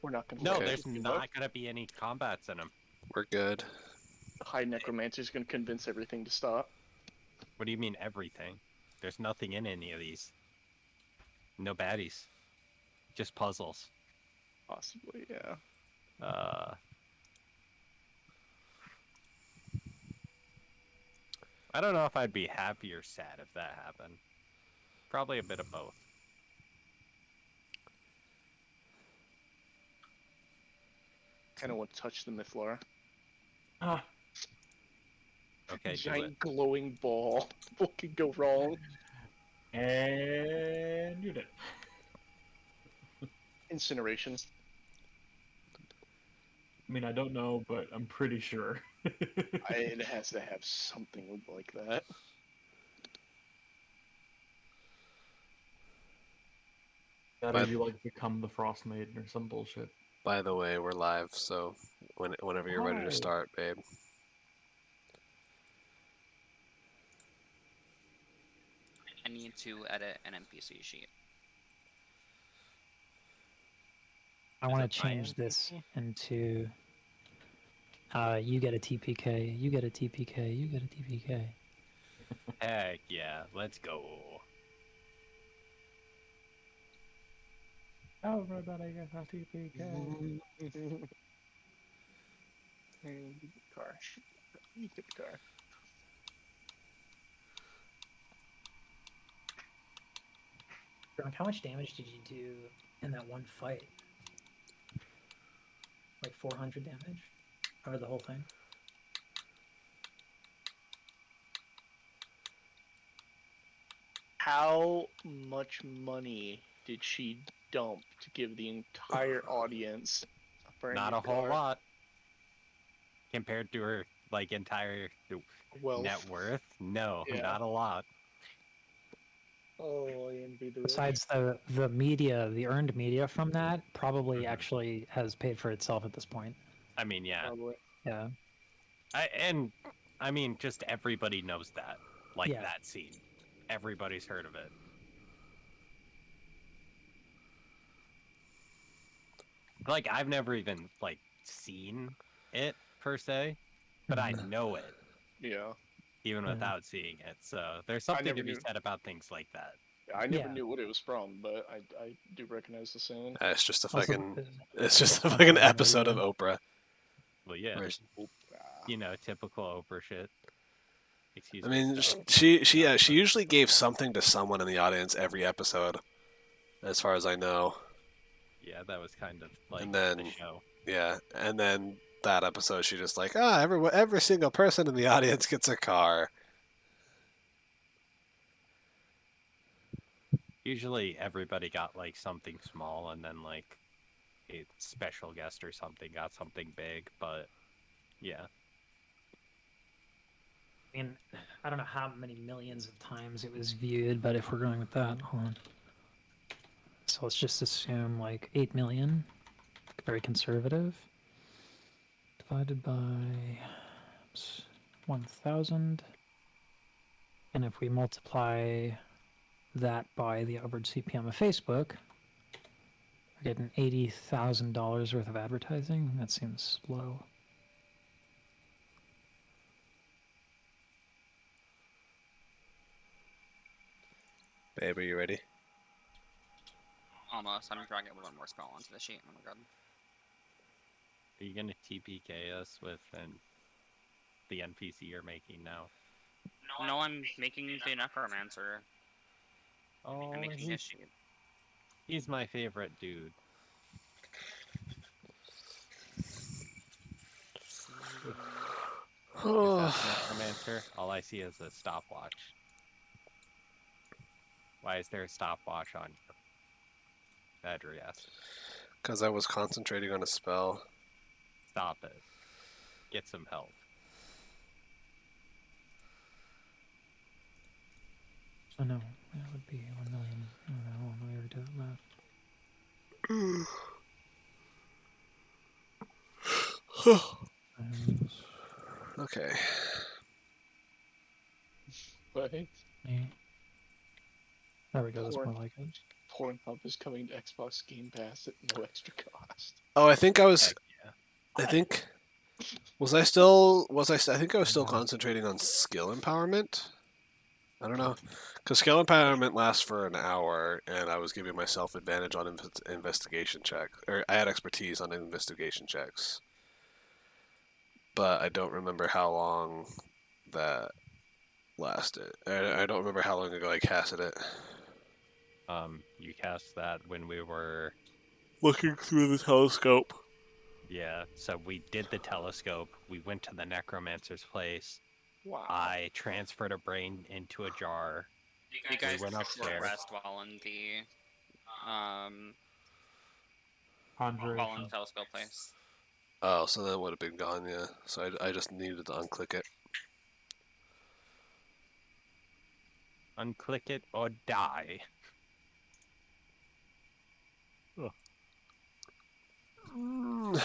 We're not going to. No, there's not going to be any combats in them. We're good. The High Necromancer's going to convince everything to stop. What do you mean everything? There's nothing in any of these. No baddies. Just puzzles. Possibly, yeah. I don't know if I'd be happy or sad if that happened. Probably a bit of both. Kind of want to touch the Mythlar. Ah, Okay, Giant glowing ball. What could go wrong? and you did. Incineration. I mean, I don't know, but I'm pretty sure. It has to have something like that. That or you like become the Frost Maiden or some bullshit. By the way, we're live, so whenever you're ready to start, babe. I need to edit an NPC sheet. I want to change this into you get a TPK, you get a TPK, you get a TPK. Heck yeah, let's go. Everybody gets a TPK. Car. You get the car. Drunk, how much damage did you do in that one fight? Like 400 damage over the whole thing? How much money did she dump to give the entire audience a brand Not new a whole car? lot. Compared to her, like, entire Wealth. net worth? No, Yeah. not a lot. Oh, I envy the rich. Besides the media, the earned media from that probably actually has paid for itself at this point. I mean, yeah. Probably. Yeah. I mean, just everybody knows that. Like, Yeah. that scene. Everybody's heard of it. Like, I've never even, like, seen it, per se. But I know it, Yeah. even Yeah. without seeing it. So, there's something never to be knew. said about things like that. I never Yeah. knew what it was from, but I do recognize the scene. It's just a Also, fucking, it's just a fucking episode of yeah. Oprah. Well, yeah. Where, You know, typical Oprah shit. Excuse I me. mean, so- she usually gave something to someone in the audience every episode, as far as I know. Yeah, that was kind of like And then- the show. Yeah, and then that episode, she just like, every single person in the audience gets a car. Usually everybody got like something small, and then like a special guest or something got something big, but yeah. I mean, I don't know how many millions of times it was viewed, but if we're going with that, hold on. So let's just assume like 8 million, very conservative, divided by 1,000. And if we multiply that by the average CPM of Facebook, we're getting $80,000 worth of advertising. That seems low. Babe, are you ready? Almost. I'm trying to get one more spell onto the sheet. Oh my god. Are you gonna TPK us with the NPC you're making now? No, I'm making the Necromancer. Oh, I'm making a sheet. he's my favorite dude. Necromancer, all I see is a stopwatch. Why is there a stopwatch on you? Adrias? Because I was concentrating on a spell. Stop it. Get some help. So no, that would be 1 million. Oh, no, we already did that. Okay. What? There we go, that's more Porn. like it. Pornhub is coming to Xbox Game Pass at no extra cost. Oh, I think I was. Heck yeah. I think. Was I still? Was I? I think I was still concentrating on skill empowerment. I don't know, because skill empowerment lasts for an hour, and I was giving myself advantage on investigation check, or I had expertise on investigation checks, but I don't remember how long that lasted. I don't remember how long ago I casted it. You cast that when we were. Looking through the telescope. Yeah, so we did the telescope. We went to the necromancer's place. Wow. I transferred a brain into a jar. You guys went short upstairs. rest while in the Conjuration. telescope place. Oh, so that would have been gone, yeah. So I just needed to unclick it. Unclick it or die. Mm.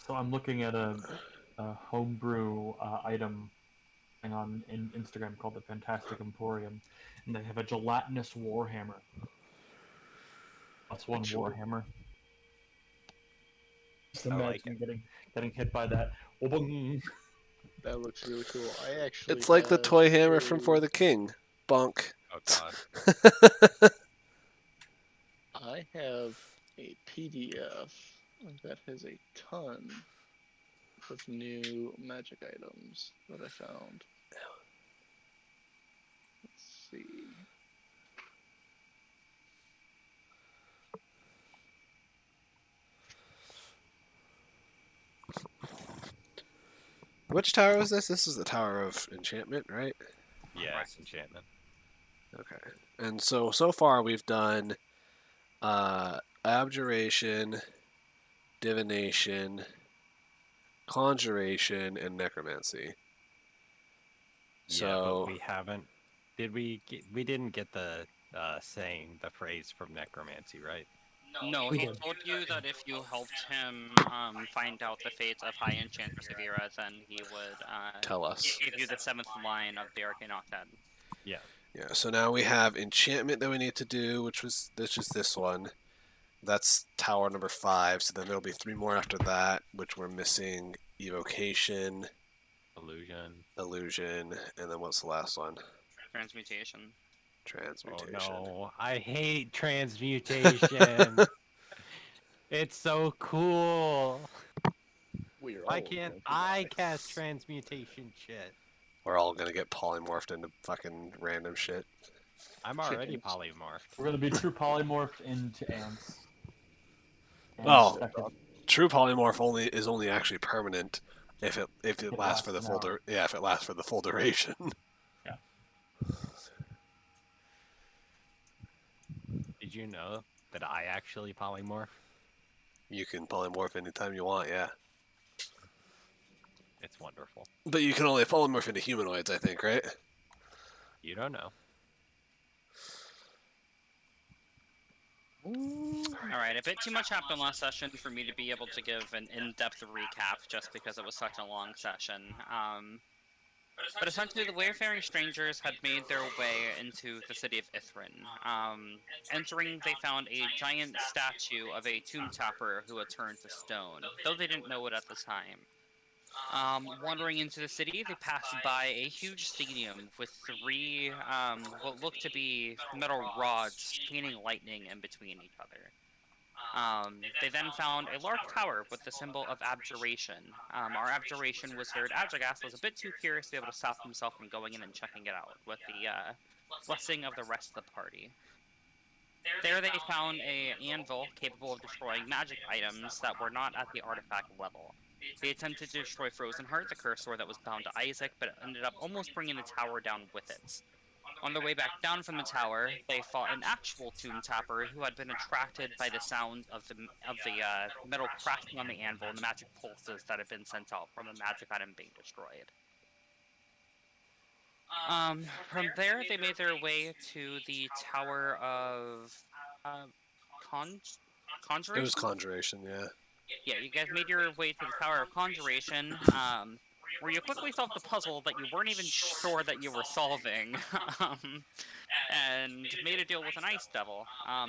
So I'm looking at a homebrew item thing on Instagram called the Fantastic Emporium, and they have a gelatinous warhammer. That's one Actually- warhammer. Just I like imagine getting hit by that. Wobong. That looks really cool. I actually. It's like the have toy hammer from a- For the King. Bonk. Oh god. I have a PDF that has a ton of new magic items that I found. Let's see. Which tower is this? This is the Tower of Enchantment, right? Yeah, it's enchantment. Okay. And so far we've done abjuration, divination, conjuration, and necromancy. Yeah, So but we haven't. Did we? We didn't get the saying, the phrase from necromancy, right? No, We he did. told you that if you helped him find out the fates of High Enchantress Avira, then he would tell us. give you the 7th line of the Arcane Octet. Yeah. Yeah, so now we have enchantment that we need to do, which is this one. That's tower number 5, so then there'll be 3 more after that, which we're missing evocation, illusion, and then what's the last one? Transmutation. Transmutation. Oh no, I hate transmutation. It's so cool. We are Why all can't going to I die. cast transmutation shit? We're all gonna get polymorphed into fucking random shit. I'm already Chickens. polymorphed. We're gonna be true polymorphed into ants. And Oh. second- True polymorph is only actually permanent if it It lasts for the lasts full an hour. if it lasts for the full duration. Did you know that I actually polymorph? You can polymorph anytime you want, yeah. It's wonderful. But you can only polymorph into humanoids, I think, right? You don't know. Alright, a bit too much happened last session for me to be able to give an in-depth recap just because it was such a long session. But essentially, the wayfaring strangers had made their way into the city of Ithrin. Entering, they found a giant statue of a tomb tapper who had turned to stone, though they didn't know it at the time. Wandering into the city, they passed by a huge stadium with 3 what looked to be metal rods chaining lightning in between each other. They then found a large tower with the symbol of abjuration. Our abjuration was here at Adjagast was a bit too curious to be able to stop himself from going in and checking it out, with the blessing of the rest of the party. There they found an anvil capable of destroying magic items that were not at the artifact level. They attempted to destroy Frozen Heart, the cursor that was bound to Isaac, but it ended up almost bringing the tower down with it. On their way back down from the tower, they fought an actual tomb tapper who had been attracted by the sound of the metal crashing on the anvil and the magic pulses that had been sent out from a magic item being destroyed. From there, they made their way to the Tower of It Conjuration. was conjuration, yeah. yeah, you guys made your way to the Tower of Conjuration, where you quickly solved the puzzle that you weren't even sure that you were solving, and made a deal with an ice devil.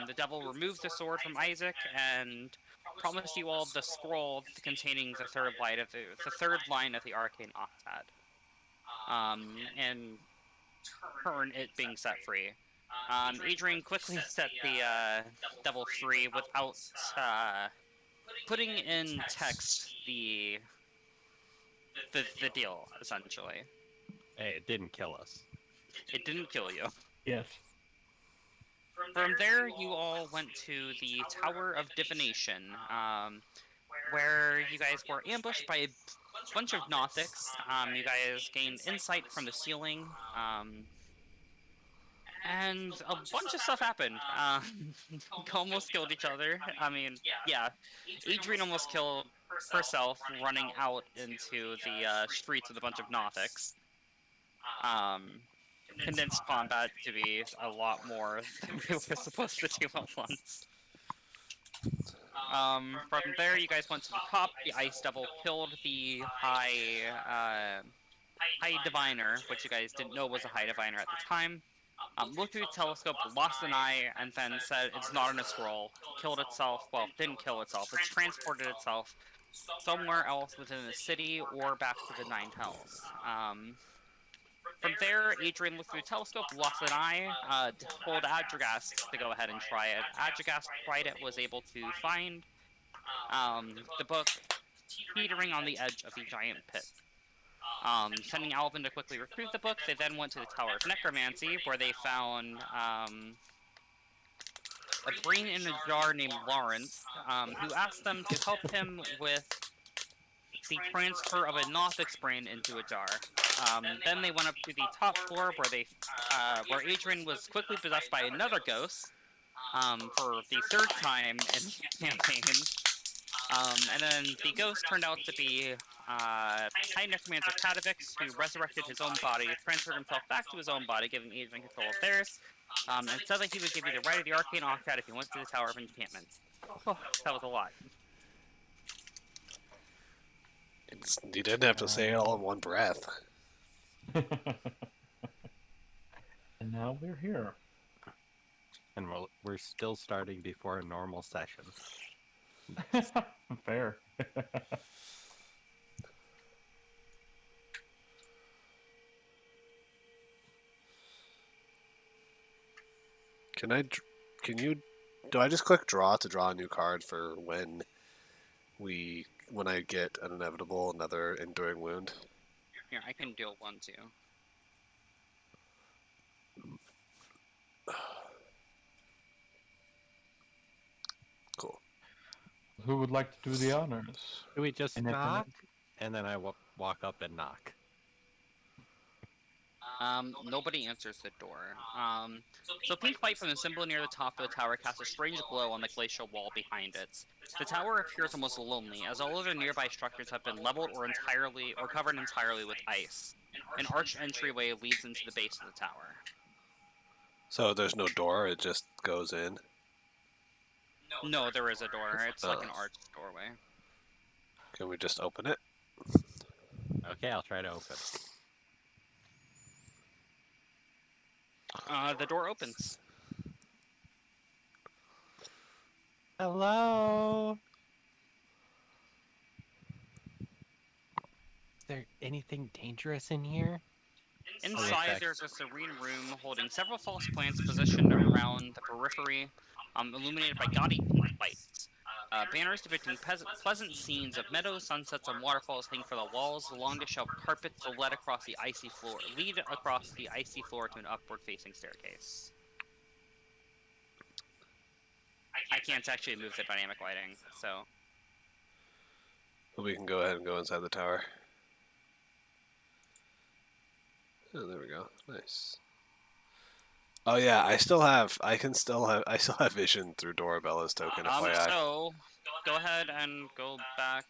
The devil removed the sword from Isaac and promised you all the scroll containing the third line of the arcane octet. And turn it being set free. Adrian quickly set the devil free without putting in text the deal, essentially. Hey, it didn't kill us. It didn't kill you. Yes. From there, you all went to the Tower of Divination, where you guys were ambushed by a bunch of Nothics. You guys gained insight from the ceiling, and a bunch of stuff happened. You almost killed each other. I mean, yeah, Adrian almost killed herself running out into the streets with a bunch of Nothics. Condensed combat to be a lot more than we were supposed to do at once. From there, you guys went to the top. The Ice Devil killed the High Diviner, which you guys didn't know was a High Diviner at the time. Looked through the telescope, lost an eye, and then said it's not in a scroll. Killed itself. Well, didn't kill itself. It transported itself somewhere else within the city or back to the Nine Hells. From there, Adrian looked through the telescope, lost an eye, told Adrigast to go ahead and try it. Adrigast tried it, was able to find the book teetering on the edge of a giant pit. Sending Alvin to quickly retrieve the book, they then went to the Tower of Necromancy, where they found a brain in a jar named Lawrence, who asked them to help him with the transfer of a Nothic's brain into a jar. Then they went up to the top floor where Adrian was quickly possessed by another ghost for the third time in the campaign. And then the ghost turned out to be High Necromancer Katavix, who resurrected his own body, transferred himself back to his own body, giving Adrian control of theirs, and said that he would give you the right of the Arcane Octet if you went to the Tower of Enchantments. Oh, that was a lot. You didn't have to say it all in one breath. And now we're here. And we're still starting before a normal session. Fair. Do I just click draw to draw a new card for when I get an inevitable another enduring wound? Here, I can deal one too. Cool. Who would like to do the honors? Do we just And if- knock? And then I walk up and knock. Nobody answers the door. So pink light from the symbol near the top of the tower casts a strange glow on the glacial wall behind it. The tower appears almost lonely, as all other nearby structures have been leveled or covered entirely with ice. An arched entryway leads into the base of the tower. So there's no door; it just goes in. No, there is a door. It's like an arched doorway. Can we just open it? Okay, I'll try to open. The door opens. Hello? Is there anything dangerous in here? Inside, Okay. there's a serene room holding several false plants positioned around the periphery, illuminated by gaudy pink lights. Banners depicting pleasant scenes of meadows, sunsets, and waterfalls hang from the walls. Along the shelf carpets lead across the icy floor to an upward-facing staircase. I can't actually move the dynamic lighting, so Well, we can go ahead and go inside the tower. Oh, there we go. Nice. Oh yeah, I still have vision through Dorabella's token. FYI. So go ahead and go back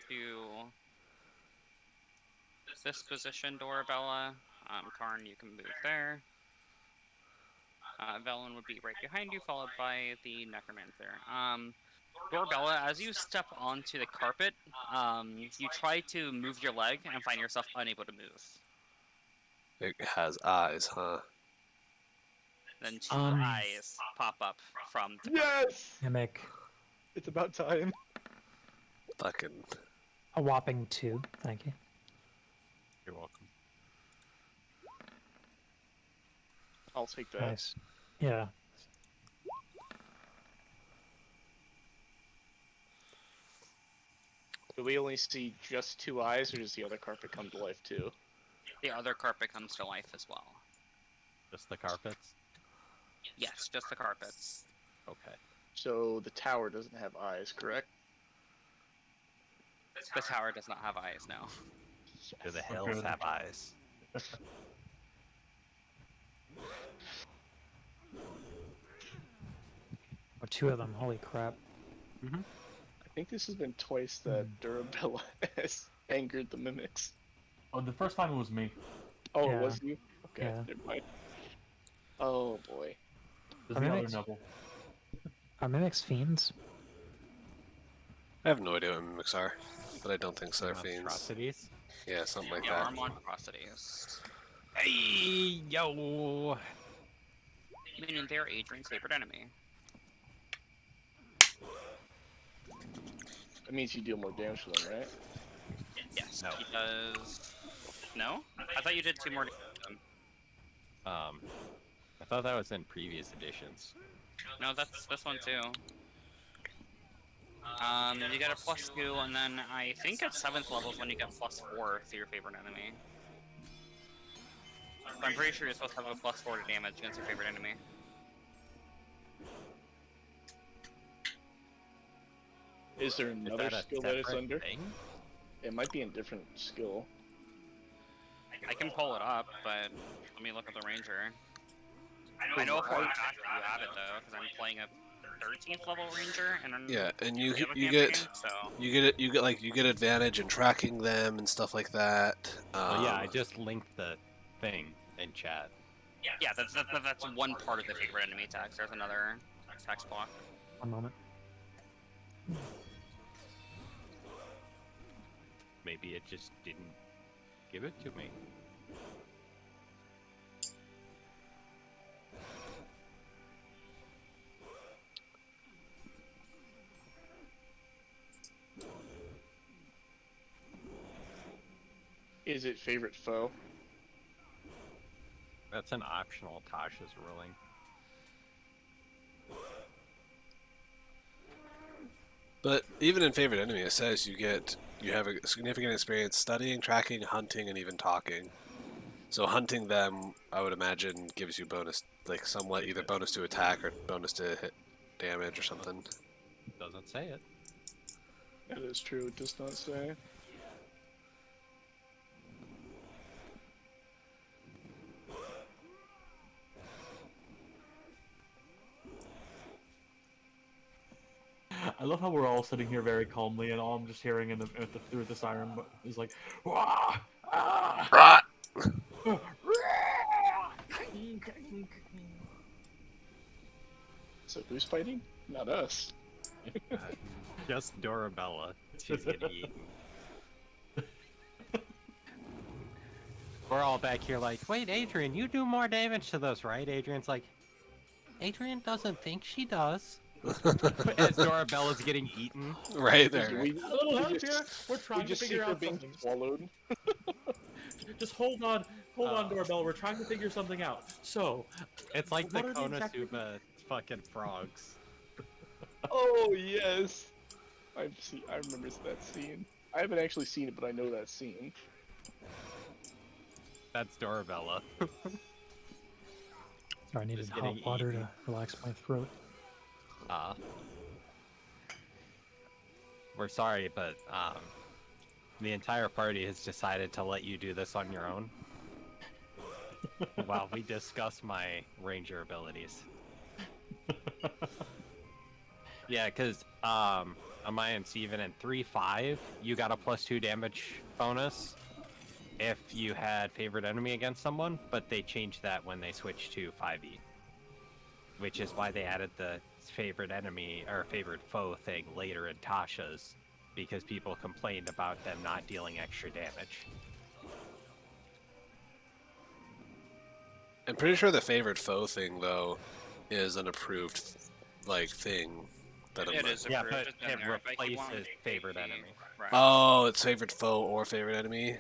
to this position, Dorabella. Karn, you can move there. Velen would be right behind you, followed by the Necromancer. Dorabella, as you step onto the carpet, you try to move your leg and find yourself unable to move. It has eyes, huh? Then two eyes pop up from the Yes! Mimic It's about time. Fucking. a whopping 2. Thank you. You're welcome. I'll take that. Nice. Yeah. Do we only see just 2 eyes, or does the other carpet come to life too? The other carpet comes to life as well. Just the carpets? Yes, just the carpets. Okay. So the tower doesn't have eyes, correct? The tower does not have eyes now. Do the Okay. hills have eyes? Or 2 of them. Holy crap. I think this has been twice that Durabella has angered the mimics. Oh, the first time it was me. Oh, Yeah. it was you? Okay, Yeah. never mind. Oh boy. There's I the mean, other it's- Neville. Are mimics fiends? I have no idea what mimics are, but I don't think so. They're fiends. Monstrosities? Yeah, something like They that. are monstrosities. Hey, yo! Meaning they're Adrian's favorite enemy. That means you deal more damage to them, right? Yes, No. he does. No? I thought you did 2 more. I thought that was in previous editions. No, that's this one too. You get a +2, and then I think at 7th level is when you get +4 to your favorite enemy. So I'm pretty sure you're supposed to have a +4 to damage against your favorite enemy. Is there Is another that a skill that it's separate under? thing? It might be a different skill. I can pull it up, but let me look at the ranger. I know for a fact that you have it though, because I'm playing a 13th level ranger, and I'm Yeah, and you the other you campaign, get so you get advantage in tracking them and stuff like that. Oh yeah, I just linked the thing in chat. yeah, that's one part of the favorite enemy tags. There's another text block. One moment. Maybe it just didn't give it to me. Is it favorite foe? That's an optional Tasha's ruling. But even in favorite enemy, it says you have a significant experience studying, tracking, hunting, and even talking. So hunting them, I would imagine, gives you bonus, like somewhat either bonus to attack or bonus to hit damage or something. Doesn't say it. That is true, it does not say. I love how we're all sitting here very calmly, and all I'm just hearing through the siren is like, "Wah! Ah! Right. Rah!" So who's fighting? Not us. Just Dorabella. She's getting eaten. We're all back here like, wait, Adrian, you do more damage to those, right? Adrian's like, Adrian doesn't think she does. As Dorabella's getting eaten. Right there. We, A little we help just- here. We're we trying to just see figure her out being something. swallowed. Just hold on, Doorbell. We're trying to figure something out. So, It's like the What are the exact- Konosuba fucking frogs. Oh yes, I remember that scene. I haven't actually seen it, but I know that scene. That's Dorabella. Sorry, I needed Just hot getting water eaten. to relax my throat. We're sorry, but the entire party has decided to let you do this on your own while we discuss my ranger abilities. Yeah, because on my MC even in 3-5, you got a +2 damage bonus if you had favorite enemy against someone, but they changed that when they switched to 5e. Which is why they added the favorite enemy or favorite foe thing later in Tasha's because people complained about them not dealing extra damage. I'm pretty sure the favorite foe thing though is an approved like thing that It I'm is Yeah, approved, but it's in it there, but he replaces won't favorite be- enemy. Right. Oh, it's favorite foe or favorite enemy.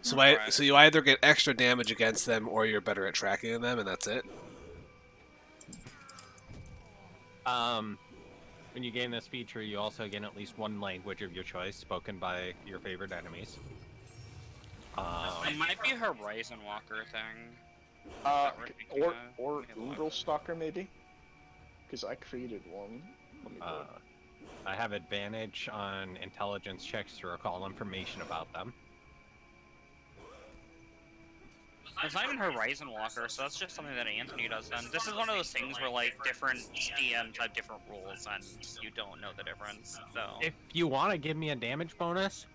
So Right. so you either get extra damage against them or you're better at tracking them, and that's it. When you gain this feature, you also gain at least one language of your choice spoken by your favorite enemies. It might be Horizon Walker thing. Uh, that we're thinking or of. Let me look. Umbral Stalker maybe, because I created one. Let me look. I have advantage on intelligence checks to recall information about them. It's not even Horizon Walker, so that's just something that Anthony does then. This is one of those things where, like, different DMs have different rules, and you don't know the difference, so... If you want to give me a damage bonus,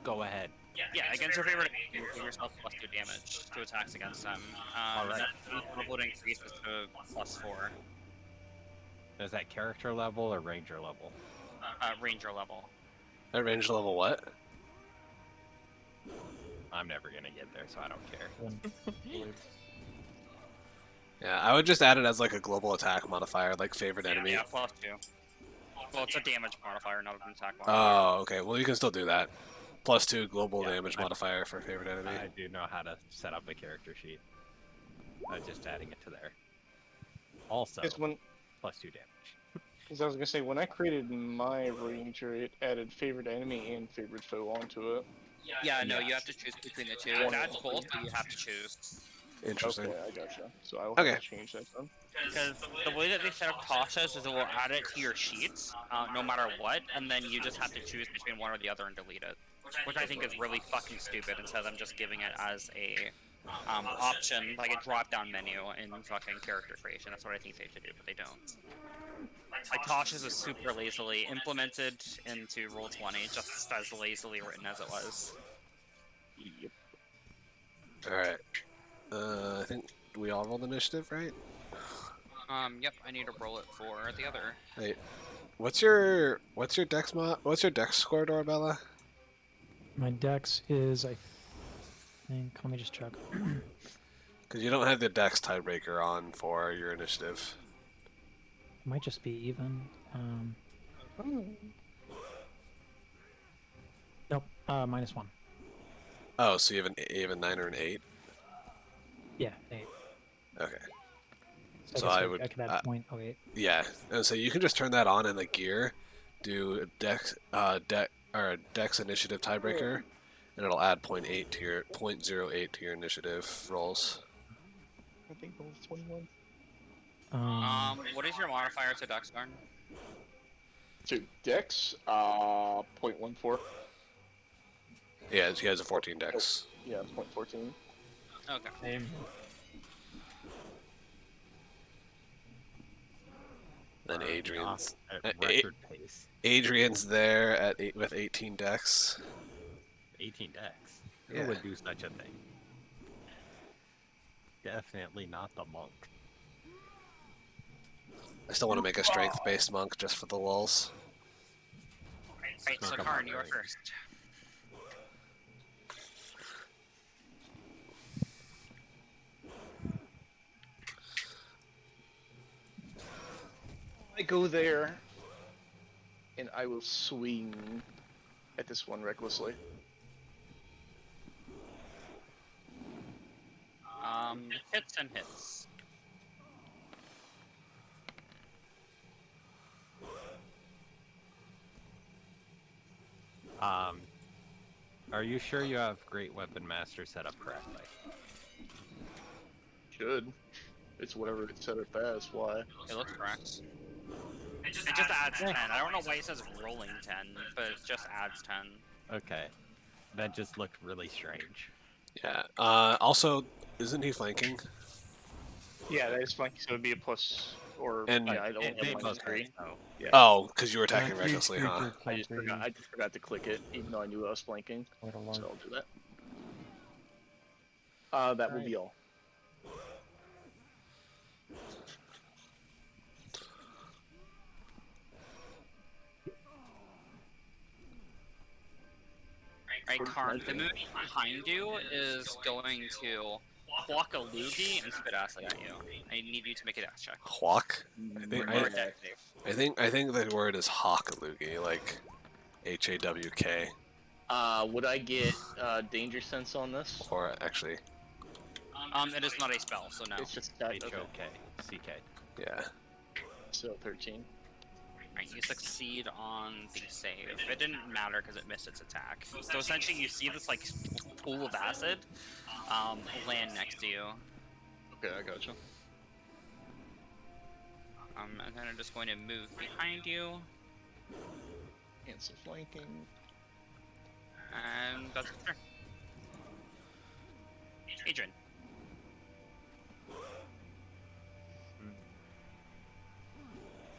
go ahead. Yeah, against your favorite enemy, you give yourself +2 damage to attacks against them. Alright. That level increases to +4, Is that character level or ranger level? Ranger level. At range level what? I'm never gonna get there, so I don't care. Yeah, I would just add it as like a global attack modifier, like favorite enemy. Yeah, +2. Well, it's a damage modifier, not an attack modifier. Oh, okay. Well, you can still do that. +2 global Yeah, damage modifier for favorite enemy. I do know how to set up a character sheet. I'm just adding it to there. Also, It's when, +2 damage. because I was gonna say when I created my ranger, it added favorite enemy and favorite foe onto it. Yeah, no, Yeah. you have to choose between the two. It adds both, but you have to choose. Interesting. Okay, I gotcha. So I will Okay. have to change that then. Because the way that they set up Tasha's is it will add it to your sheets, no matter what, and then you just have to choose between one or the other and delete it. Which I think is really fucking stupid, instead of them just giving it as a option, like a drop-down menu in fucking character creation. That's what I think they should do, but they don't. Like, Tasha's is super lazily implemented into Roll20, just as lazily written as it was. Yep. Alright. I think we all rolled initiative, right? Yep, I need to roll it for the other. Wait. What's your dex what's your dex score, Dorabella? My dex is, I think. Let me just check. Because you don't have the dex tiebreaker on for your initiative. Might just be even. Nope. -1. Oh, so you have a 9 or an 8? Yeah, 8. Okay. So, So I, guess I would- I could add 0.08. Yeah, and so you can just turn that on in the gear, do a dex initiative tiebreaker, and it'll add 0.8 to your 0.08 to your initiative rolls. I think level 21. What is your modifier to Dex Guard? To Dex, 0.14. Yeah, he has a 14 dex. Yeah, it's 0.14. Okay. Same. Then Adrian's At Uh, record pace. Adrian's there at with 18 dex. 18 decks. Who Yeah. would do such a thing? Definitely not the monk. I still want to make a strength-based monk just for the lulz. Right, so Come Karn, on, you are Larry. first. I go there, and I will swing at this one recklessly. Hits and hits. Are you sure you have Great Weapon Master set up correctly? Should. It's whatever it's set up as, why? It looks correct. It just adds 10. I don't know why it says rolling 10, but it just adds 10. Okay. That just looked really strange. Yeah. Also, isn't he flanking? Yeah, that is flanking, so it'd be a plus, or And- yeah, I don't It have made minus most 3. sense, though. Yeah. Oh, because you were attacking recklessly, huh? I just forgot to click it, even though I knew I was flanking. Quite a large. So I'll do that. That will be all. Right, What is Karn, the magic? movie behind you is going to pluck a loogie and spit acid at you. I need you to make a dex check. Hawk. Or a dex save. I think the word is hawkaloogie, like HAWK, Would I get danger sense on this? or actually, It is not a spell, so no. It's just that. Okay. HOK. yeah. So 13. Right, you succeed on the save. It didn't matter because it missed its attack. So essentially, you see this like pool of acid land next to you. Okay, I gotcha. And then I'm just going to move behind you, Cancel flanking. and that's your turn. Adrian.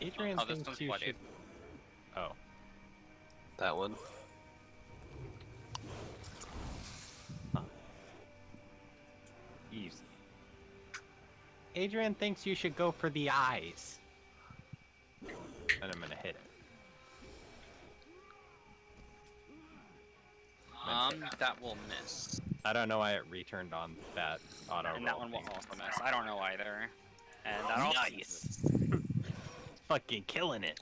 Adrian Oh, this thinks one's you bloody. should. Oh, That one. easy. Adrian thinks you should go for the eyes. And I'm gonna hit it. That will miss. I don't know why it returned on that auto. And that roll one will thing. also miss. I don't know either. And that also Nice. misses. Fucking killing it.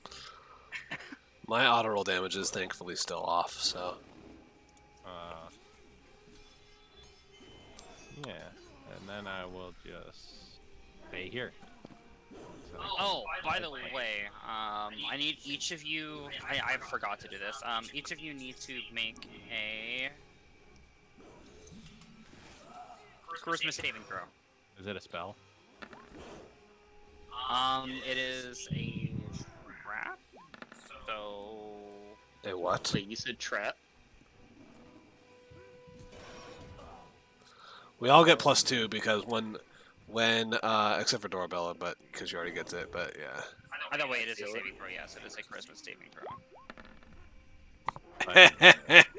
My auto roll damage is thankfully still off, so Yeah, and then I will just stay here. So, Oh, by the way, I need each of you. I forgot to do this. Each of you need to make a charisma saving throw. is it a spell? It is a trap. So a what? Wait, you said trap? We all get +2 because when except for Dorabella, but because she already gets it. But yeah. either way, it is a saving throw. Yes, it is a charisma saving throw.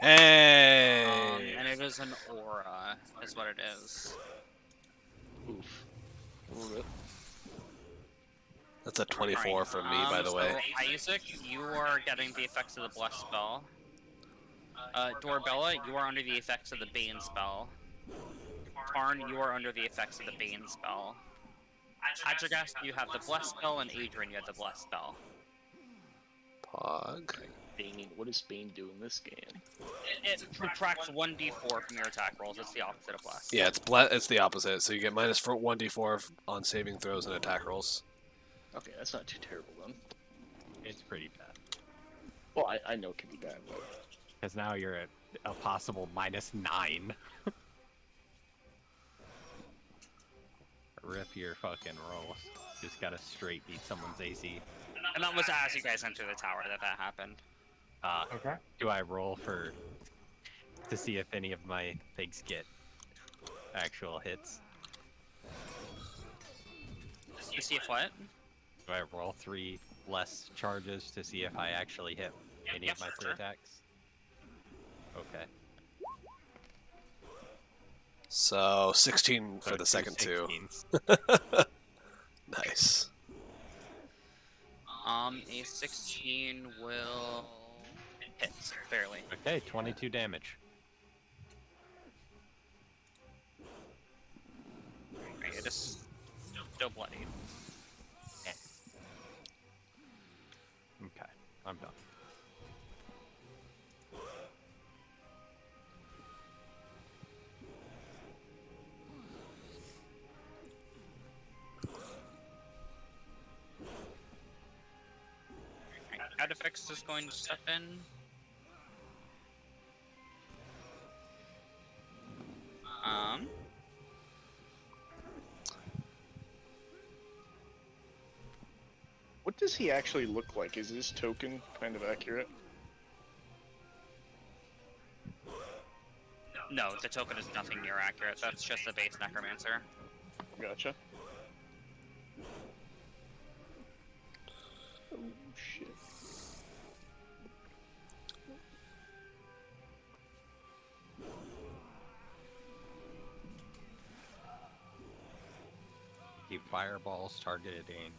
Hey. And it is an aura, is what it is. Oof. A little bit. That's a 24 from me, by the way. So, Isaac, you are getting the effects of the Bless spell. Dorabella, you are under the effects of the Bane spell. Karn, you are under the effects of the Bane spell. Adjagast, you have the Bless spell, and Adrian, you have the Bless spell. Pog. Bane, what does Bane do in this game? It subtracts 1d4 from your attack rolls. It's the opposite of Bless. Yeah, it's the opposite. So you get minus 1d4 on saving throws and attack rolls. Okay, that's not too terrible then. It's pretty bad. Well, I know it can be bad, but Because now you're at a possible -9. Rip your fucking rolls. Just gotta straight beat someone's AC. And that was as you guys enter the tower that happened. Okay. Do I roll to see if any of my things get actual hits? You see if what? Do I roll 3 less charges to see if I actually hit any of my 3 attacks? Okay. So 16 for So the second two. 16s. Nice. A 16 will hit, barely. Okay, 22 damage. Right, it is still bloody. Okay, I'm done. Adifix is going to step in. what does he actually look like? Is his token kind of accurate? No, the token is nothing near accurate. That's just a base necromancer. Gotcha. Oh shit. Keep fireballs targeting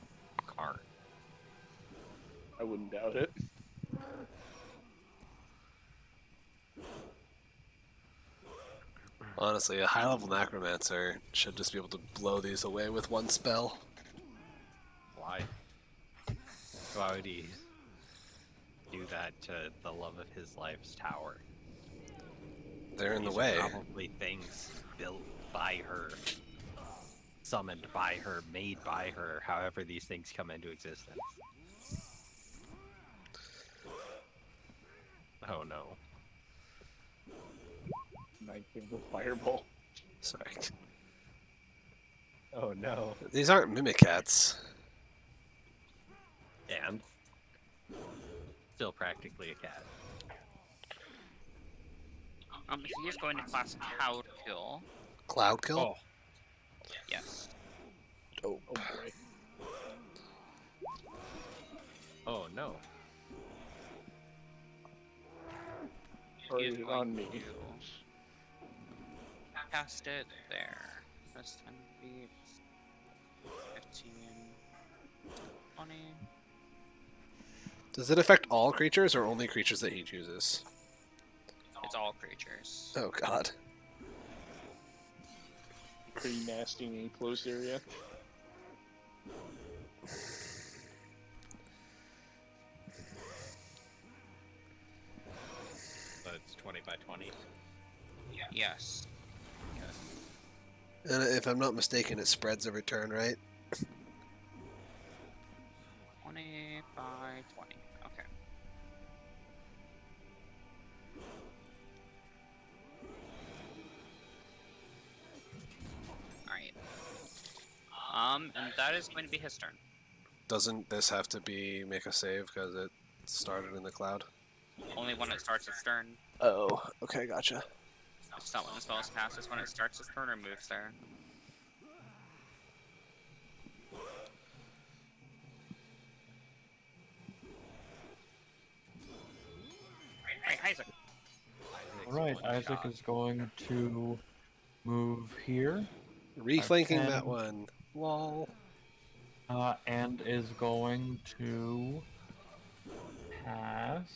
Karn. I wouldn't doubt it. Honestly, a high-level necromancer should just be able to blow these away with one spell. Why? Why would he do that to the love of his life's tower? They're in the These are way. probably things built by her, summoned by her, made by her, however these things come into existence. Oh no. 19 with Fireball. Sorry. Oh no. These aren't mimikats. And still practically a cat. He's going to class Cloud Kill. Cloud kill? Oh. Yes. Oh. Oh boy. Oh no. Target He's it going on me. to cast it there. That's 10 feet. 15. 20. Does it affect all creatures or only creatures that he chooses? It's all creatures. Oh god. Pretty nasty in an enclosed area. So it's 20 by 20. Yes. And if I'm not mistaken, it spreads every turn, right? 20 by 20. Okay. Alright. And that is going to be his turn. Doesn't this have to be make a save because it started in the cloud? Only when it starts its turn. Oh, okay, gotcha. It's not when the spell is cast, it's when it starts its turn or moves there. Right, Isaac. Alright, Isaac is going to move here, Reflanking can- that one. Lol. and is going to cast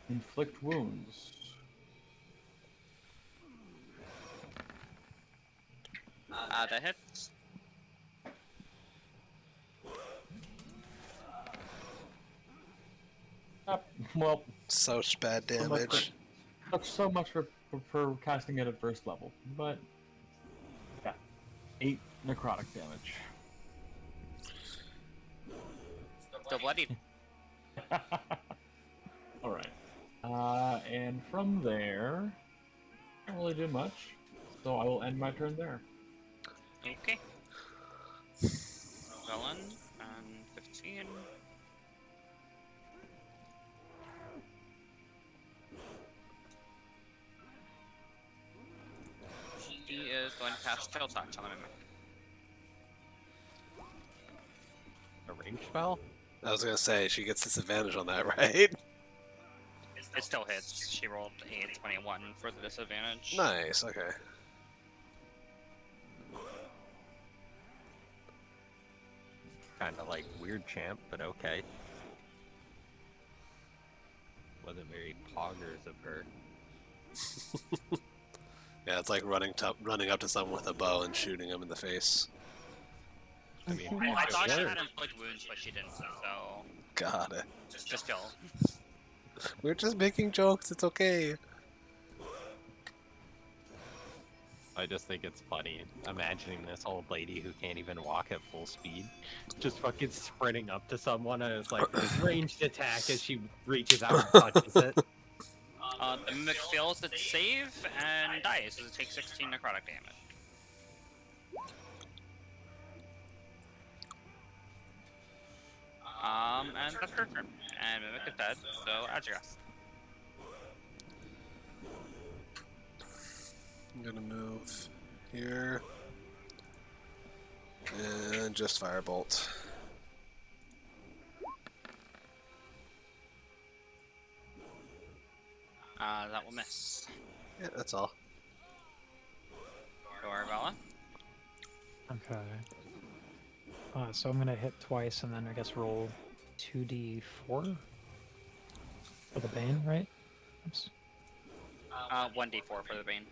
Inflict Wounds. That hits. Well, Such bad so much damage. so much for casting it at first level, but yeah, 8 necrotic damage. Still bloodied. All right, and from there, I don't really do much, so I will end my turn there. Okay. Villain and 15. He is going to cast Chill Touch on the mimic. A range spell? I was gonna say, she gets disadvantage on that, right? It still hits. She rolled a 21 for the disadvantage. Nice, okay. Kinda like weird champ, but okay. Wasn't very poggers of her. Yeah, it's like running up to someone with a bow and shooting him in the face. I mean, I thought she sure. had inflict wounds, but she didn't, so Got it. just kill. We're just making jokes, it's okay. I just think it's funny imagining this old lady who can't even walk at full speed just fucking sprinting up to someone and it's like ranged attack as she reaches out and touches it. The mimic fails its save and dies as it takes 16 necrotic damage. And that's her turn. And mimic is dead, so Adrias. I'm gonna move here. And just firebolt. That will miss. Yeah, that's all. Dorvella. Okay. So I'm gonna hit twice and then I guess roll 2d4 for the Bane, right? Oops. 1d4 for the Bane.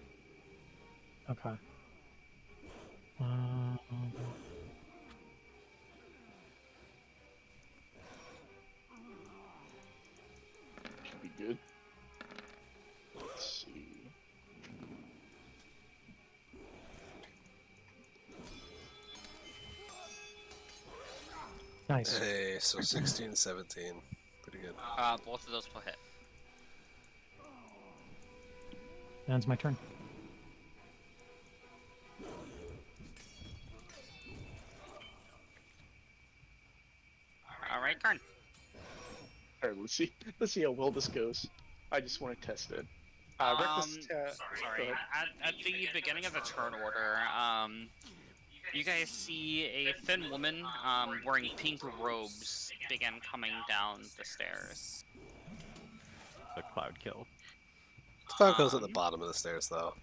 Okay. Um, Should be good. Let's see. nice. Hey, so 16, 17. Pretty good. Both of those will hit. Ends my turn. All right, Karn. All right, let's see how well this goes. I just want to test it. Sorry. Go ahead. At the beginning of the turn order, you guys see a thin woman wearing pink robes begin coming down the stairs. The cloud kill. Cloud goes at the bottom of the stairs, though.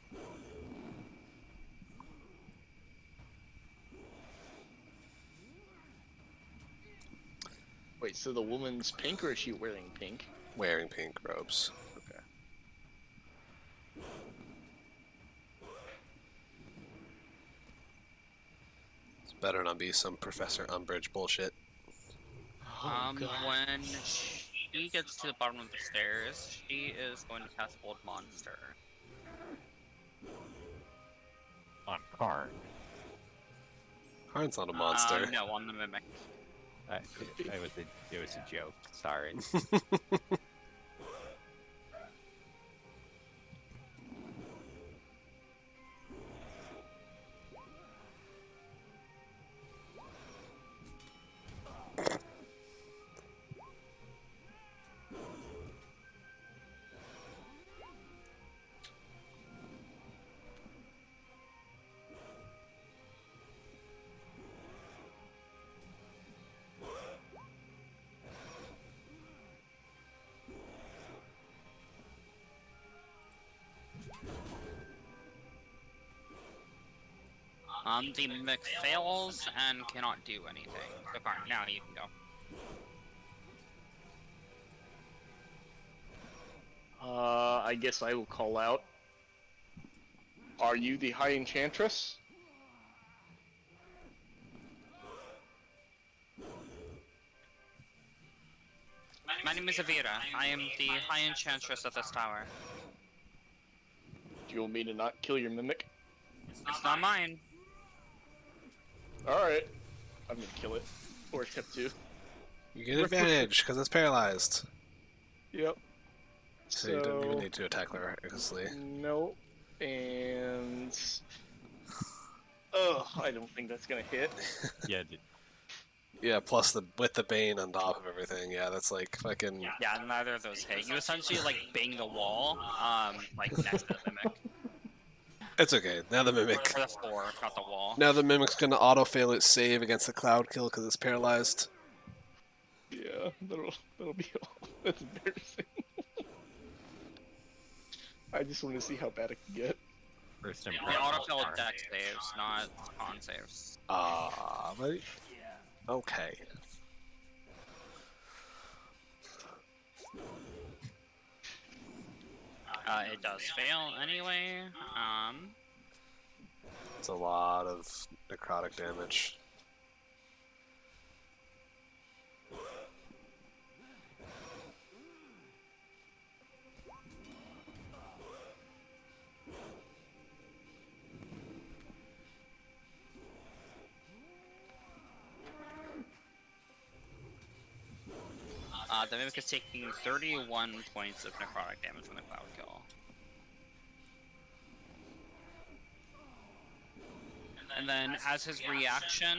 Wait, so the woman's pink, or is she wearing pink? Wearing pink robes. Okay. It's better not be some Professor Umbridge bullshit. Oh, God. When she gets to the bottom of the stairs, she is going to cast Bold Monster. On Karn. Karn's not a monster. No, on the Mimic. It was a joke. Sorry. The Mimic fails and cannot do anything. So Karn, now you can go. I guess I will call out. Are you the High Enchantress? My name is Avira. I am the High Enchantress of this tower. Do you want me to not kill your mimic? It's not mine. Alright. I'm gonna kill it. Or attempt to. You get advantage, because it's paralyzed. Yep. So you don't even need to attack recklessly. No. And... Oh, I don't think that's gonna hit. Yeah, Yeah, plus with the Bane on top of everything. Yeah, that's like fucking... Yeah, neither of those hit. You essentially like bang the wall, like next to the Mimic. It's okay. Now the Mimic... Or the floor, not the wall. Now the Mimic's gonna auto-fail its save against the Cloud Kill because it's paralyzed. Yeah, that'll be all. That's embarrassing. I just want to see how bad it can get. first The impression. autofill deck saves, not con saves. But... Okay. It does fail anyway. It's a lot of necrotic damage. The Mimic is taking 31 points of necrotic damage from the Cloud Kill. And then, as his reaction,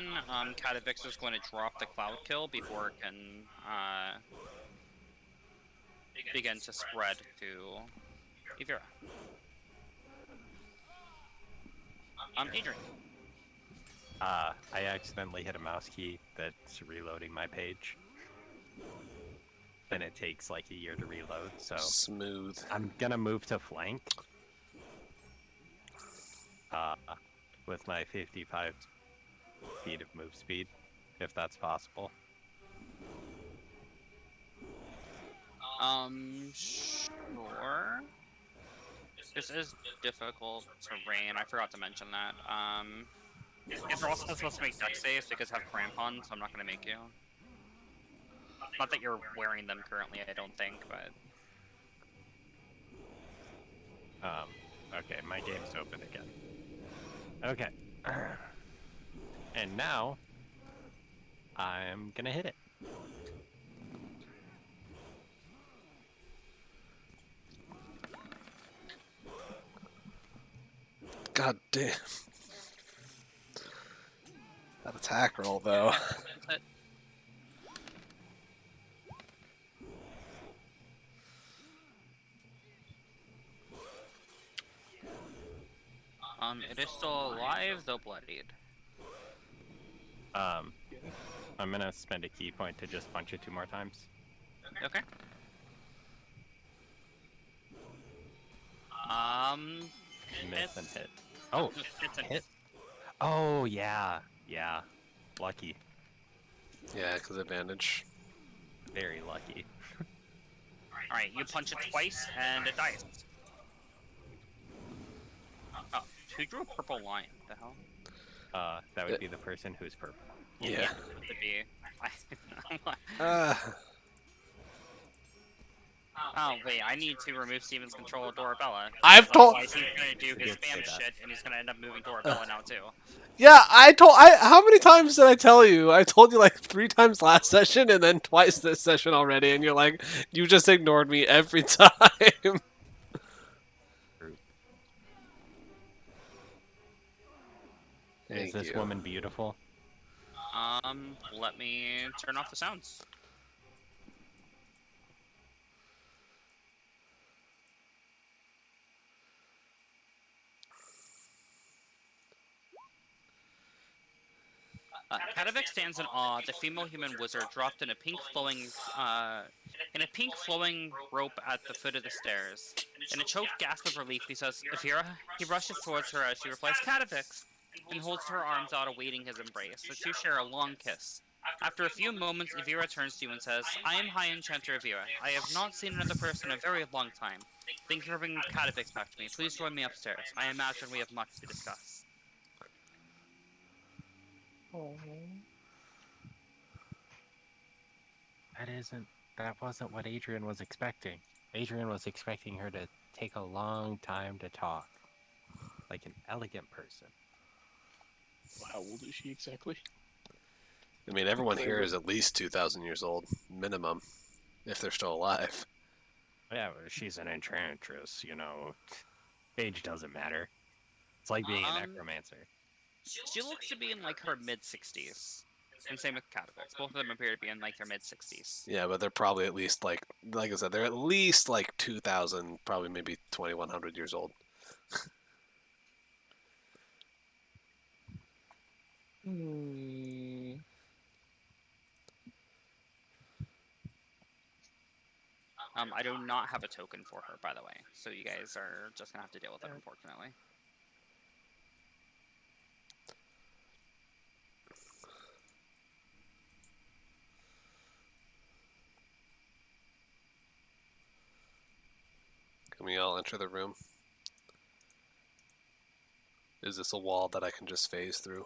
Catavix is going to drop the Cloud Kill before it can begin to spread to Evira. Adrian. I accidentally hit a mouse key that's reloading my page. And it takes like a year to reload, so Smooth. I'm gonna move to flank. With my 55 feet of move speed, if that's possible. Sure. This is difficult terrain. I forgot to mention that. You're also supposed to make dex saves because I have crampons, so I'm not gonna make you. Not that you're wearing them currently, I don't think, but Okay, my game's open again. Okay. And now I'm gonna hit it. God damn. That attack roll, though. It is still alive, though bloodied. I'm gonna spend a key point to just punch it 2 more times. Okay. Miss and hit. Oh, It's a hit. Oh yeah, yeah. Lucky, Yeah, because advantage. very lucky. Alright, you punch it twice, and it dies. Oh, who drew a purple line? What the hell? That would be the person who's purple. Yeah. It would be. Oh wait, I need to remove Steven's control of Dorabella. I've told- Otherwise he's gonna do his did say spam that. shit, and he's gonna end up moving Dorabella now too. Yeah, how many times did I tell you? I told you like 3 times last session and then twice this session already, and you're like, you just ignored me every time. Is Thank this you. woman beautiful? Let me turn off the sounds. Kadavik stands in awe. The female human wizard dropped in a pink flowing rope at the foot of the stairs. In a choked gasp of relief, he says, "Evira." He rushes towards her as she replies, "Kadavix," and holds her arms out, awaiting his embrace. The two share a long kiss. After a few moments, Evira turns to you and says, "I am High Enchanter Evira. I have not seen another person in a very long time. Thank you for bringing Kadavix back to me. Please join me upstairs. I imagine we have much to discuss." That wasn't what Adrian was expecting. Adrian was expecting her to take a long time to talk. Like an elegant person. How old is she exactly? I mean, everyone here is at least 2,000 years old, minimum, if they're still alive. Yeah, well, she's an enchantress, you know. Age doesn't matter. It's like being a necromancer. She looks to be in like her mid-60s. And same with Kadavix. Both of them appear to be in like their mid-60s. Yeah, but they're probably at least like I said, they're at least like 2,000, probably maybe 2,100 years old. I do not have a token for her, by the way. So you guys are just gonna have to deal with it, unfortunately. Can we all enter the room? Is this a wall that I can just phase through?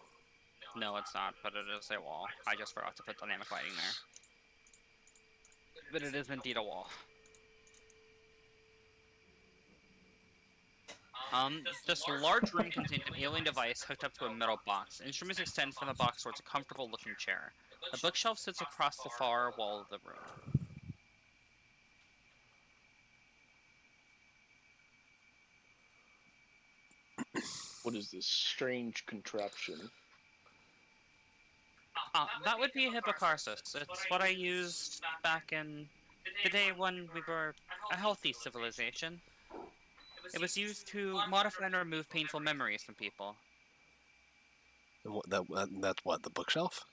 No, it's not, but it is a wall. I just forgot to put dynamic lighting there. But it is indeed a wall. This large room contains an alien device hooked up to a metal box. Instruments extend from the box towards a comfortable-looking chair. A bookshelf sits across the far wall of the room. What is this strange contraption? That would be a hippocarsis. It's what I used back in the day when we were a healthy civilization. It was used to modify and remove painful memories from people. And that's what, the bookshelf?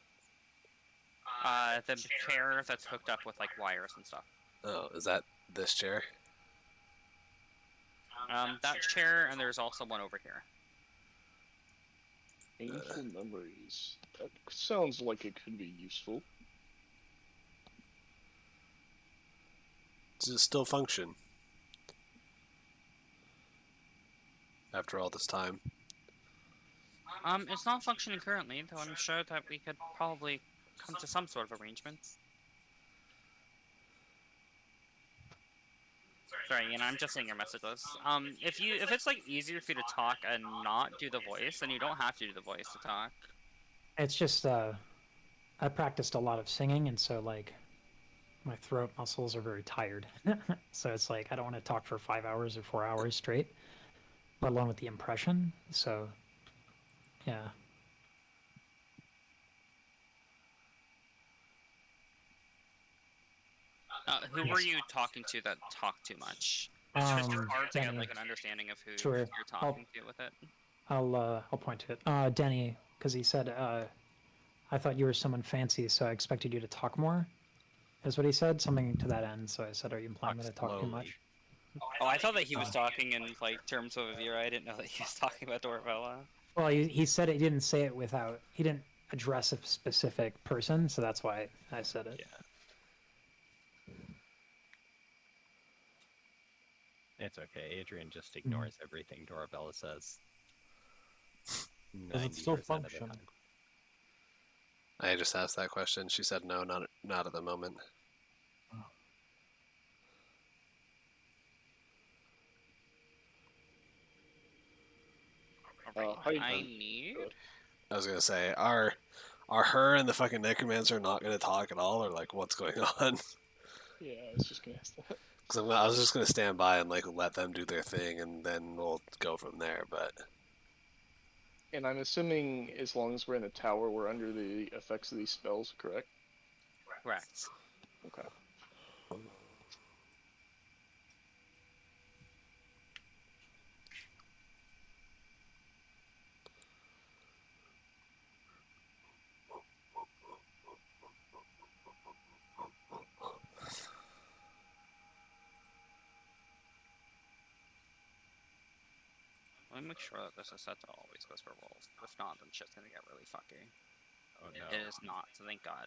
The chair that's hooked up with like wires and stuff. Oh, is that this chair? That chair, and there's also one over here. Painful memories. That sounds like it could be useful. Does it still function? after all this time. It's not functioning currently, though I'm sure that we could probably come to some sort of arrangements. Sorry, I'm just seeing your messages. If it's like easier for you to talk and not do the voice, then you don't have to do the voice to talk. It's just I practiced a lot of singing, and so like my throat muscles are very tired. So it's like I don't want to talk for 5 hours or 4 hours straight, let alone with the impression. So yeah. Who were you talking to that talked too much? It's just hard to get Denny. like an understanding of who Sure. you're talking to with it. I'll point to it. Denny, because he said I thought you were someone fancy, so I expected you to talk more. Is what he said, something to that end. So I said, "Are you implying that I talk too slowly. much?" Oh, I thought that he was talking in like terms of Avira. I didn't know that he was talking about Dorvella. Well, he said it. He didn't say it without. He didn't address a specific person, so that's why I said it. Yeah. It's okay. Adrian just ignores everything Dorabella says. Does it still 90% of the function? time. I just asked that question. She said no, not at the moment. Alright, I need. I was gonna say, are her and the fucking necromancer not gonna talk at all, or like what's going on? Yeah, I was just gonna ask that. Because I was just gonna stand by and like let them do their thing, and then we'll go from there. But And I'm assuming as long as we're in the tower, we're under the effects of these spells, correct? Correct. Okay. Let me make sure that this is set to always goes for rolls. If not, then shit's gonna get really fucky. Oh no. It is not, so thank God.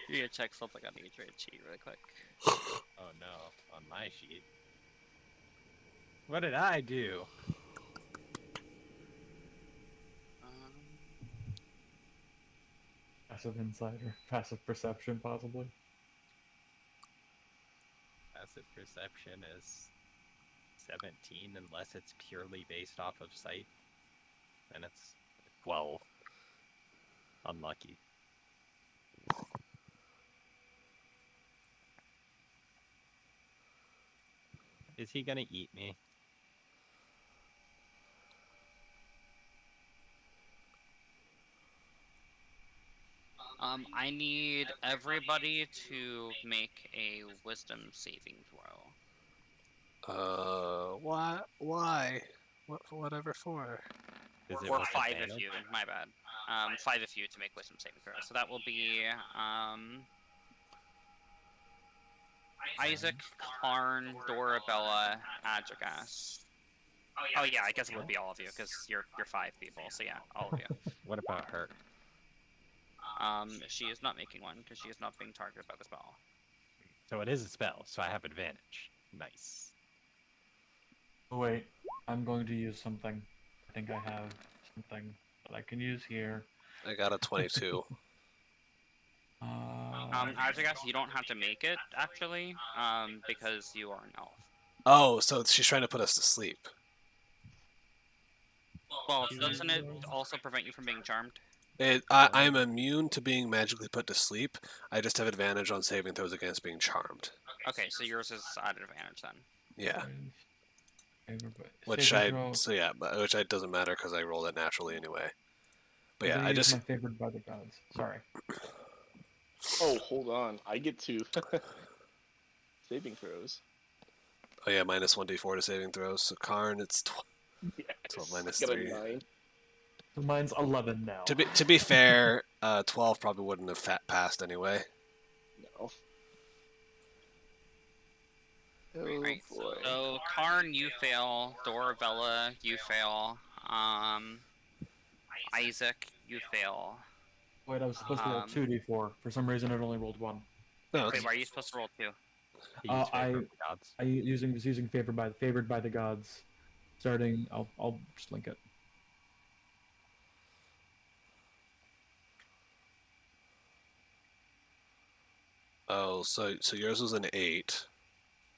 You need to check something on the trade sheet really quick. Oh no. On my sheet. What did I do? Passive insider, passive perception, possibly. Passive perception is 17 unless it's purely based off of sight. Then it's 12. Unlucky. Is he gonna eat me? I need everybody to make a wisdom saving throw. why? Whatever for? Is it Or with 5 if advantage? you, my bad. 5 if you to make wisdom saving throw. So that will be, Isaac, Karn, Dorabella, Adjagas. Oh yeah, I guess it would be all of you, because you're 5 people, so yeah, all of you. What about her? She is not making one, because she is not being targeted by the spell. So it is a spell, so I have advantage. Nice. Oh, wait, I'm going to use something. I think I have something that I can use here. I got a 22. Adjagas, you don't have to make it, actually, because you are an elf. Oh, so she's trying to put us to sleep. Well, doesn't it also prevent you from being charmed? I'm immune to being magically put to sleep. I just have advantage on saving throws against being charmed. Okay, so yours is at advantage then. Yeah. Which Which doesn't matter because I rolled it naturally anyway. But yeah, I I just my favorite by the gods. Sorry. Oh, hold on. I get to saving throws. oh yeah, minus 1d4 to saving throws. So Karn, it's Yes. 12 minus Got a 3. 9. So mine's 11 now. To be fair, 12 probably wouldn't have passed anyway. No. Oh Right. boy. So Karn, you fail. Dorabella, you fail. Isaac, you fail. Wait, I was supposed to roll 2d4. For some reason, it only rolled 1. No, Wait, it's, why are you supposed to roll 2? He's favorite of the gods. I was using favored by the gods. Starting, I'll just link it. oh, so yours was an 8.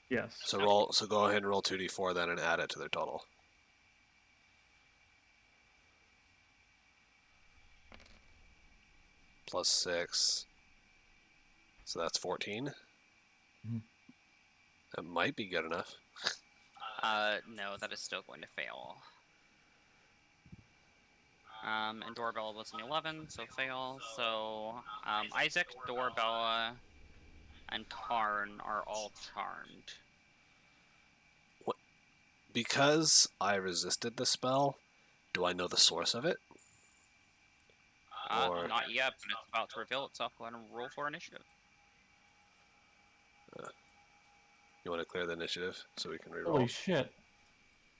Yes. So go ahead and roll 2d4 then and add it to their total. Plus 6. So that's 14. Mhm. That might be good enough. No, that is still going to fail. And Dorabella was an 11, so fail. So, Isaac, Dorabella, and Karn are all charmed. Because I resisted the spell, do I know the source of it? Or- Not yet, but it's about to reveal itself. Go ahead and roll for initiative. You want to clear the initiative so we can reroll? Holy shit!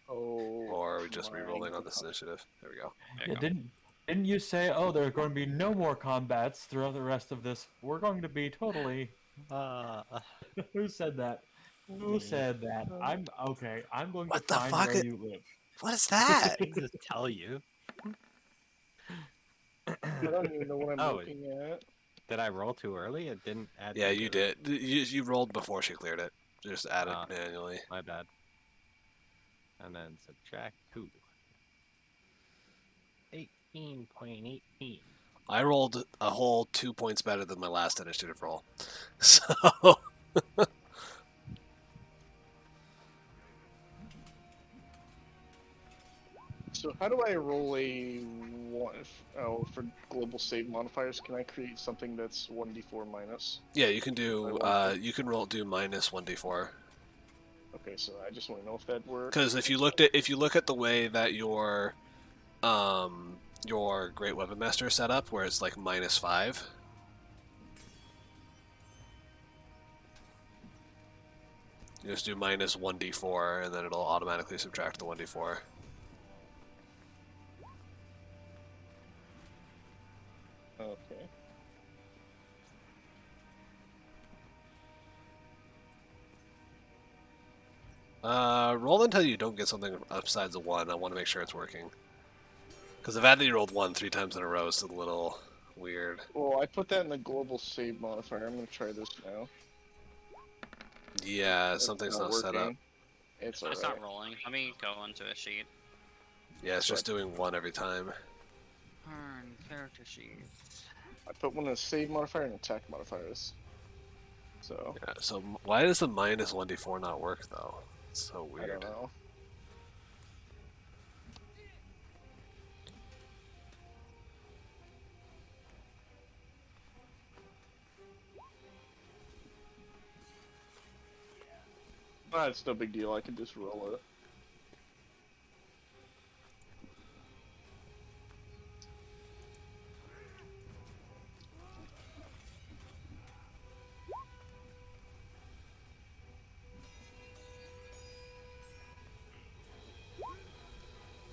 Oh. Or are we just my re-rolling on this God. initiative? There we go. There you Yeah, go. didn't you say, oh, there are going to be no more combats throughout the rest of this? We're going to be totally. Who said that? Who said that? I'm okay. I'm going What to the find fuck? where you live. What is that? I can just tell you. I don't even know what I'm Oh, looking at. Did I roll too early? It didn't add. Yeah, to you it. did. You rolled before she cleared it. Just add it manually. My bad. And then subtract 2. 18.18. I rolled a whole 2 points better than my last initiative roll. So So how do I roll a one? Oh, for global save modifiers, can I create something that's 1d4 minus? yeah, you can do. I want You can roll minus 1d4. Okay, so I just want to know if that works. Because if you look at the way that your Great Weapon Master is set up, where it's like -5. You just do minus 1d4, and then it'll automatically subtract the 1d4. Okay. Roll until you don't get something upsides of 1. I want to make sure it's working. Because the fact that you rolled 1 3 times in a row is a little weird. Well, I put that in the global save modifier. I'm gonna try this now. Yeah, It's something's not set up. working. It's It's alright. not rolling. Let me go into a sheet. Yeah, it's just doing 1 every time. Karn, character sheet. I put one in the save modifier and attack modifiers. So, Yeah, so why does the minus 1d4 not work, though? It's so I don't weird. know. But it's no big deal. I can just roll it.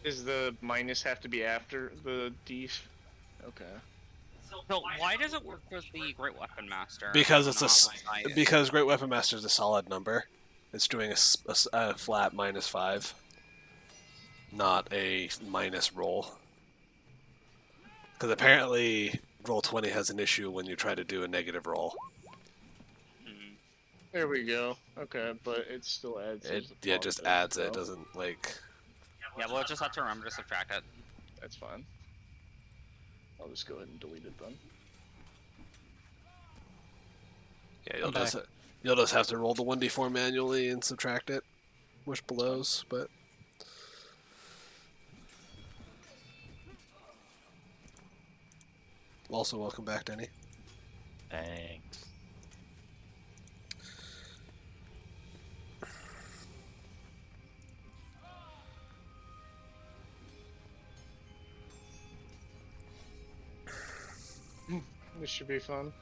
Does the minus have to be after the D? Okay. So why does it work with the Great Weapon Master? Because and it's not with Isaac? because Great Weapon Master is a solid number. It's doing a flat -5, not a minus roll. Because apparently Roll20 has an issue when you try to do a negative roll. Hmm. There we go. Okay, but it still adds. It as a just positive, adds it. so It doesn't like. Yeah, we'll just have to remember to subtract it. That's fine. I'll just go ahead and delete it then. Yeah, Okay. you'll just have to roll the 1d4 manually and subtract it, which blows, but. Also, welcome back, Denny. Thanks. This should be fun.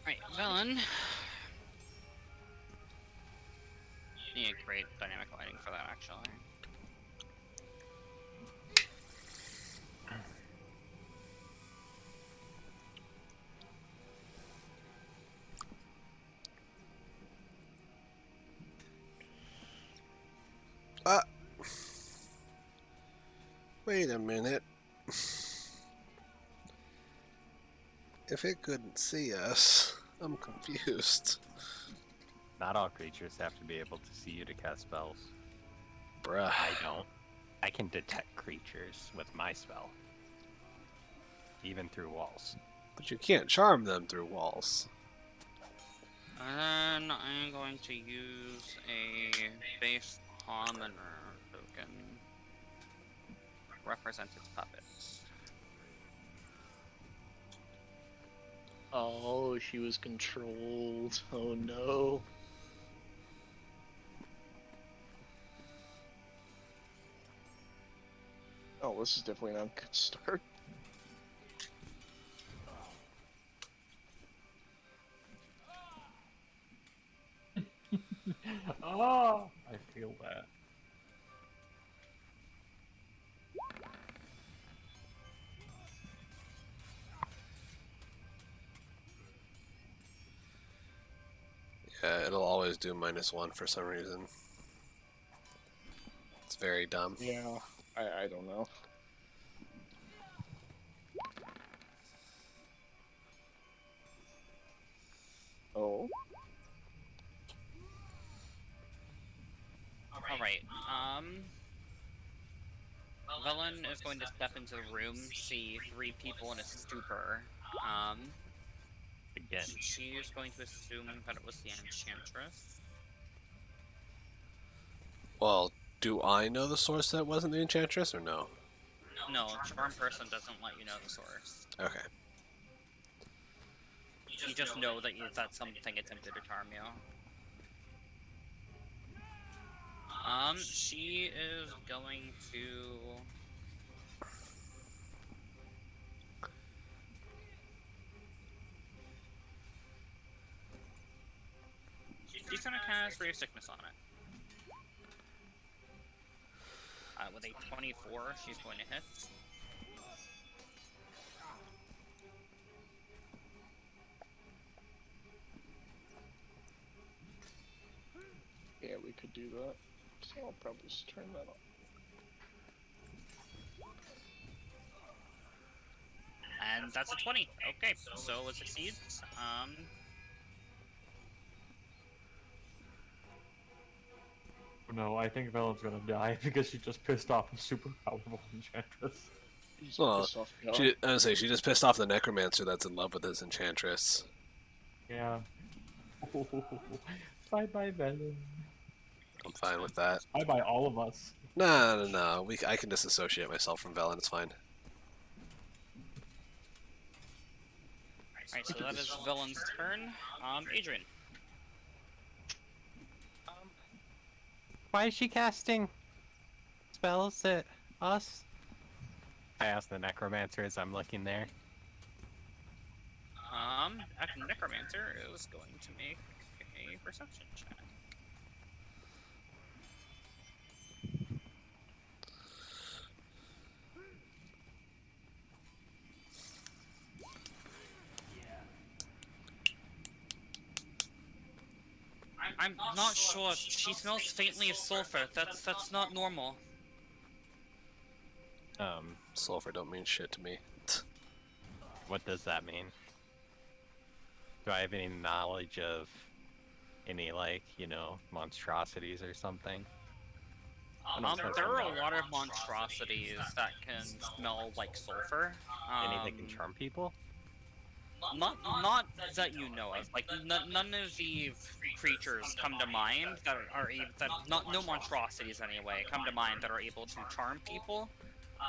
Right, villain. Need a great dynamic lighting for that, actually. Wait a minute. If it couldn't see us, I'm confused. Not all creatures have to be able to see you to cast spells. Bruh. I don't. I can detect creatures with my spell. Even through walls. But you can't charm them through walls. And then I'm going to use a base commoner token. Represent its puppets. Oh, she was controlled. Oh no. Oh, this is definitely not a good start. Oh, I feel that. Yeah, it'll always do -1 for some reason. It's very dumb. Yeah, I don't know. Oh. Alright, Villain is going to step into the room, see 3 people in a stupor. Again. She is going to assume that it was the Enchantress. Well, do I know the source that wasn't the Enchantress, or no? No, Charm Person doesn't let you know the source. Okay. You just know that that something attempted to charm you. She is going to... She's gonna cast Ray of Sickness on it. With a 24, she's going to hit. Yeah, we could do that. So I'll probably just turn that on. And that's a 20. Okay, so it succeeds. No, I think Velen's gonna die because she just pissed off a super powerful enchantress. He's Well, pissed off God. I was say she just pissed off the necromancer that's in love with his enchantress. Yeah. Bye bye, Velen. I'm fine with that. Bye bye, all of us. No. I can disassociate myself from Velen. It's fine. Alright, so that is Villain's turn. Adrian. Why is she casting spells at us? I asked the necromancer as I'm looking there. Necromancer is going to make a perception check. I'm not sure. She smells faintly of sulfur. That's not normal. Sulfur don't mean shit to me. What does that mean? Do I have any knowledge of any, like, you know, monstrosities or something? There are a lot of monstrosities that can smell like sulfur. Any that can charm people? Not that you know of. Like none of the creatures come to mind that are able, no monstrosities anyway come to mind that are able to charm people.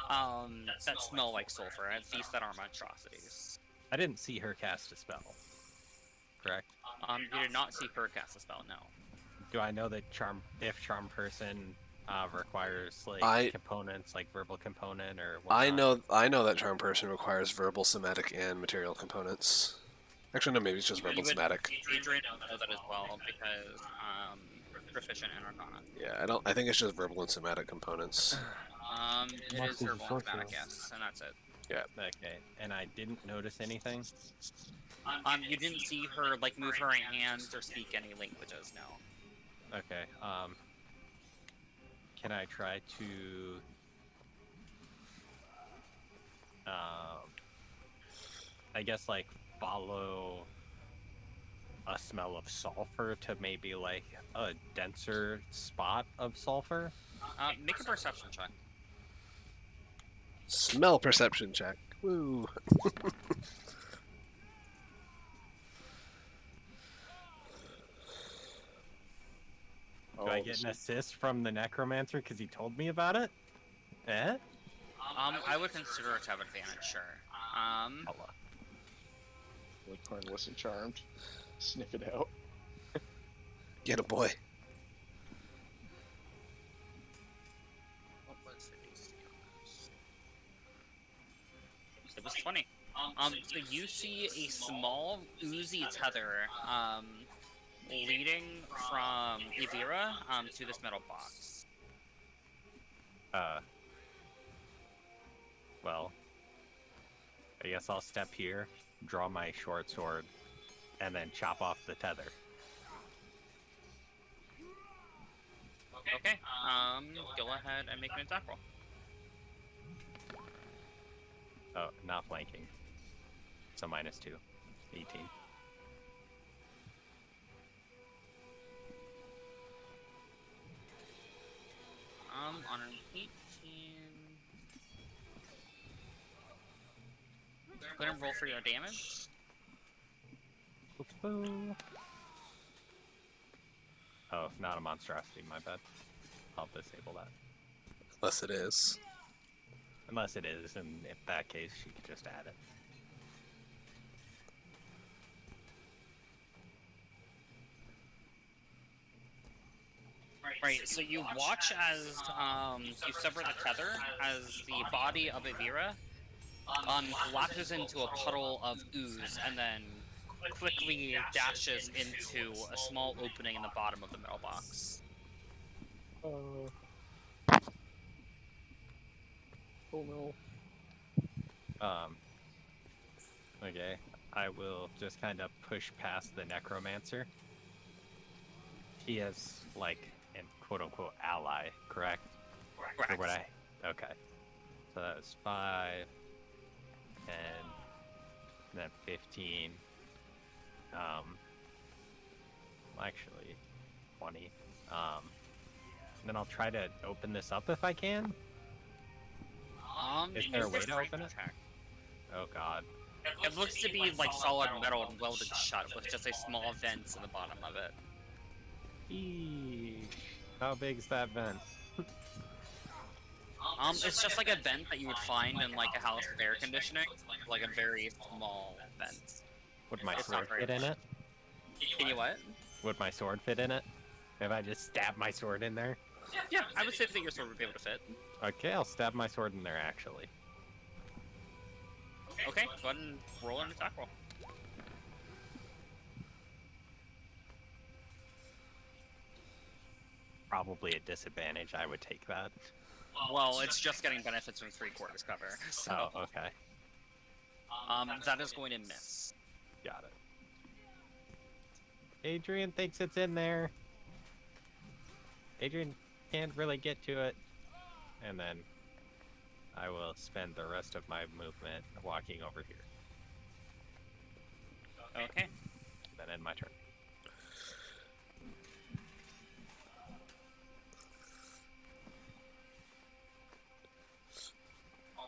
That smell like sulfur. At least that aren't monstrosities. I didn't see her cast a spell. Correct? You did not see her cast a spell. No. Do I know that if charm person requires like I- components, like verbal component or I whatnot. know that charm person requires verbal, somatic, and material components. Actually, no, maybe it's just verbal You would- somatic. Adrian knows that as well because proficient in Arcana. Yeah, I think it's just verbal and somatic components. It Unless is he's a verbal and sorcerer. somatic, yes, and that's it. Okay, and I didn't notice anything. You didn't see her like move her hands or speak any languages, no. Okay, can I try to I guess like follow a smell of sulfur to maybe like a denser spot of sulfur? Make a perception check. Smell perception check. Woo. Do I get an assist from the necromancer because he told me about it? Eh? I would consider it to have advantage, sure. Hello. Like Cornless and Charmed. Sniff it out. Get a boy. What was the DC on this? It was 20. So you see a small oozy tether, leading from Evira, to this metal box. Well, I guess I'll step here, draw my short sword, and then chop off the tether. Okay, go ahead and make an attack roll. Oh, not flanking. So -2. 18. On an 18... Go ahead and roll for your damage. Boo. Oh, not a monstrosity, my bad. I'll disable that. Unless it is. Unless it is, and in that case, you could just add it. Right, so you watch as you sever the tether as the body of Evira latches into a puddle of ooze and then quickly dashes into a small opening in the bottom of the metal box. Oh no. Okay, I will just kind of push past the necromancer. He is like an quote-unquote ally, correct? Correct. Or what okay. So that was 5, 10, and then 15. Actually, 20. Then I'll try to open this up if I can. Is there a way to open it? Oh god. It looks to be like solid metal and welded shut with just a small vent in the bottom of it. Eesh. How big is that vent? It's just like a vent that you would find in like a house with air conditioning, like a very small vent. Would my It's sword not very fit in it? Can you what? Would my sword fit in it? If I just stab my sword in there? Yeah, I would say that your sword would be able to fit. Okay, I'll stab my sword in there actually. Okay, go ahead and roll an attack roll. Probably a disadvantage, I would take that. Well, it's just getting benefits from 3/4 cover, so Oh, okay. that is going to miss. Got it. Adrian thinks it's in there. Adrian can't really get to it. And then I will spend the rest of my movement walking over here. Okay. Then end my turn.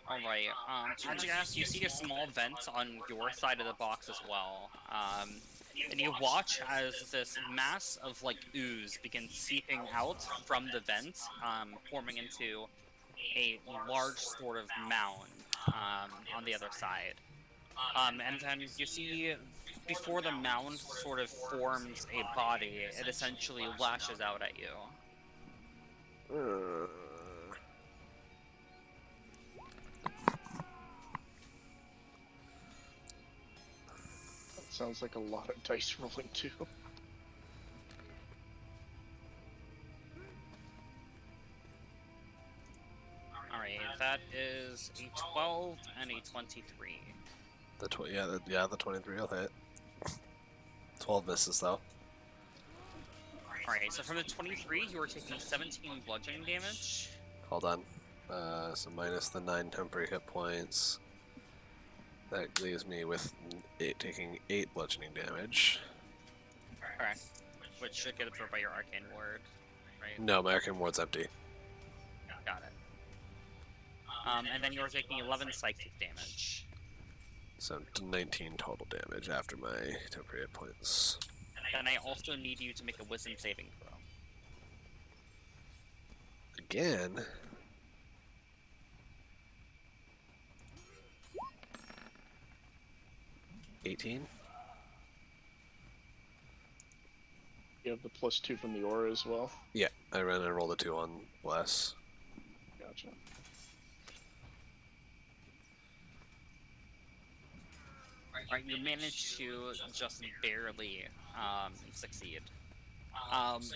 Alright, Adjagas, you see a small vent on your side of the box as well. And you watch as this mass of like ooze begins seeping out from the vent, forming into a large sort of mound on the other side. And then you see before the mound sort of forms a body, it essentially lashes out at you. Uh, That sounds like a lot of dice rolling too. Alright, that is a 12 and a 23. the 23 will hit. 12 misses though. Alright, so from the 23, you are taking 17 bludgeoning damage. Hold on. So minus the 9 temporary hit points. That leaves me with taking 8 bludgeoning damage. Okay. Which should get absorbed by your arcane ward, right? No, my arcane ward's empty. Got it. And then you're taking 11 psychic damage. So 19 total damage after my temporary hit points. Then I also need you to make a wisdom saving throw. Again. $18? You have the +2 from the aura as well. Yeah, I ran and rolled a 2 on bless. Gotcha. Alright, you managed to just barely succeed.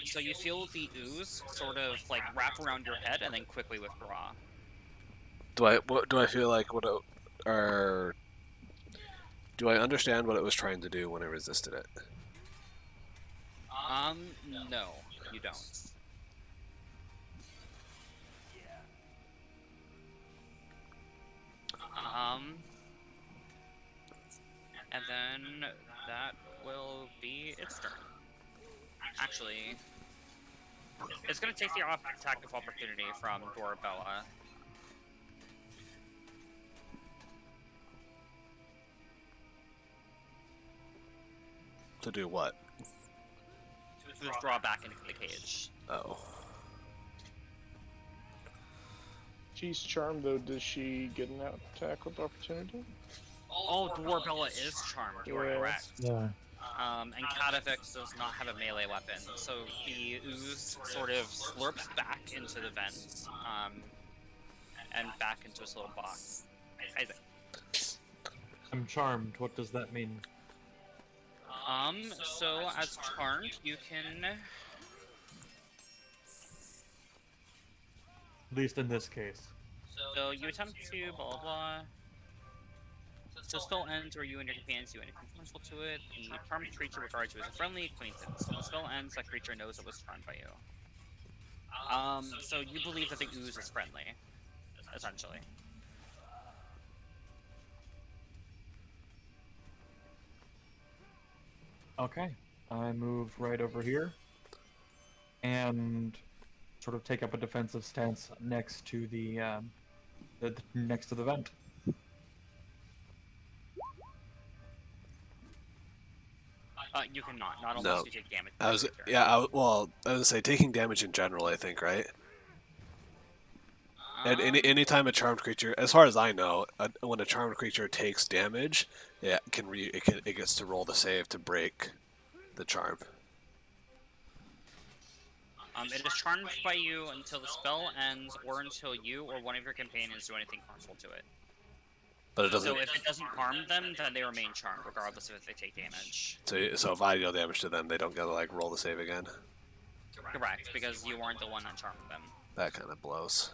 So you feel the ooze sort of like wrap around your head and then quickly withdraw. Do I feel like or do I understand what it was trying to do when I resisted it? No, you don't. And then that will be its turn. Actually, it's going to take the attack of opportunity from Dorabella. To do what? To withdraw back into the cage. Oh. She's charmed though. Does she get an attack with opportunity? Oh, Dwarfella is charmed, you are Yeah. correct. Yeah. And Catavix does not have a melee weapon, so the ooze sort of slurps back into the vents, and back into its little box. Isaac. I'm charmed. What does that mean? So as charmed, you can... At least in this case. So you attempt to blah blah blah. So spell ends where you and your companions do anything useful to it. The charmed creature regards you as a friendly acquaintance. When the spell ends, that creature knows it was charmed by you. So you believe that the ooze is friendly, essentially. Okay, I move right over here and sort of take up a defensive stance next to the next to the vent. You cannot. Not No. unless you take damage. I was from the creature. yeah. I was gonna say taking damage in general. I think right. And any time a charmed creature, as far as I know, when a charmed creature takes damage, it gets to roll the save to break the charm. It is charmed by you until the spell ends, or until you or one of your companions do anything harmful to it. But it doesn't. So if it doesn't harm them, then they remain charmed, regardless of if they take damage. So if I deal damage to them, they don't get to like roll the save again. Correct, because you weren't the one that charmed them. That kind of blows.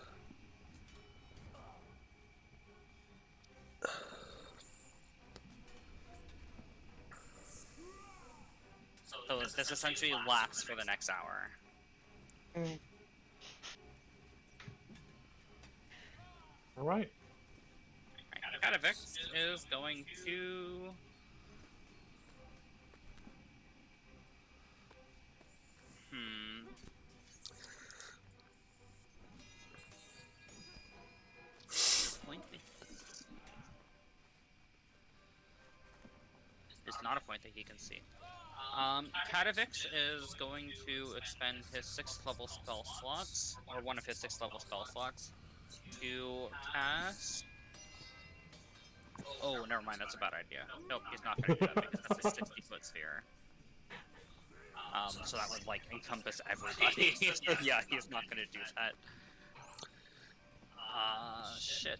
So this essentially lasts for the next hour. All right. Catavix is going to... Point. It's not a point that he can see. Catavix is going to expend his 6th level spell slots, or one of his 6th level spell slots, to cast... Oh, never mind, that's a bad idea. Nope, he's not going to do that because that's a 60-foot sphere. So that would like encompass everybody. So yeah, he's not gonna do that. Shit.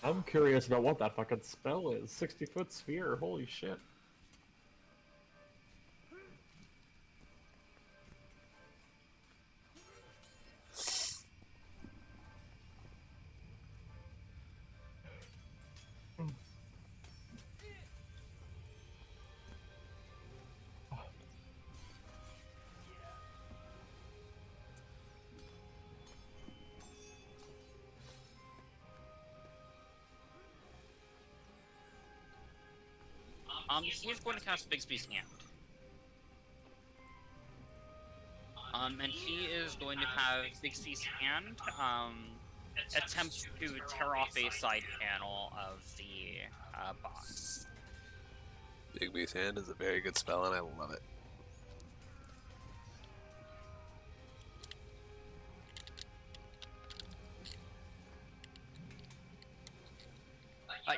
I'm curious about what that fucking spell is. 60-foot sphere, holy shit. He's going to cast Bigsby's Hand. And he is going to have Bigsby's Hand, attempt to tear off a side panel of the box. Bigby's Hand is a very good spell, and I love it.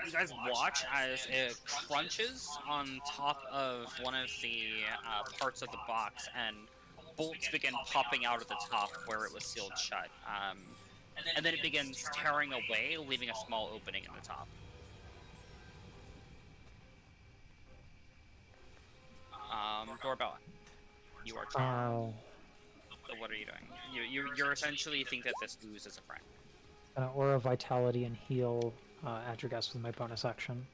You guys watch as it crunches on top of one of the parts of the box, and bolts begin popping out of the top where it was sealed shut. And then it begins tearing away, leaving a small opening in the top. Doorbell, you are charmed. So what are you doing? You're essentially think that this ooze is a friend. Aura Vitality and Heal Adragas with my bonus action.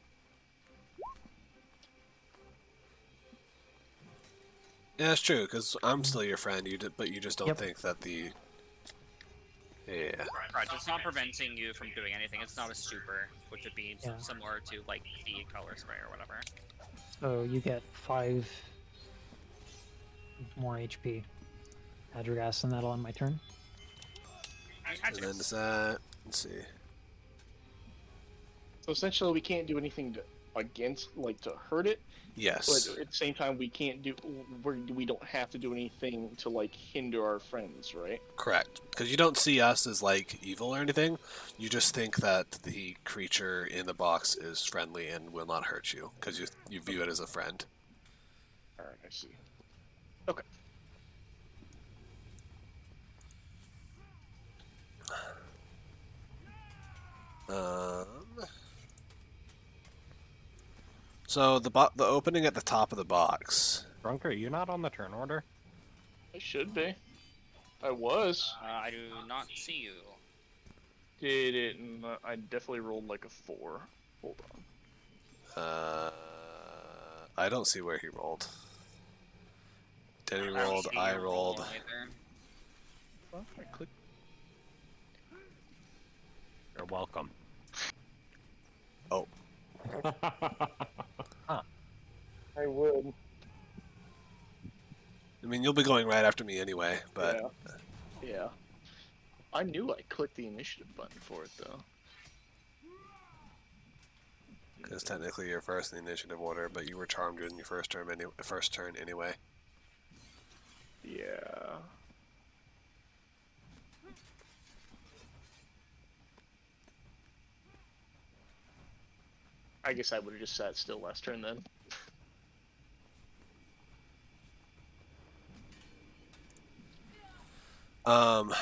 Yeah, it's true, because I'm still your friend, but you just don't Yep. think that the... Yeah. Right, it's not preventing you from doing anything. It's not a super, which would be Yeah. similar to like the color spray or whatever. So you get 5 more HP. Adragas, and that'll end my turn. And then is that... Let's see. So essentially, we can't do anything to hurt it, Yes. but at the same time, we don't have to do anything to like hinder our friends, right? Correct. Because you don't see us as, like, evil or anything. You just think that the creature in the box is friendly and will not hurt you, because you view it as a friend. Alright, I see. Okay. So the opening at the top of the box. Drunk, are you not on the turn order? I should be. I was. I do not see you. Did it? I definitely rolled like a 4. Hold on. I don't see where he rolled. Denny I don't rolled. see I your rolled. roll either. Well, I clicked. You're welcome. Oh, I would. I mean, you'll be going right after me anyway, but Yeah. I knew I clicked the initiative button for it though. because technically you're first in the initiative order, but you were charmed in your first turn anyway. Yeah. I guess I would have just sat still last turn then.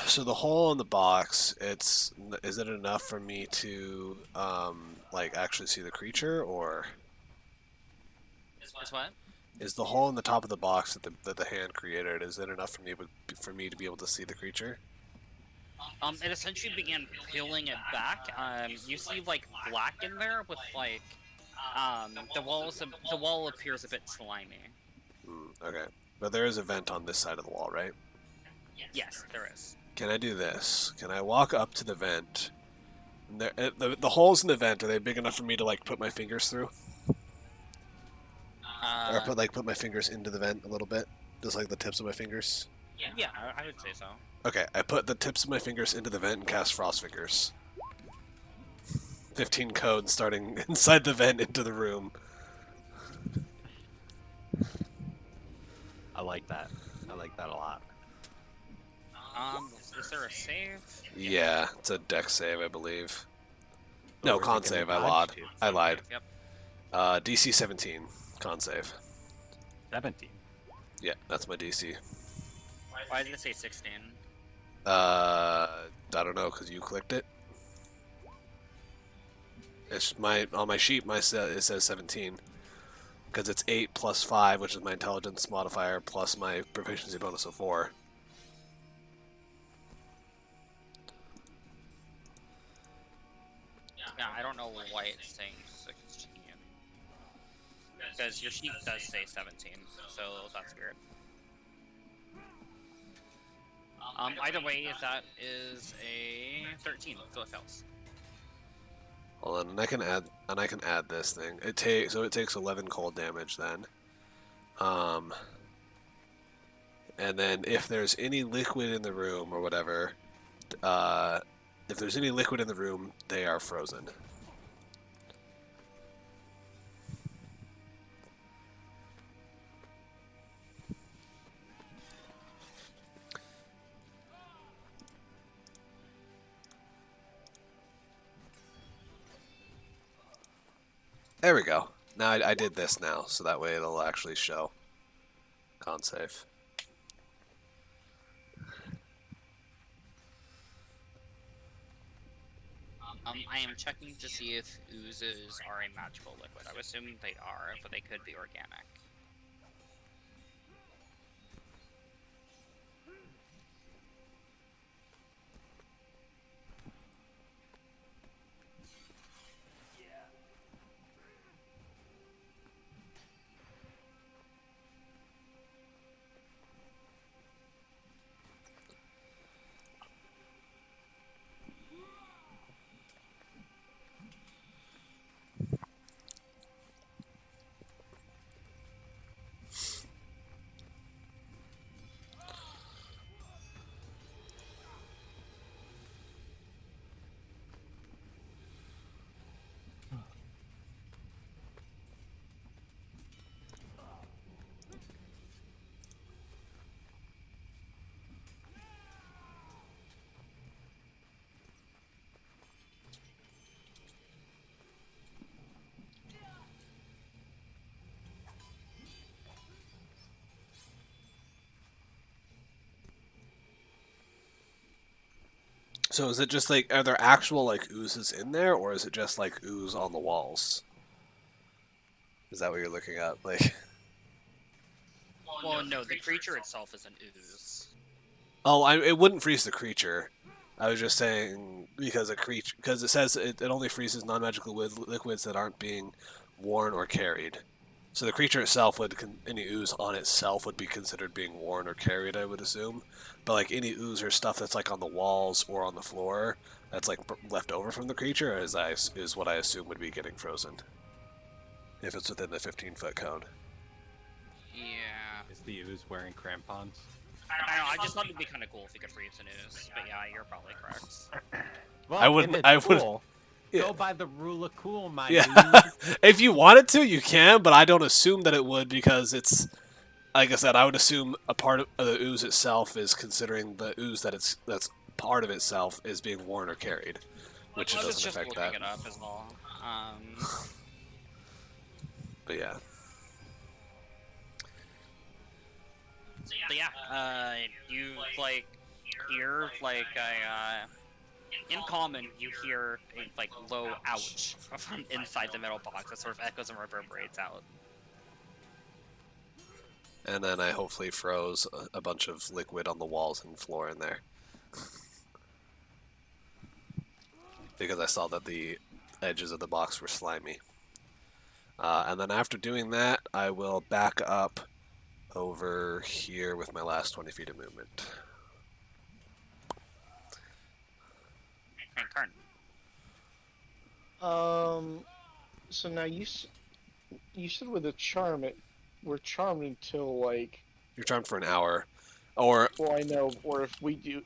So the hole in the box, is it enough for me to like actually see the creature, or Is what? is the hole in the top of the box that the hand created, is it enough for me to be able to see the creature? It essentially began peeling it back. You see like black in there with like, the wall appears a bit slimy. Okay, but there is a vent on this side of the wall, right? Yes, there is. Can I do this? Can I walk up to the vent? The holes in the vent, are they big enough for me to like put my fingers through, or put my fingers into the vent a little bit, just like the tips of my fingers? Yeah, I would say so. Okay, I put the tips of my fingers into the vent and cast Frost Fingers. 15 codes starting inside the vent into the room. I like that. I like that a lot. Is there a save? Yeah, it's a dex save, I believe. No, Or is it con gonna save. I dodge lied. too? I lied. Yep. DC 17. Con save. 17. Yeah, that's my DC. Why did it say 16? I don't know, because you clicked it. It's on my sheet. It says 17 because it's 8 plus 5, which is my intelligence modifier, plus my proficiency bonus of 4. Yeah, I don't know why it's saying 16. Because your sheet does say 17, so that's weird. Either way, that is a 13, so it fails. Hold on, and I can add this thing. It takes 11 cold damage then. And then if there's any liquid in the room or whatever, if there's any liquid in the room, they are frozen. There we go. Now I did this now, so that way it'll actually show. Con save. I am checking to see if oozes are a magical liquid. I would assume they are, but they could be organic. So is it just like, are there actual like oozes in there, or is it just like ooze on the walls? Is that what you're looking at? Like, Well, no, the creature itself is an ooze. oh, it wouldn't freeze the creature. I was just saying because it says it only freezes non-magical liquids that aren't being worn or carried. So the creature itself any ooze on itself would be considered being worn or carried, I would assume. But like any ooze or stuff that's like on the walls or on the floor, that's like left over from the creature, is what I assume would be getting frozen. If it's within the 15-foot cone. Yeah. Is the ooze wearing crampons? I don't know, I just thought it'd be kind of cool if you could freeze an ooze. But yeah, you're probably correct. Well, I wouldn't- if it's I would- cool, Yeah. go by the rule of cool, my Yeah, dude. if you wanted to, you can, but I don't assume that it would because it's, like I said, I would assume a part of the ooze itself is considering the ooze that's part of itself is being worn or carried, which it I was doesn't just affect looking that. it up as well. But yeah, But yeah, you like hear like a in common you hear a like low ouch from inside the metal box that sort of echoes and reverberates out. and then I hopefully froze a bunch of liquid on the walls and floor in there because I saw that the edges of the box were slimy. And then after doing that, I will back up over here with my last 20 feet of movement. And Karn. So now you said with a charm we're charmed until like. You're charmed for an hour, or Well, I know. Or if we do,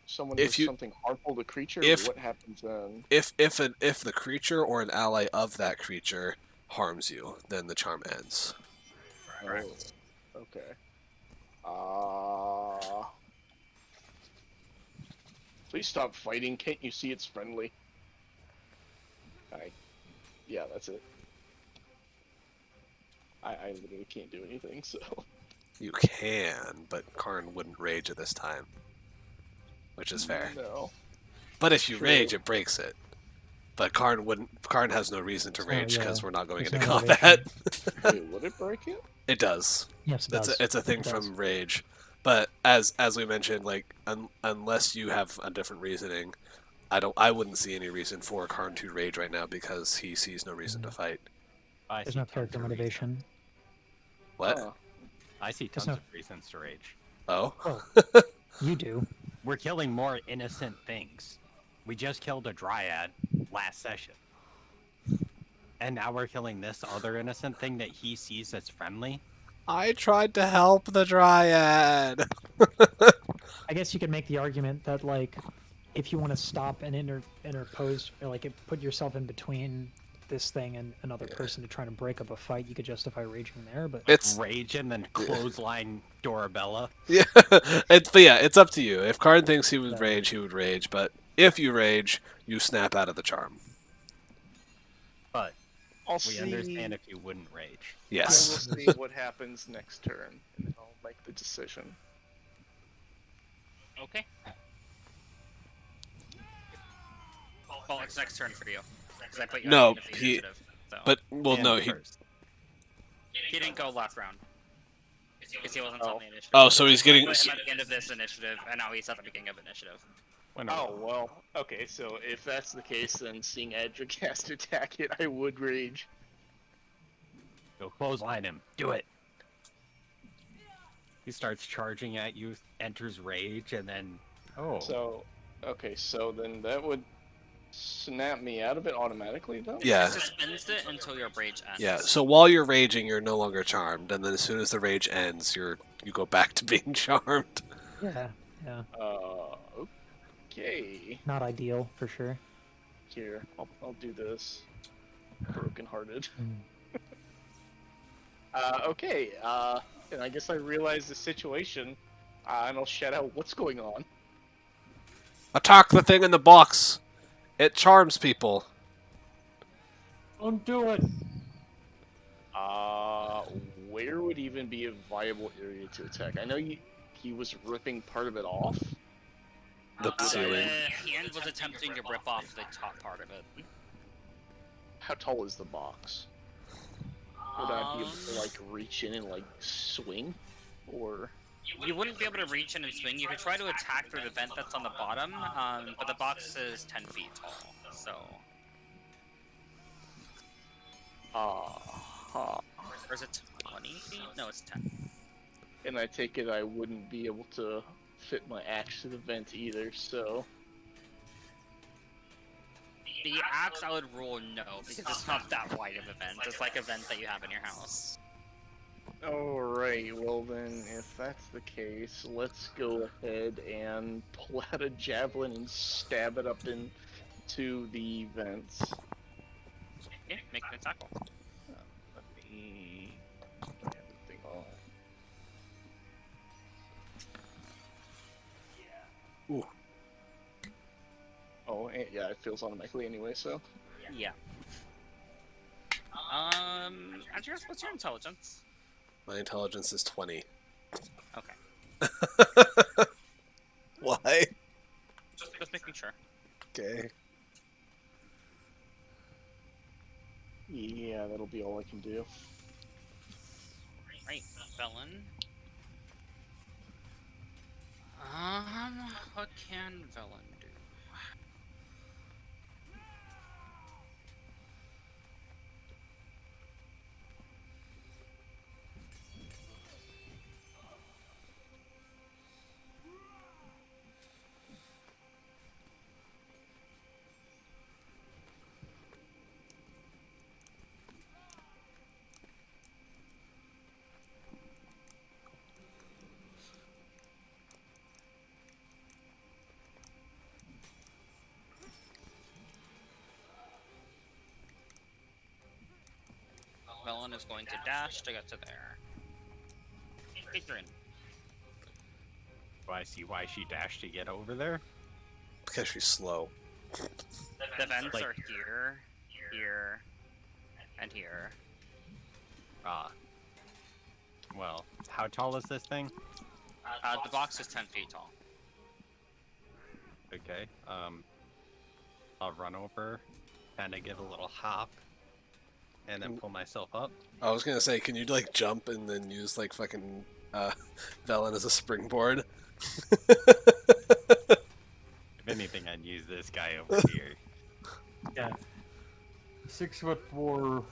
someone If does you- something harmful to the creature, if- what happens then? if the creature or an ally of that creature harms you, then the charm ends. Oh, okay. Please stop fighting. Can't you see it's friendly? Yeah, that's it. I literally can't do anything, so. You can, but Karn wouldn't rage at this time, which is fair. No. But if you True. rage, it breaks it. But Karn wouldn't. Karn has no reason to So, rage because yeah, we're not going there's into no combat. Wait, would it break it? It does. Yes, it does. It's a thing It does. from rage. But as we mentioned, like unless you have a different reasoning, I wouldn't see any reason for Karn to rage right now because he sees no reason to fight. I There's see no tons character of motivation. What? Huh. I see There's tons no- of reasons to rage. Oh. Well, you do. We're killing more innocent things. We just killed a dryad last session. And now we're killing this other innocent thing that he sees as friendly. I tried to help the dryad. I guess you could make the argument that like, if you want to stop and interpose, or like put yourself in between this thing and another person to try to break up a fight, you could justify raging there. But It's Rage and then clothesline Dorabella. yeah, it's up to you. If Karn thinks he would Yeah. rage, he would rage. But if you rage, you snap out of the charm. But I'll we see. understand if you wouldn't rage. I Yes. will see what happens next turn, and then I'll make the decision. Okay. Well, it's next turn for you. 'Cause I put you No, on the he- initiative, so. But well, And no, he. first. He didn't go last round. Because he wasn't on the initiative. Oh, so he's getting. I put him at the end of this initiative, and now he's at the beginning of initiative. Oh, well, okay, so if that's the case, then seeing Adricast attack it, I would rage. Go clothesline him. Do it. He starts charging at you, enters rage, and then So, okay, so then that would snap me out of it automatically, though? Yeah. It suspends it until your rage ends. Yeah. So while you're raging, you're no longer charmed, and then as soon as the rage ends, you go back to being charmed. yeah, Okay. not ideal for sure. Here, I'll do this. Brokenhearted. Okay, and I guess I realize the situation, and I'll shout out what's going on. Attack the thing in the box. It charms people. Don't do it. Where would even be a viable area to attack? I know he was ripping part of it off. The ceiling. Ian was attempting to rip off the top part of it. How tall is the box? Would I be able to, like, reach in and, like, swing? Or... You wouldn't be able to reach in and swing. You could try to attack through the vent that's on the bottom, but the box is 10 feet tall, so... Or is it 20 feet? No, it's 10. And I take it I wouldn't be able to fit my axe to the vent either, so... The axe, I would rule no, because it's not that wide of a vent. It's like a vent that you have in your house. Alright, well then, if that's the case, let's go ahead and pull out a javelin and stab it up into the vents. Okay, make an attack roll. Let me get everything on. Ooh. Oh, yeah, it feels automatically anyway, so... Yeah. Andreas, what's your intelligence? My intelligence is 20. Okay. Why? Just making sure. Okay. Yeah, that'll be all I can do. Right, Velen. What can Velen do? Velen is going to dash to get to there. Adrian. Do I see why she dashed to get over there? Because she's slow. The vents Like- are here. here, and here. Ah. Well, how tall is this thing? The box is 10 feet tall. Okay. I'll run over, kind of give a little hop, and then pull myself up. I was gonna say, can you like jump and then use like fucking Velen as a springboard? If anything, I'd use this guy over here. Yeah. 6'4",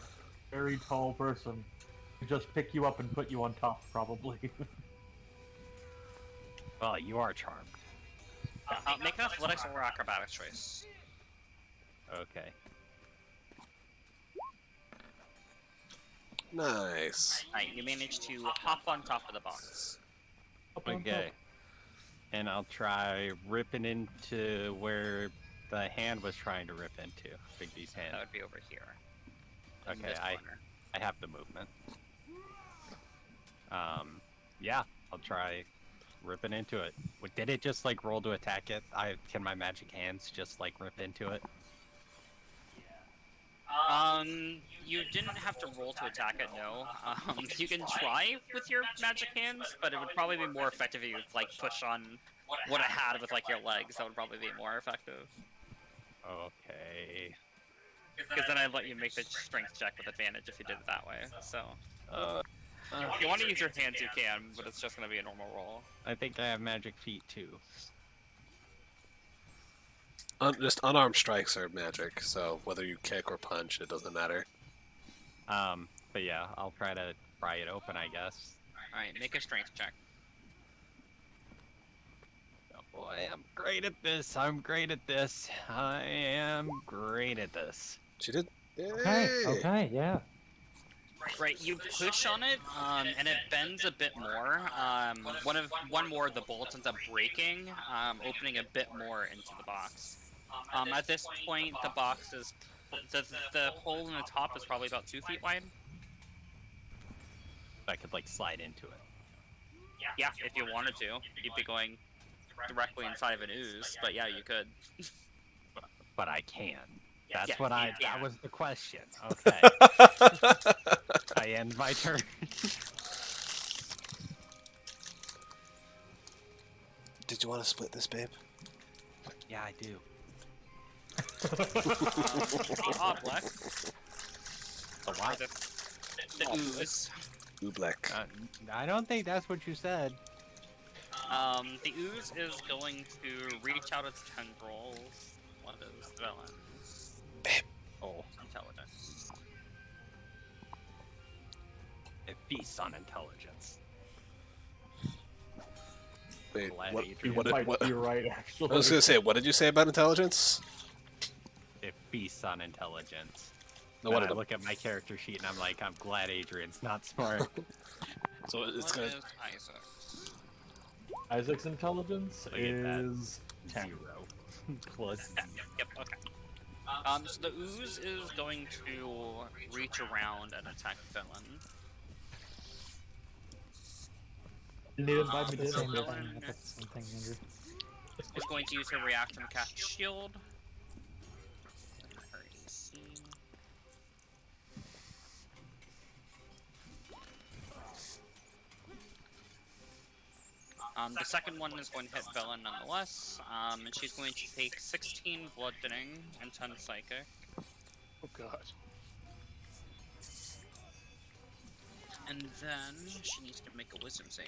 very tall person. Could just pick you up and put you on top, probably. Well, you are charmed. Make an athletics or acrobatics choice. Okay. Nice. Alright, you managed to hop on top of the box. Okay. And I'll try ripping into where the hand was trying to rip into. Bigby's hand. That would be over here. in Okay, this corner. I have the movement. Yeah, I'll try ripping into it. Did it just like roll to attack it? Can my magic hands just like rip into it? You didn't have to roll to attack it, no. You can try with your magic hands, but it would probably be more effective if you like push on what I had with like your legs. That would probably be more effective. Okay. Because then I'd let you make the strength check with advantage if you did it that way. So if you want to use your hands, you can, but it's just going to be a normal roll. I think I have magic feet too. Just unarmed strikes are magic, so whether you kick or punch, it doesn't matter. But yeah, I'll try to pry it open, I guess. Alright, make a strength check. Oh boy, I'm great at this. I'm great at this. I am great at this. She did. Okay. Yay! Okay. Yeah. Right, you push on it, and it bends a bit more. One more of the bolts ends up breaking, opening a bit more into the box. At this point, the box is the hole in the top is probably about 2 feet wide. I could like slide into it. Yeah, if you wanted to, you'd be going directly inside of an ooze. But yeah, you could. But I can. That's Yeah, what you that can. was the question. Okay. I end my turn. Did you want to split this, babe? Yeah, I do. The obelisk, The what? the ooze. Oobleck. I don't think that's what you said. The ooze is going to reach out its tendrils. What is Velen's Oh, intelligence? it feasts on intelligence. Wait, Glad what? Adrian. You're right, actually. I was gonna say, what did you say about intelligence? It feasts on intelligence. No, Then what I did it? look at my character sheet and I'm like, I'm glad Adrian's not smart. So it's What gonna. is Isaac's? Isaac's intelligence Look at that. is 10. 0. Plus. Yep, okay. So the ooze is going to reach around and attack Velen. Didn't even invite me The to same dinner. thing. I thought the same thing, Andrew. Is going to use her reaction to cast shield. Her AC. The second one is going to hit Velen nonetheless, and she's going to take 16 bludgeoning and 10 psychic. Oh god. And then she needs to make a wisdom save.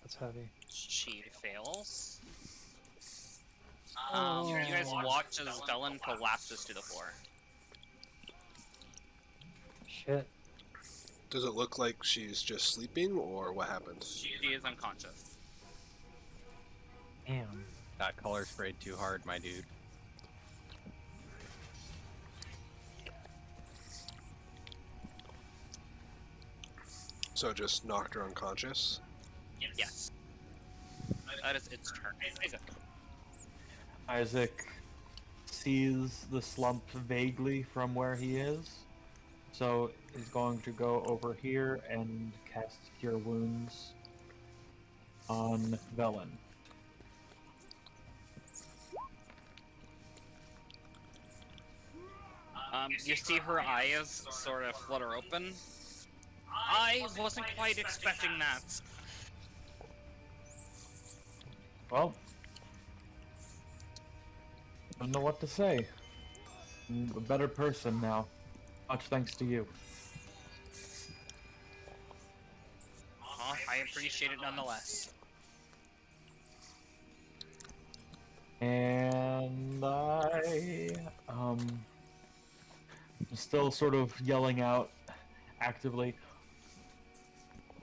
That's heavy. She fails. Oh. You guys watch as Velen collapses to the floor. Shit. Does it look like she's just sleeping, or what happens? She is unconscious. Damn. That color sprayed too hard, my dude. So just knocked her unconscious. Yes. That is its turn. Isaac. Isaac sees the slump vaguely from where he is, so he's going to go over here and cast Cure Wounds on Velen. You see her eyes sort of flutter open. I wasn't quite expecting that. Well, I don't know what to say. I'm a better person now. Much thanks to you. Well, I appreciate it nonetheless. And I'm still sort of yelling out actively.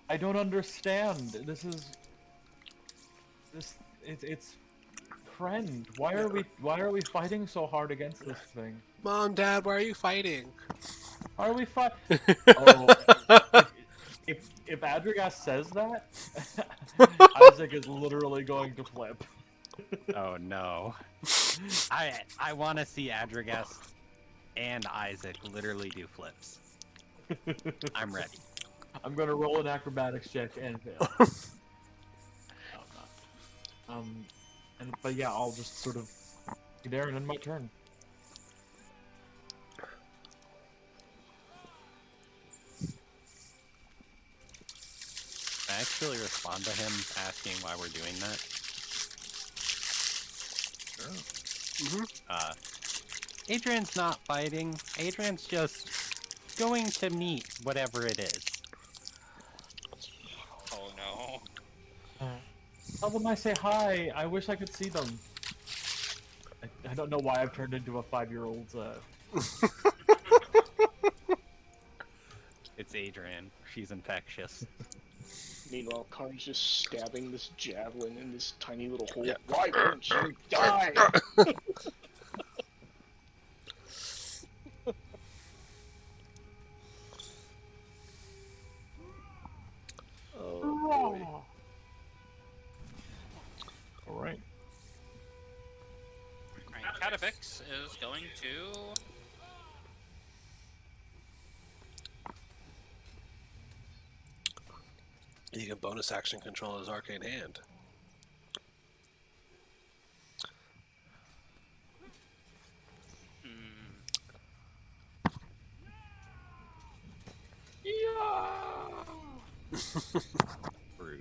I don't understand. It's friend. Why are we fighting so hard against this thing? Mom, Dad, why are you fighting? Why are we fight? Oh, if Adrigas says that, Isaac is literally going to flip. Oh no. I want to see Adrigast and Isaac literally do flips. I'm ready. I'm gonna roll an acrobatics check and fail. No, I'm not. But yeah, I'll just sort of be there and end my turn. I actually respond to him asking why we're doing that. Adrian's not fighting. Adrian's just going to meet whatever it is. Oh no. Tell them I say hi. I wish I could see them. I don't know why I've turned into a 5-year-old. It's Adrian. She's infectious. Meanwhile, Karn's just stabbing this javelin in this tiny little hole. Yeah. Why won't you die? Oh, boy. Alright. Alright, Catafix is going to... You can bonus action control his arcane hand. Rude.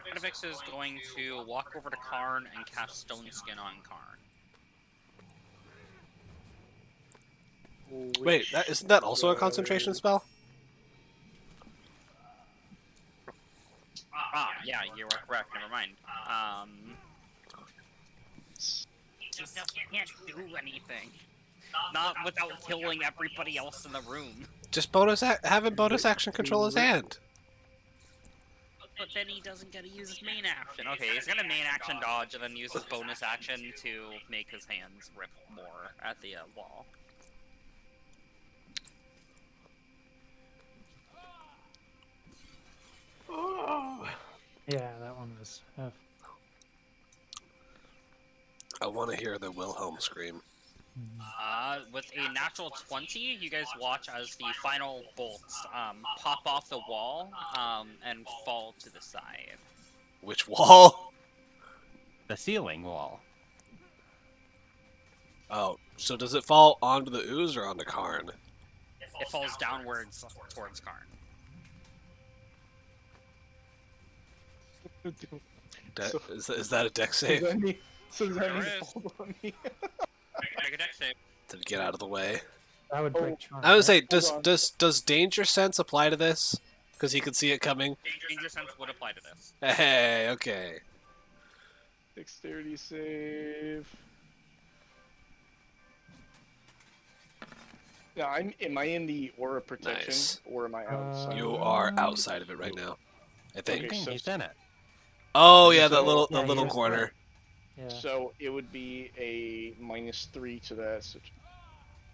Catafix is going to walk over to Karn and cast Stone Skin on Karn. Wait, isn't that also a concentration spell? Ah, yeah, you are correct. Never mind. He can't do anything. Not without killing everybody else in the room. Just have him bonus action control his hand. But then he doesn't get to use his main action. Okay, he's gonna main action dodge and then use his bonus action to make his hands rip more at the wall. Yeah, that one was. I want to hear the Wilhelm scream. With a natural 20, you guys watch as the final bolts pop off the wall and fall to the side. Which wall? The ceiling wall. Oh, so does it fall onto the ooze or onto Karn? It falls downwards towards Karn. Is that a deck save? Does that mean There is. hold on me? Make a dex save. To get out of the way. That would break charm. I would say, Hold on. does danger sense apply to this? Because he could see it coming. Danger sense would apply to this. Hey, okay. Dexterity save. Yeah, am I in the aura protection Nice. or am I outside? You are outside of it right now. I think. I think so- he's in it. Oh yeah, So- that little Yeah, the little he was corner. Yeah. So it would be a -3 to that.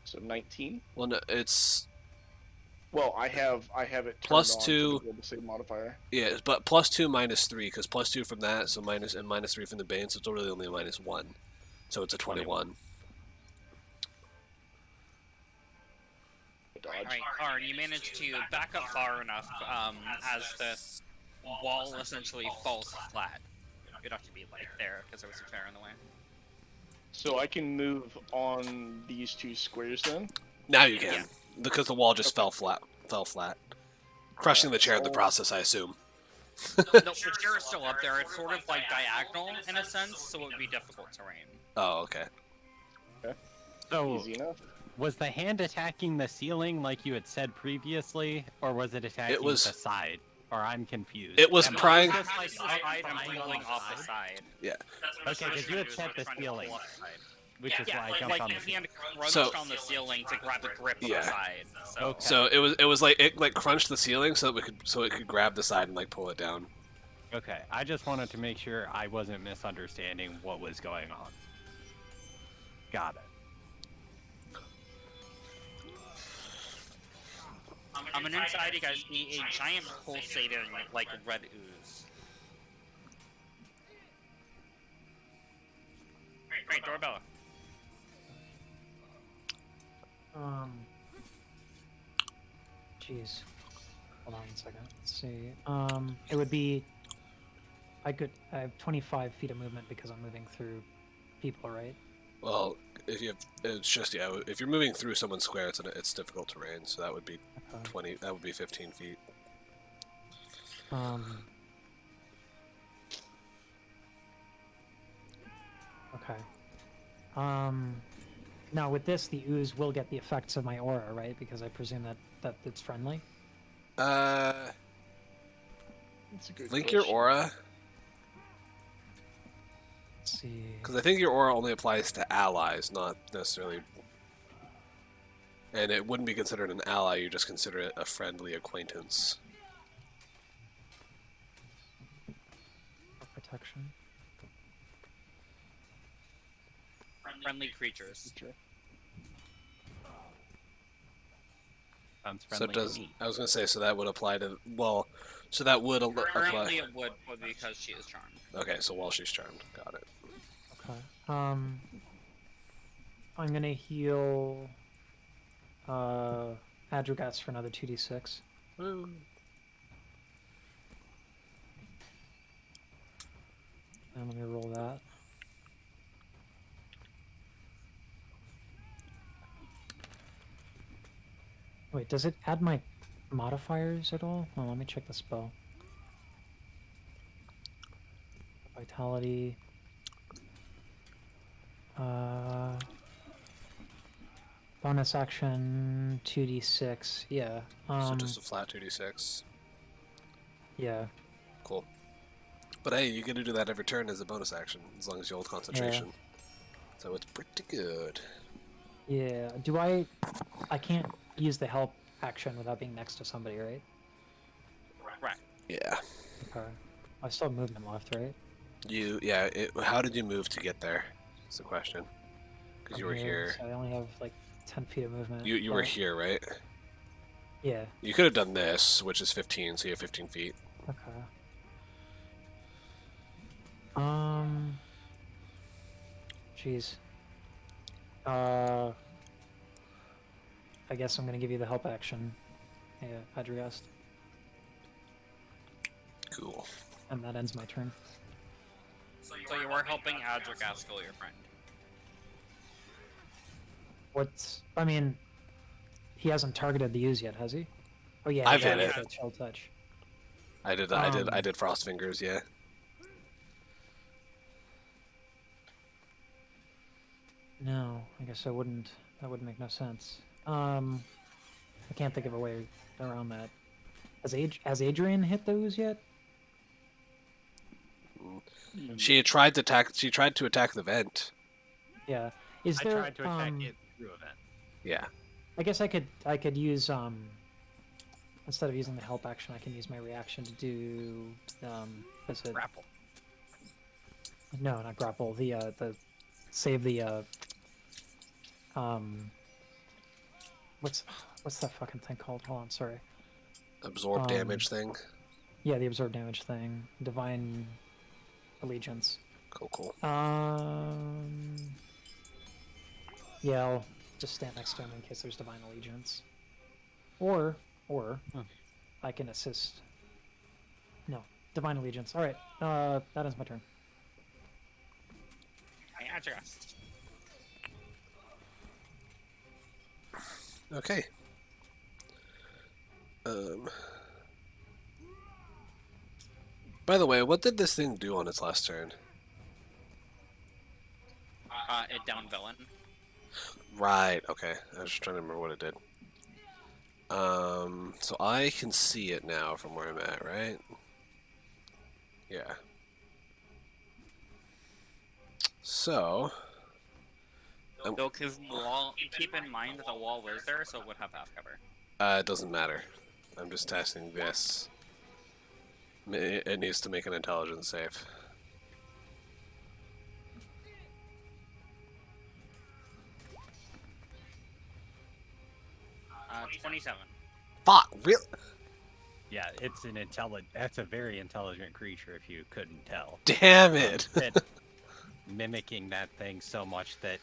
So 19. Well, no, it's Well, I have it turned Plus on 2. to the save modifier. yeah, but +2 -3 because +2 from that, so -3 from the bane, so it's really only a -1. So it's a 21. Dodge. Alright, Karn, you managed to back up far enough as this wall essentially falls flat. You'd have to be like there because there was a chair in the way. So I can move on these 2 squares then? Now you can, Yeah. because the wall just fell flat. Crushing the chair in the So- process, I assume. No, the chair is still up there. It's sort of like diagonal in a sense, so it would be difficult terrain. Oh, okay. So, Easy enough. was the hand attacking the ceiling like you had said previously, or was it attacking was- the side? Or I'm confused. It was Am I prying. Just like side and pulling off the side. Yeah. Okay, because you had set the ceiling, which is Yeah, why I like jumped on your the hand crunched So- on the ceiling to grab the grip of Yeah. the side. So Okay. So it was like it like crunched the ceiling so that it could grab the side and like pull it down. Okay, I just wanted to make sure I wasn't misunderstanding what was going on. Got it. on the inside, you guys see a giant pulsating like red ooze. Great, Dorabella. Jeez. Hold on 1 second. Let's see. It would be. I have 25 feet of movement because I'm moving through people, right? Well, if you have, it's just if you're moving through someone's square, it's difficult terrain, so that would be Okay. 20. That would be 15 feet. Okay. Now with this, the ooze will get the effects of my aura, right? Because I presume that it's friendly. That's a good Link your question. aura, Let's see. because I think your aura only applies to allies, not necessarily. And it wouldn't be considered an ally; you just consider it a friendly acquaintance. For protection. Friendly creatures. Sure. Sounds So friendly it does. to me. I was gonna say, so that would apply to. Well, so that would apply. Currently, it would because she is charmed. Okay, so while she's charmed, got it. Okay. I'm gonna heal. Adrogats for another 2d6. And let me roll that. Wait, does it add my modifiers at all? Oh, let me check the spell. Vitality. Bonus action 2d6. Yeah. So just a flat 2d6. Yeah. Cool. But hey, you get to do that every turn as a bonus action, as long as you hold concentration. So it's pretty good. Yeah. Do I can't use the help action without being next to somebody, right? Right. Yeah. Okay. I still have movement left, right? How did you move to get there? That's the question. Because you were here. So I only have like 10 feet of movement. You were but- here, right? Yeah. You could have done this, which is 15, so you have 15 feet. Okay. Jeez. I guess I'm gonna give you the help action. Yeah, Adriast. Cool. And that ends my turn. So you are helping Adrigaskell, your friend. I mean, he hasn't targeted the ooze yet, has he? Oh yeah, I've yeah, hit it. that chill touch. I did frost fingers, yeah. No, I guess I wouldn't. That would make no sense. I can't think of a way around that. Has Adrian hit the ooze yet? She tried to attack the vent. Yeah. Is I there? tried to attack it through a vent. Yeah. I guess I could use instead of using the help action, I can use my reaction to do what's it? Grapple. No, not grapple. The save the what's that fucking thing called? Hold on, sorry. Absorb damage thing. Yeah, the absorb damage thing. Divine allegiance. Cool. Yeah, I'll just stand next to him in case there's divine allegiance. Or I can assist No. Divine Allegiance. Alright, that is my turn. I addressed. Okay. By the way, what did this thing do on its last turn? It down villain. Right, okay. I was just trying to remember what it did. So I can see it now from where I'm at, right? Yeah. So... Though, keep in mind that the wall was there, so it would have half cover. It doesn't matter. I'm just testing this. It needs to make an intelligence save. 27. Fuck, real? Yeah, it's an that's a very intelligent creature if you couldn't tell. Damn it! Mimicking that thing so much that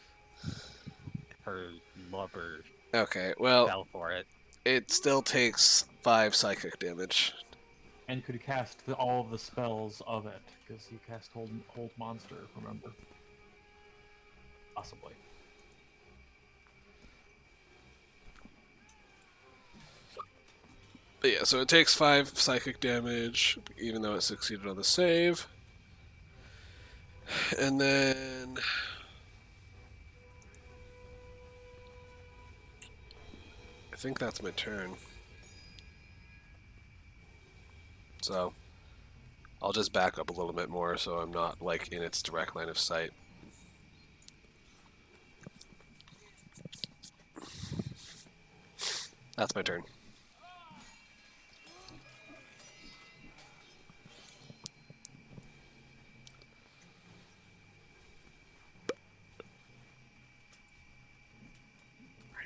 her lover Okay, well, fell for it. it still takes 5 psychic damage. And could cast all of the spells of it, because you cast hold monster, remember? Possibly. But yeah, so it takes 5 psychic damage, even though it succeeded on the save. And then... I think that's my turn. So, I'll just back up a little bit more so I'm not, like, in its direct line of sight. That's my turn.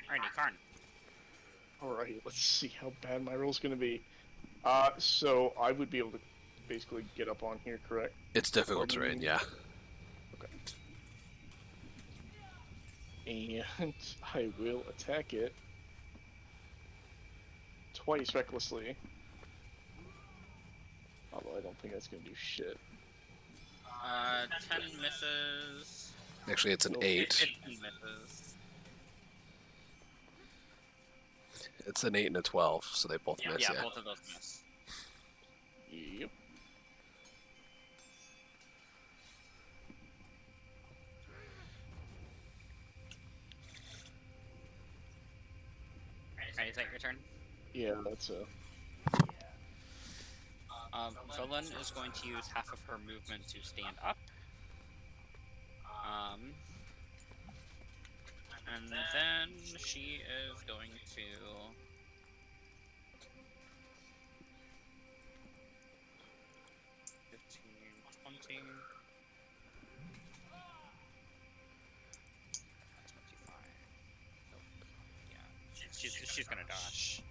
Alrighty, Karn. Alright, let's see how bad my roll's gonna be. So I would be able to basically get up on here, correct? It's difficult terrain, yeah. And I will attack it twice recklessly. Although I don't think that's gonna do shit. 10 misses. Actually, it's an 8. 15 misses. It's an 8 and a 12, so they both miss, Yeah, yeah. both of those miss. Yep. Alright, is that your turn? Yeah, that's a... Villain is going to use half of her movement to stand up. And then she is going to... She's gonna dodge.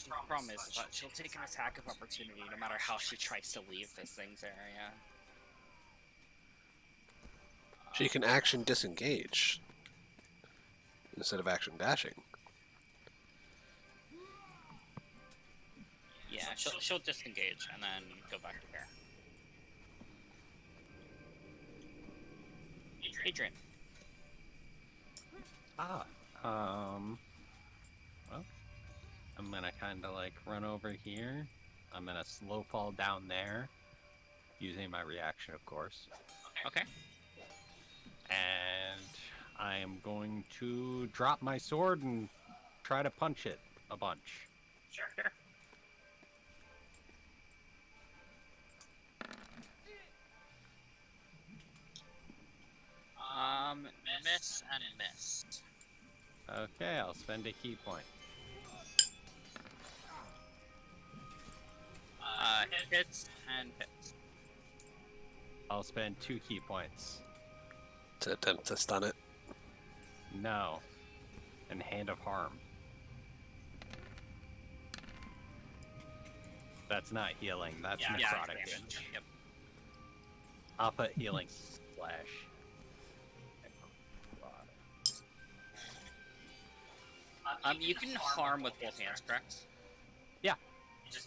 The problem is that she'll take an attack of opportunity no matter how she tries to leave this thing's area. She can action disengage instead of action dashing. Yeah, she'll disengage and then go back to here. Adrian. Well, I'm gonna kind of like run over here. I'm gonna slow fall down there, using my reaction, of course. Okay. And I am going to drop my sword and try to punch it a bunch. Sure. Miss and miss. Okay, I'll spend a key point. Hits and hits. I'll spend 2 key points. To attempt to stun it. No. And Hand of Harm. That's not healing, that's necrotic damage. Yep. I'll put healing slash. You can harm with both hands, correct? Yeah.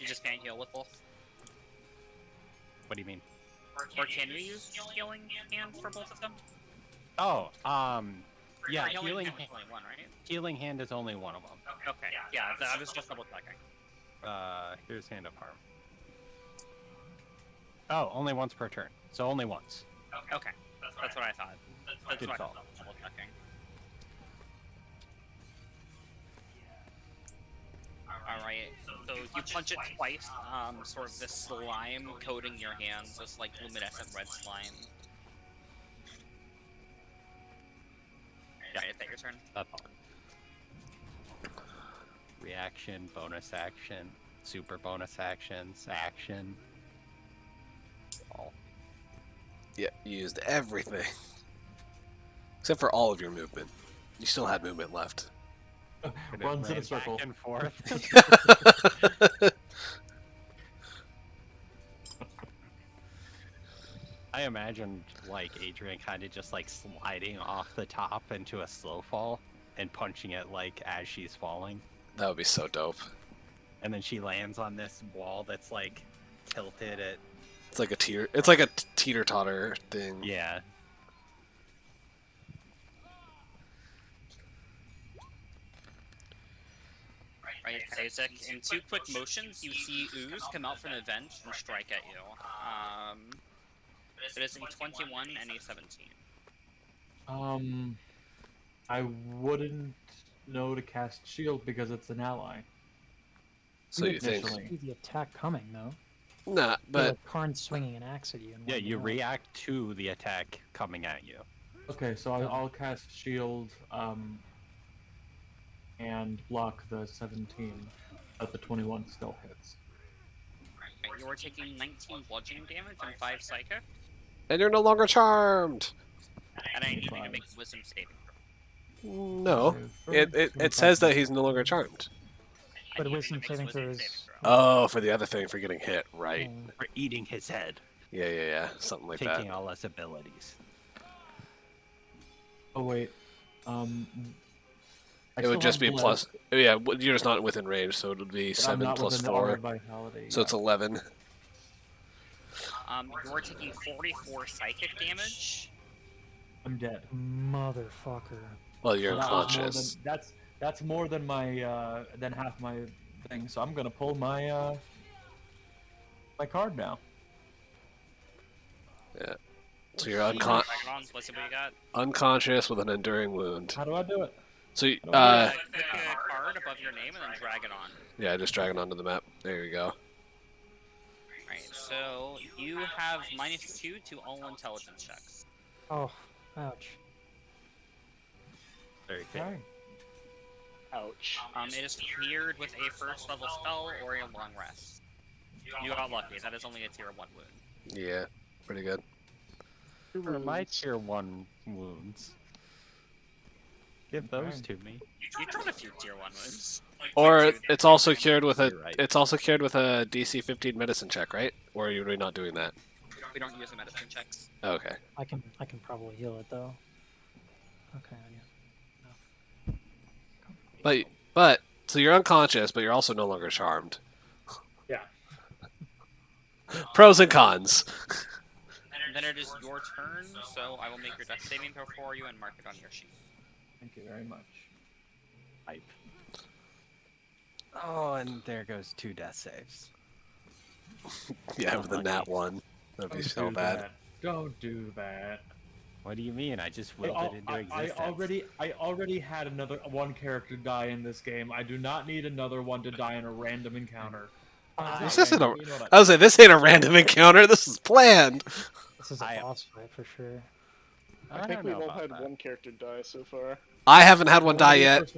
You just can't heal with both. What do you mean? Or can you use healing hand for both of them? Oh, yeah, Or healing hand is only one, right? healing hand is only one of them. Okay, yeah, I was just double checking. Here's Hand of Harm. Oh, only once per turn. So only once. Okay, that's what I thought. That's Good what I call. thought. Double checking. Alright, so you punch it twice, sort of this slime coating your hands, this like luminescent red slime. Yeah, is that your turn? That's all. Reaction, bonus action, super bonus actions, action. All. Yeah, you used everything. Except for all of your movement. You still had movement left. Could Runs have in a ran circle. back and forth. I imagine like Adrian kind of just like sliding off the top into a slow fall and punching it like as she's falling, That would be so dope. and then she lands on this wall that's like tilted at It's like a It's like a teeter-totter thing. yeah. Right, Isaac. In 2 quick motions, you see ooze come out from the vent and strike at you. It is a 21 and a 17. I wouldn't know to cast shield because it's an ally. So you think? Initially. See the attack coming though. Nah, but Like Karn swinging an axe at you. And Yeah, winding you up. react to the attack coming at you. Okay, so I'll cast shield, and block the 17, but the 21 still hits. Right, you are taking 19 bludgeoning damage and 5 psychic, and you're no longer charmed. and I need you to make a wisdom saving throw. No, it says that he's no longer charmed. I But need you to wisdom make a saving wisdom throw saving is- throw. Oh, for the other thing, for getting hit, right? For eating his head, Yeah, something like taking that. all his abilities. Oh wait, It would just be plus. Yeah, you're just not within range, so it would be 7 plus 4. Vitality, So it's 11. You are taking 44 psychic damage. I'm dead. Motherfucker. Well, you're That was more unconscious. than- that's more than my than half my thing. So I'm gonna pull my my card now. Yeah. So you're Drag it on, let's see what you got. unconscious with an enduring wound. How do I do it? So, Click a card above your name and then drag it on. yeah, just drag it onto the map. There you go. Right, so you have -2 to all intelligence checks. Oh, ouch. Very good. Okay. Ouch. It is cleared with a first level spell or a long rest. You got lucky, that is only a tier 1 wound. Yeah, pretty good. For my tier 1 wounds, give those to me. You drawn a few tier 1 wounds. Or it's also cured with a You're right. it's also cured with a DC 15 medicine check, right? Or are you really not doing that? We don't use the medicine checks. Okay. I can probably heal it though. Okay, yeah. But so you're unconscious, but you're also no longer charmed. Yeah. Pros and cons. And then it is your turn, so I will make your death saving throw for you and mark it on your sheet. Thank you very much. Hype. Oh, and there goes 2 death saves. Yeah, with the nat Unlucky. one. That'd be Don't so do bad. that. Don't do that. What do you mean? I just willed it into existence. I already had another one character die in this game. I do not need another one to die in a random encounter. This isn't a. You know what I was like, this ain't a random encounter. This is planned. This is a boss fight for sure. I think don't we've know all about had that. one character die so far. I haven't had one die yet,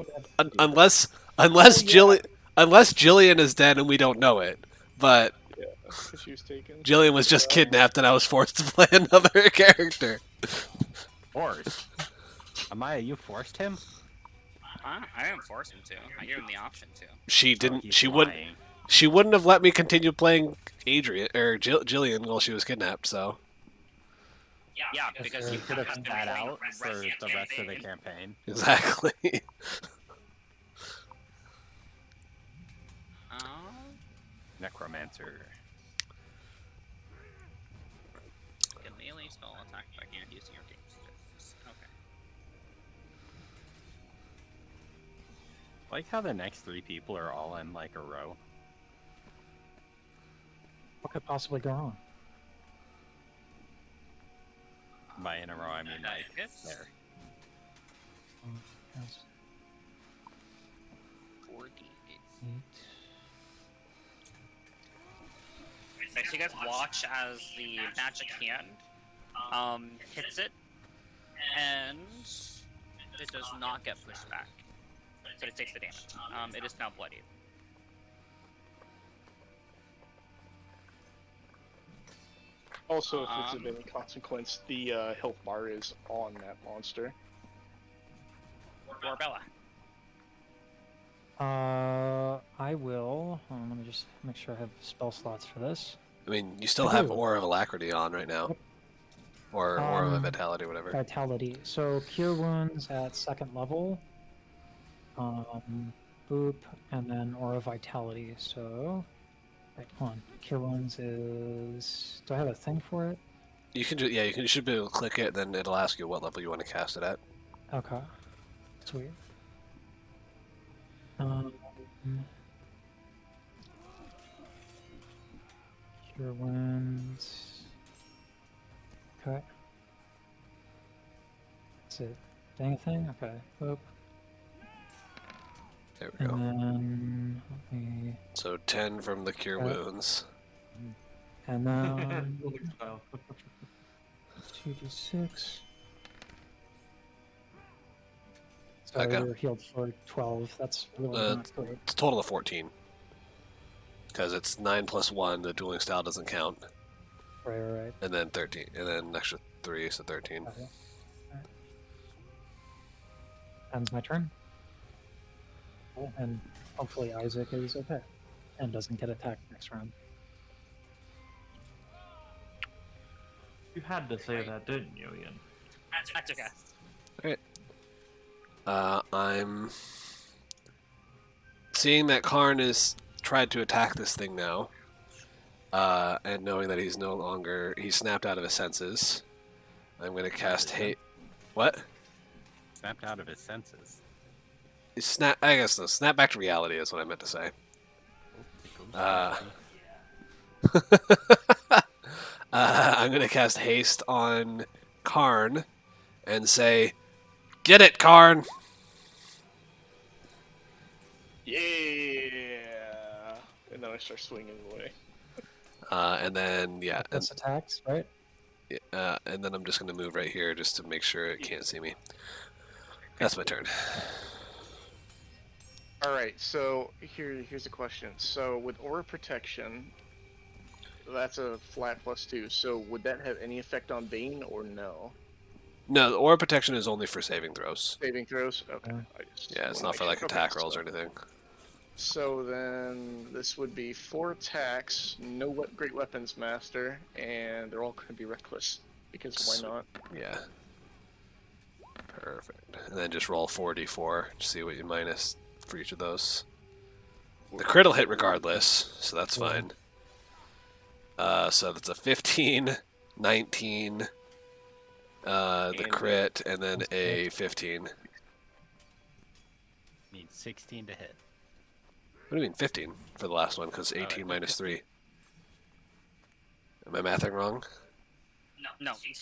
unless Jillian is dead and we don't know it. But Yeah, she was taken. Jillian was just kidnapped, and I was forced to play another character. Forced? Amaya, you forced him? I didn't force him to. I gave him the option to. She Oh, didn't. he's She wouldn't. lying. She wouldn't have let me continue playing Adrian or Jillian while she was kidnapped. So Yeah, because You you could have have cut to that play out the for the rest of the campaign. campaign. exactly. Necromancer. Can melee spell attack by hand using your game skills. Okay. Like how the next 3 people are all in like a row. What could possibly go wrong? By in a row, I mean like Hits. there. Yes. 4d8. 8. Okay, so you guys watch as the magic hand hits it, and it does not get pushed back, but it takes the damage. It is now bloodied. Also, if it's of any consequence, the health bar is on that monster. Orbella. I will. Hold on, let me just make sure I have spell slots for this. I mean, you still I have do. Aura of Alacrity on right now. Yep. Or Aura of Um, Vitality, whatever. Vitality. So Cure Wounds at 2nd level. Boop, and then Aura Vitality. So, right, hold on. Cure Wounds is. Do I have a thing for it? You can just, yeah, you should be able to click it, then it'll ask you what level you want to cast it at. Okay. Sweet. Cure Wounds. Okay. That's it. Dang thing? Okay. Boop. There we go. And then let me. So 10 from the Cure Okay. Wounds. And then Building style. 2d6. So Okay. you're healed for 12. That's really not great. It's a total of 14. Because it's 9 plus 1, the dueling style doesn't count. Right. And then 13. And then an extra 3, so 13. Okay. Alright. Ends my turn. And hopefully Isaac is okay. And doesn't get attacked next round. You had to say that, didn't you, Ian? That's okay. I'm seeing that Karn has tried to attack this thing now, and knowing that he's snapped out of his senses. I'm going to cast hate. What? Snapped out of his senses. I guess no. Snap back to reality is what I meant to say. I'm going to cast haste on Karn and say, "Get it, Karn!" Yeah! And then I start swinging away. And then yeah, and, This attacks, right? and then I'm just going to move right here just to make sure it can't see me. That's my turn. Alright, so here's a question. So with Aura Protection, that's a flat +2, so would that have any effect on Bane or no? No, the Aura Protection is only for saving throws. Saving throws? Okay. Yeah, it's not for like attack rolls or anything. So then this would be 4 attacks, no Great Weapons Master, and they're all going to be reckless, because why not? Yeah. Perfect. And then just roll 4d4 to see what you minus for each of those. The crit will hit regardless, so that's fine. So that's a 15, 19, the crit, and then a 15. Need 16 to hit. What do you mean 15 for the last one? Because 18 minus 3. Am I mathing wrong? No. He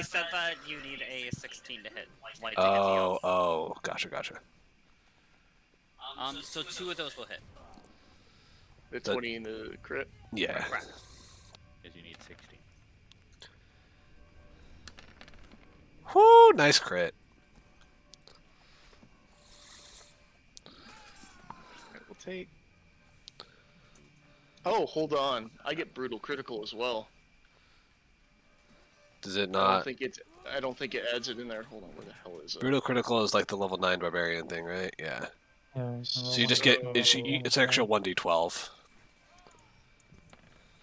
said that you need a 16 to hit. Like, to get the heal. Oh, gotcha. So 2 of those will hit. The 20 in the crit? Yeah. Correct. Because you need 16. Whoo, nice crit. We'll take... Oh, hold on. I get brutal critical as well. Does it I not? don't think it adds it in there. Hold on, where the hell is it? Brutal critical is like the level 9 barbarian thing, right? Yeah. Yeah, So you just get it's an extra 1d12.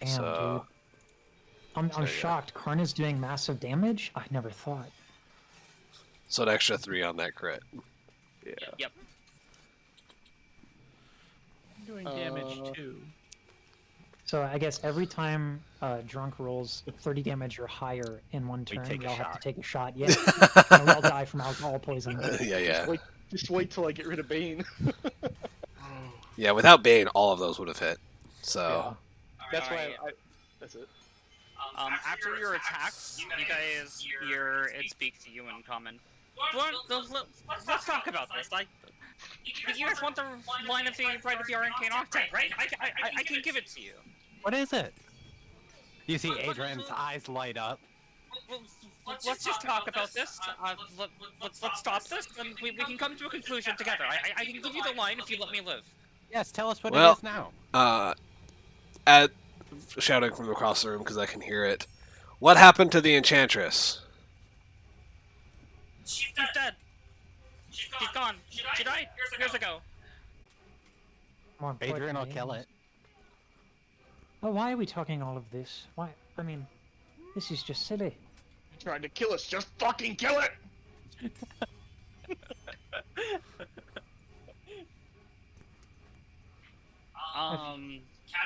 Damn, So dude. I'm yeah. shocked. Karn is doing massive damage? I never thought. So an extra 3 on that crit. Yeah. Yep. Doing damage too. So I guess every time drunk rolls 30 damage or higher in one turn, take we a all have shot. to take a shot. Yeah, and we all die from alcohol poisoning. Yeah. Just wait till I get rid of Bane. Yeah, without Bane, all of those would have hit. So, That's why Alright. That's it. After your attacks, you guys hear it speak to you in common. Let's talk about this. Like, you guys want the line of the right of the Arcane Octet, right? I can give it to you. What is it? You see Adrian's eyes light up. Let's just talk about this. Let's stop this, and we can come to a conclusion together. I can give you the line if you let me live. Yes, tell us what Well, it is now. at shouting from across the room because I can hear it. What happened to the Enchantress? She's dead. She's gone. She died years ago. More Adrian will importantly- kill it. Oh, why are we talking all of this? Why? I mean, this is just silly. Trying to kill us, just fucking kill it!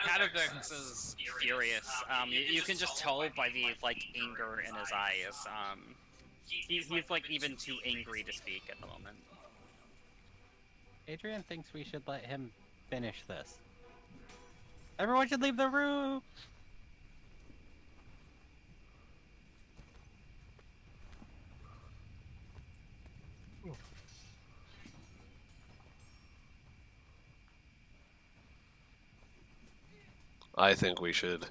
Catavix is furious. You can just tell by the anger in his eyes. He's like even too angry to speak at the moment. Adrian thinks we should let him finish this. Everyone should leave the room! I think we should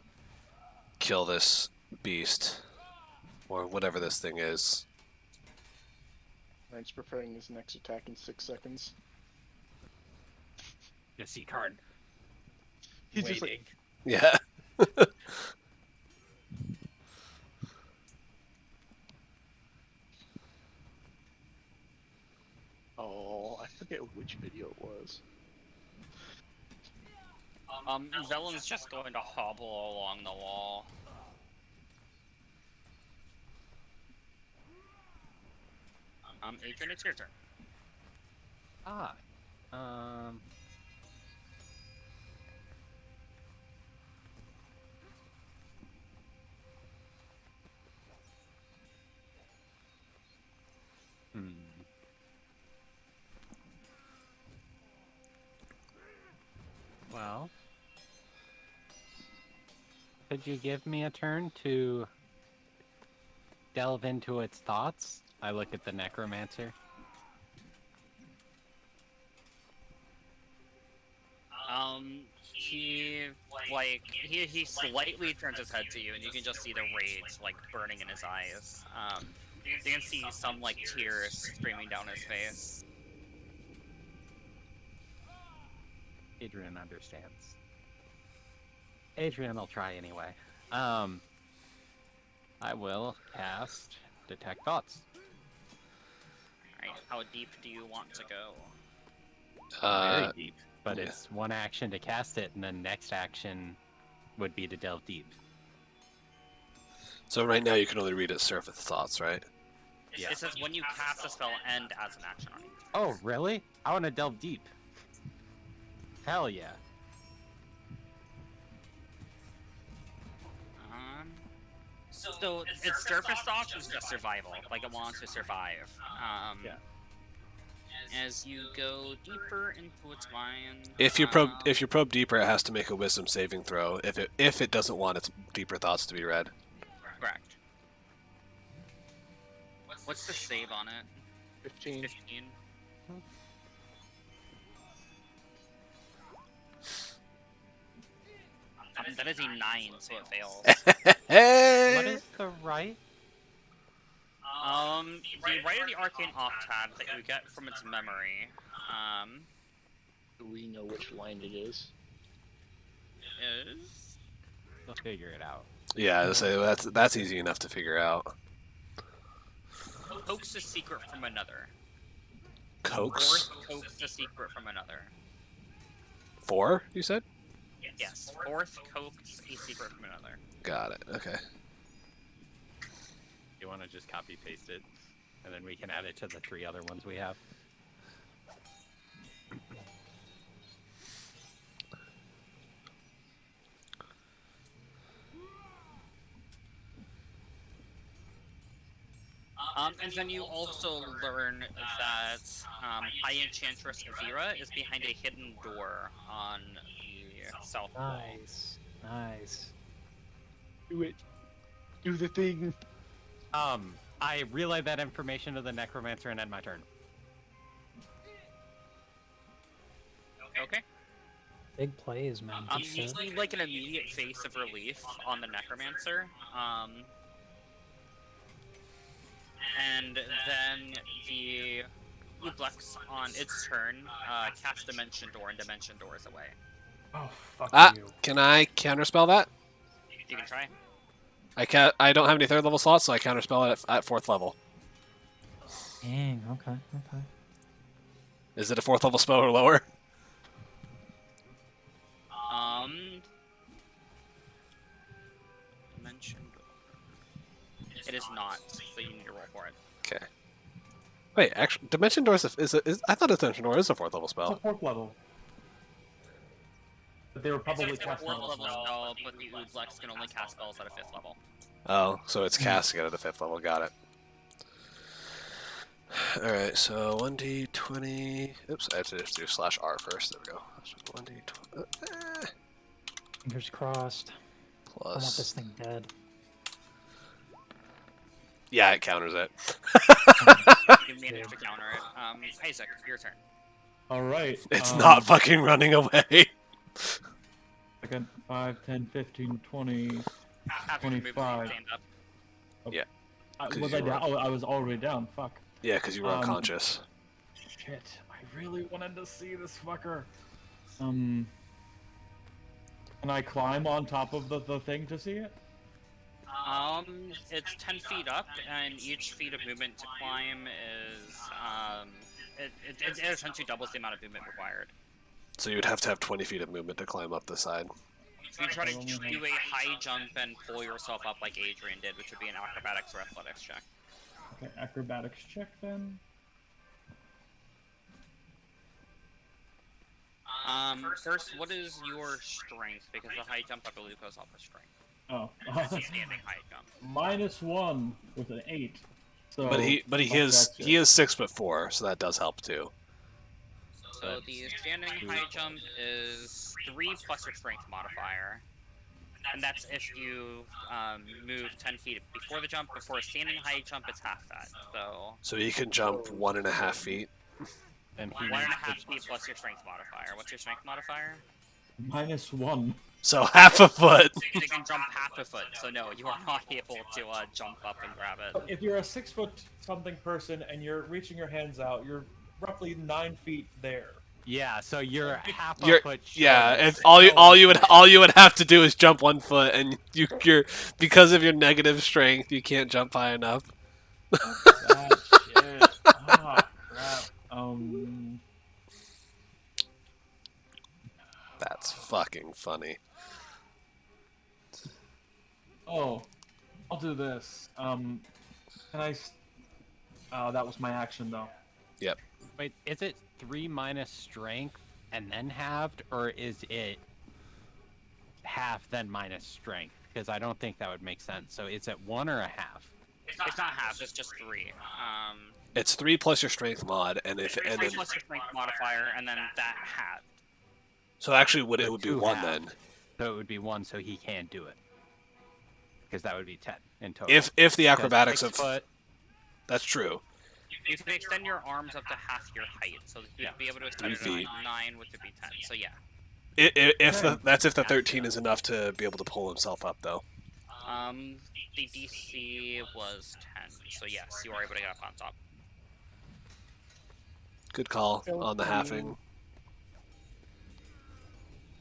kill this beast, or whatever this thing is. Ryan's preparing his next attack in 6 seconds. Just see card. He's just Waiting. Yeah. oh, I forget which video it was. Velen's just going to hobble along the wall. Adrian, it's your turn. Ah. Well, could you give me a turn to delve into its thoughts? I look at the necromancer. He slightly turns his head to you, and you can just see the rage burning in his eyes. You can see some tears streaming down his face. Adrian understands. Adrian will try anyway. I will cast Detect Thoughts. Alright, how deep do you want to go? Very deep. But yeah. it's one action to cast it, and then next action would be to delve deep. So right now you can only read its surface thoughts, right? It says when you cast a spell, end as an action on you. Oh, really? I want to delve deep. Hell yeah. So its surface thought is just survival, it wants to survive. Yeah. As you go deeper into its mind, If you probe deeper, it has to make a Wisdom saving throw. If it doesn't want its deeper thoughts to be read. correct. What's the save on it? 15. 15. That is a 9, so it fails. What Hey! is the right? The right of the Arcane Octad that you get from its memory, Do we know which line it is? is... We'll figure it out. Yeah, so that's easy enough to figure out. Coax a secret from another. Coax? Fourth, coax a secret from another. 4, you said? Yes, fourth, coax a secret from another. Got it. Okay. You want to just copy paste it, and then we can add it to the 3 other ones we have. And then you also learn that High Enchantress Avira is behind a hidden door on the south wall. Nice. Nice. Do it. Do the thing. I relay that information to the necromancer and end my turn. Okay. Big plays, man. Good You shit. see like an immediate face of relief on the necromancer. And then the Ublex on its turn casts Dimension Door, and Dimension Door is away. Oh, fuck Ah, you. can I counterspell that? You can try. I don't have any 3rd level slots, so I counterspell it at 4th level. Dang. Okay. Okay. Is it a 4th level spell or lower? Dimension Door. It is not, so you need to roll for it. Okay. Wait, actually, Dimension Door is I thought Dimension Door is a 4th level It's a spell. 4th level. But they were probably It's a cast 4th level spell, but the Ublex can only cast spells at a 5th level. Oh, so it's casting it at the 5th level. Got it. Alright, so 1d20. Oops, I have to just do /R first. There we go. 1d20. Fingers crossed. I want this Plus. thing dead. Yeah, it counters it. You managed to counter it. Isaac, your turn. Alright. It's not fucking running away. Second, 5, 10, 15, 20. After you move, you 25. stand up. Yeah. Was 'Cause I you were- down? Oh, I was already down. Fuck. Yeah, because you were unconscious. Shit. I really wanted to see this fucker. Can I climb on top of the thing to see it? It's 10 feet up, and each feet of movement to climb is, it essentially doubles the amount of movement required. So you would have to have 20 feet of movement to climb up the side. You try to do a high jump and pull yourself up like Adrian did, which would be an acrobatics or athletics check. Okay, acrobatics check then. First, what is your strength? Because the high jump, I believe, goes off with strength. Oh. It's a standing high jump. -1 with an 8. So But he fuck is that shit. 6'4", so that does help too. So the standing high jump is 3 plus your strength modifier. And that's if you move 10 feet before the jump. Before a standing high jump, it's half that. So he can jump 1.5 feet. And he 1.5 feet plus your strength modifier. What's your strength modifier? -1. So half a foot. So you can jump half a foot. So no, you are not able to jump up and grab it. If you're a 6-foot-something person and you're reaching your hands out, you're roughly 9 feet there. Yeah, so you're half a You're, foot short. yeah, and all you would have to do is jump 1 foot, and you're because of your negative strength, you can't jump high enough. That shit. Ah, crap. That's fucking funny. Oh, I'll do this. Can I? Oh, that was my action though. Yep. Wait, is it 3 minus strength and then halved, or is it half then minus strength? Because I don't think that would make sense. So is it 1 or a half? It's not half. It's just 3. It's 3 plus your strength mod, and if It's and 3 then, plus your strength modifier, and then that half. so actually, it So would be 2 1 half. then. So it would be 1, so he can't do it. Because that would be 10 in total. If the Because acrobatics 6 of foot, that's true. You can extend your arms up to half your height, so you'd Yeah. be able to extend it 3 to 9, which would be 10. So yeah. That's if the 13 is enough to be able to pull himself up, though. The DC was 10, so yes, you are able to get up on top. Good call on the halving.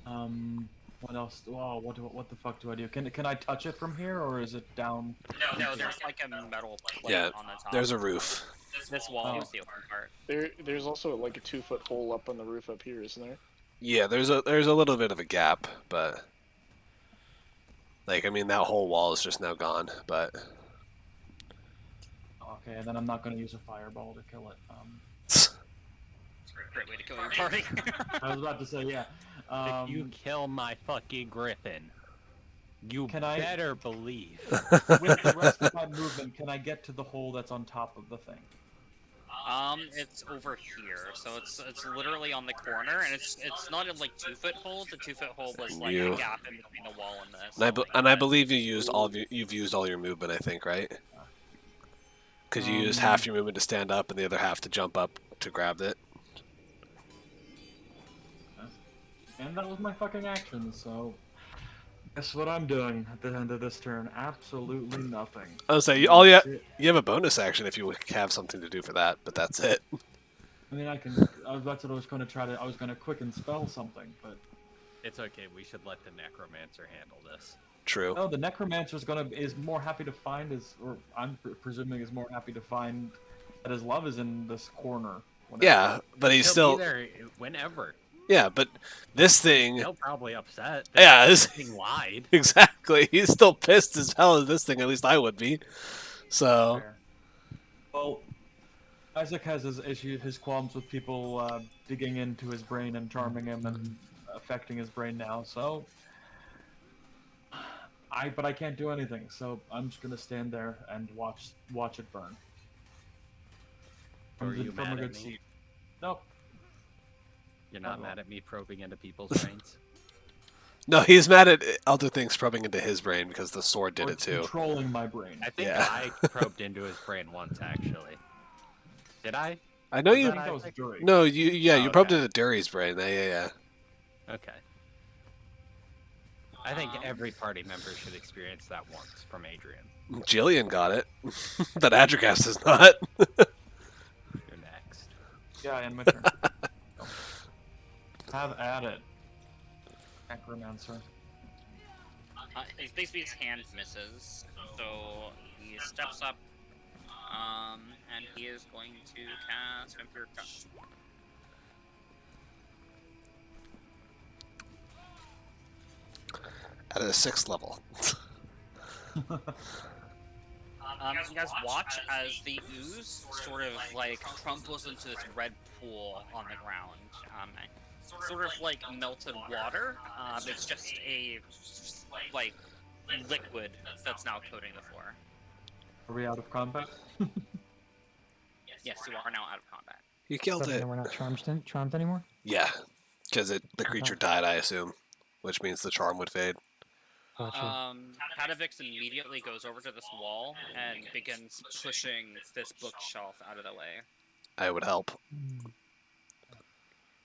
What else? Oh, what the fuck do I do? Can I touch it from here, or is it down? No, there's like a metal plate Yeah, on the top. there's a roof. This wall Oh. is the open part. There's also like a 2-foot hole up on the roof up here, isn't there? Yeah, there's a little bit of a gap, but like I mean that whole wall is just now gone. But Okay, and then I'm not gonna use a fireball to kill it. Great way to kill your party. I was about to say yeah. if you kill my fucking griffin. You Can I- better believe. With the rest of my movement, can I get to the hole that's on top of the thing? It's over here, so it's literally on the corner, and it's not a like 2-foot hole. The 2-foot hole was like You- a gap in between the wall and this. And I, so, be- like, and I that's- believe you've used all your movement. I think, right? Because you use Um, half your movement to stand up and the other half to jump up to grab it. And that was my fucking action, so... Guess what I'm doing at the end of this turn? Absolutely nothing. I was say you have a bonus action if you have something to do for that, but that's it. I mean, that's what I was going to try to... I was going to quicken spell something, but... It's okay. We should let the necromancer handle this. True. No, the necromancer is more happy to find or I'm presuming is more happy to find that his love is in this corner. whenever. Yeah, but he's He'll still. be there whenever. Yeah, but this thing. He'll probably upset. Yeah, this this thing lied. exactly. He's still pissed as hell as this thing. At least I would be. So. Fair. Well, Isaac has his qualms with people digging into his brain and charming him and affecting his brain now. So, but I can't do anything. So I'm just gonna stand there and watch it burn. Or are you From a mad good at me? seat. Nope. You're not Uh-oh. mad at me probing into people's brains? No, he's mad at other things probing into his brain because the sword did Or it too. controlling my brain. I think Yeah. I probed into his brain once, actually. Did I? I know Was you. I think that was Dury. No, you Oh, probed okay. into Dury's brain. Yeah. Okay. I think Um, every party member should experience that once from Adrian. Jillian got it, but Adricast does not. You're next. Yeah, and my turn. Have at it. Necromancer. basically his hand misses, so he steps up, and he is going to cast Vampire Cut. At a 6th level. You guys watch as the ooze sort of like crumples into this red pool on the ground. Sort of like melted water. It's just a like liquid that's now coating the floor. Are we out of combat? Yes, you are now out of combat. You killed So it. then we're not charmed anymore? Yeah, because the creature died, I assume, which means the charm would fade. Gotcha. Kadavix immediately goes over to this wall and begins pushing this bookshelf out of the way. I would help.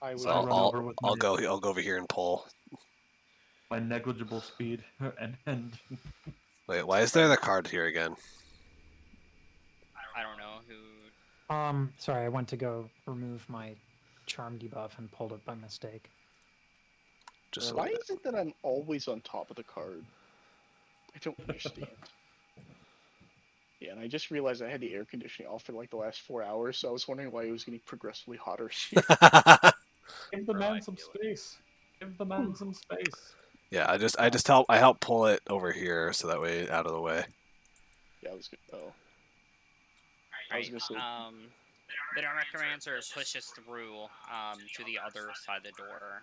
I would So run over with I'll my- go over here and pull. My negligible speed and Wait, why is there the card here again? I don't know who. Sorry, I went to go remove my charm debuff and pulled it by mistake. Just so Why is it that I'm always on top of the card? I don't understand. Yeah, and I just realized I had the air conditioning off for like the last 4 hours, so I was wondering why it was getting progressively hotter. give the Bro, man I some feel space. Give the man some space. Yeah, I help pull it over here so that way out of the way. Yeah, I was good. Oh. I was gonna say. The Necromancer pushes through to the other side of the door.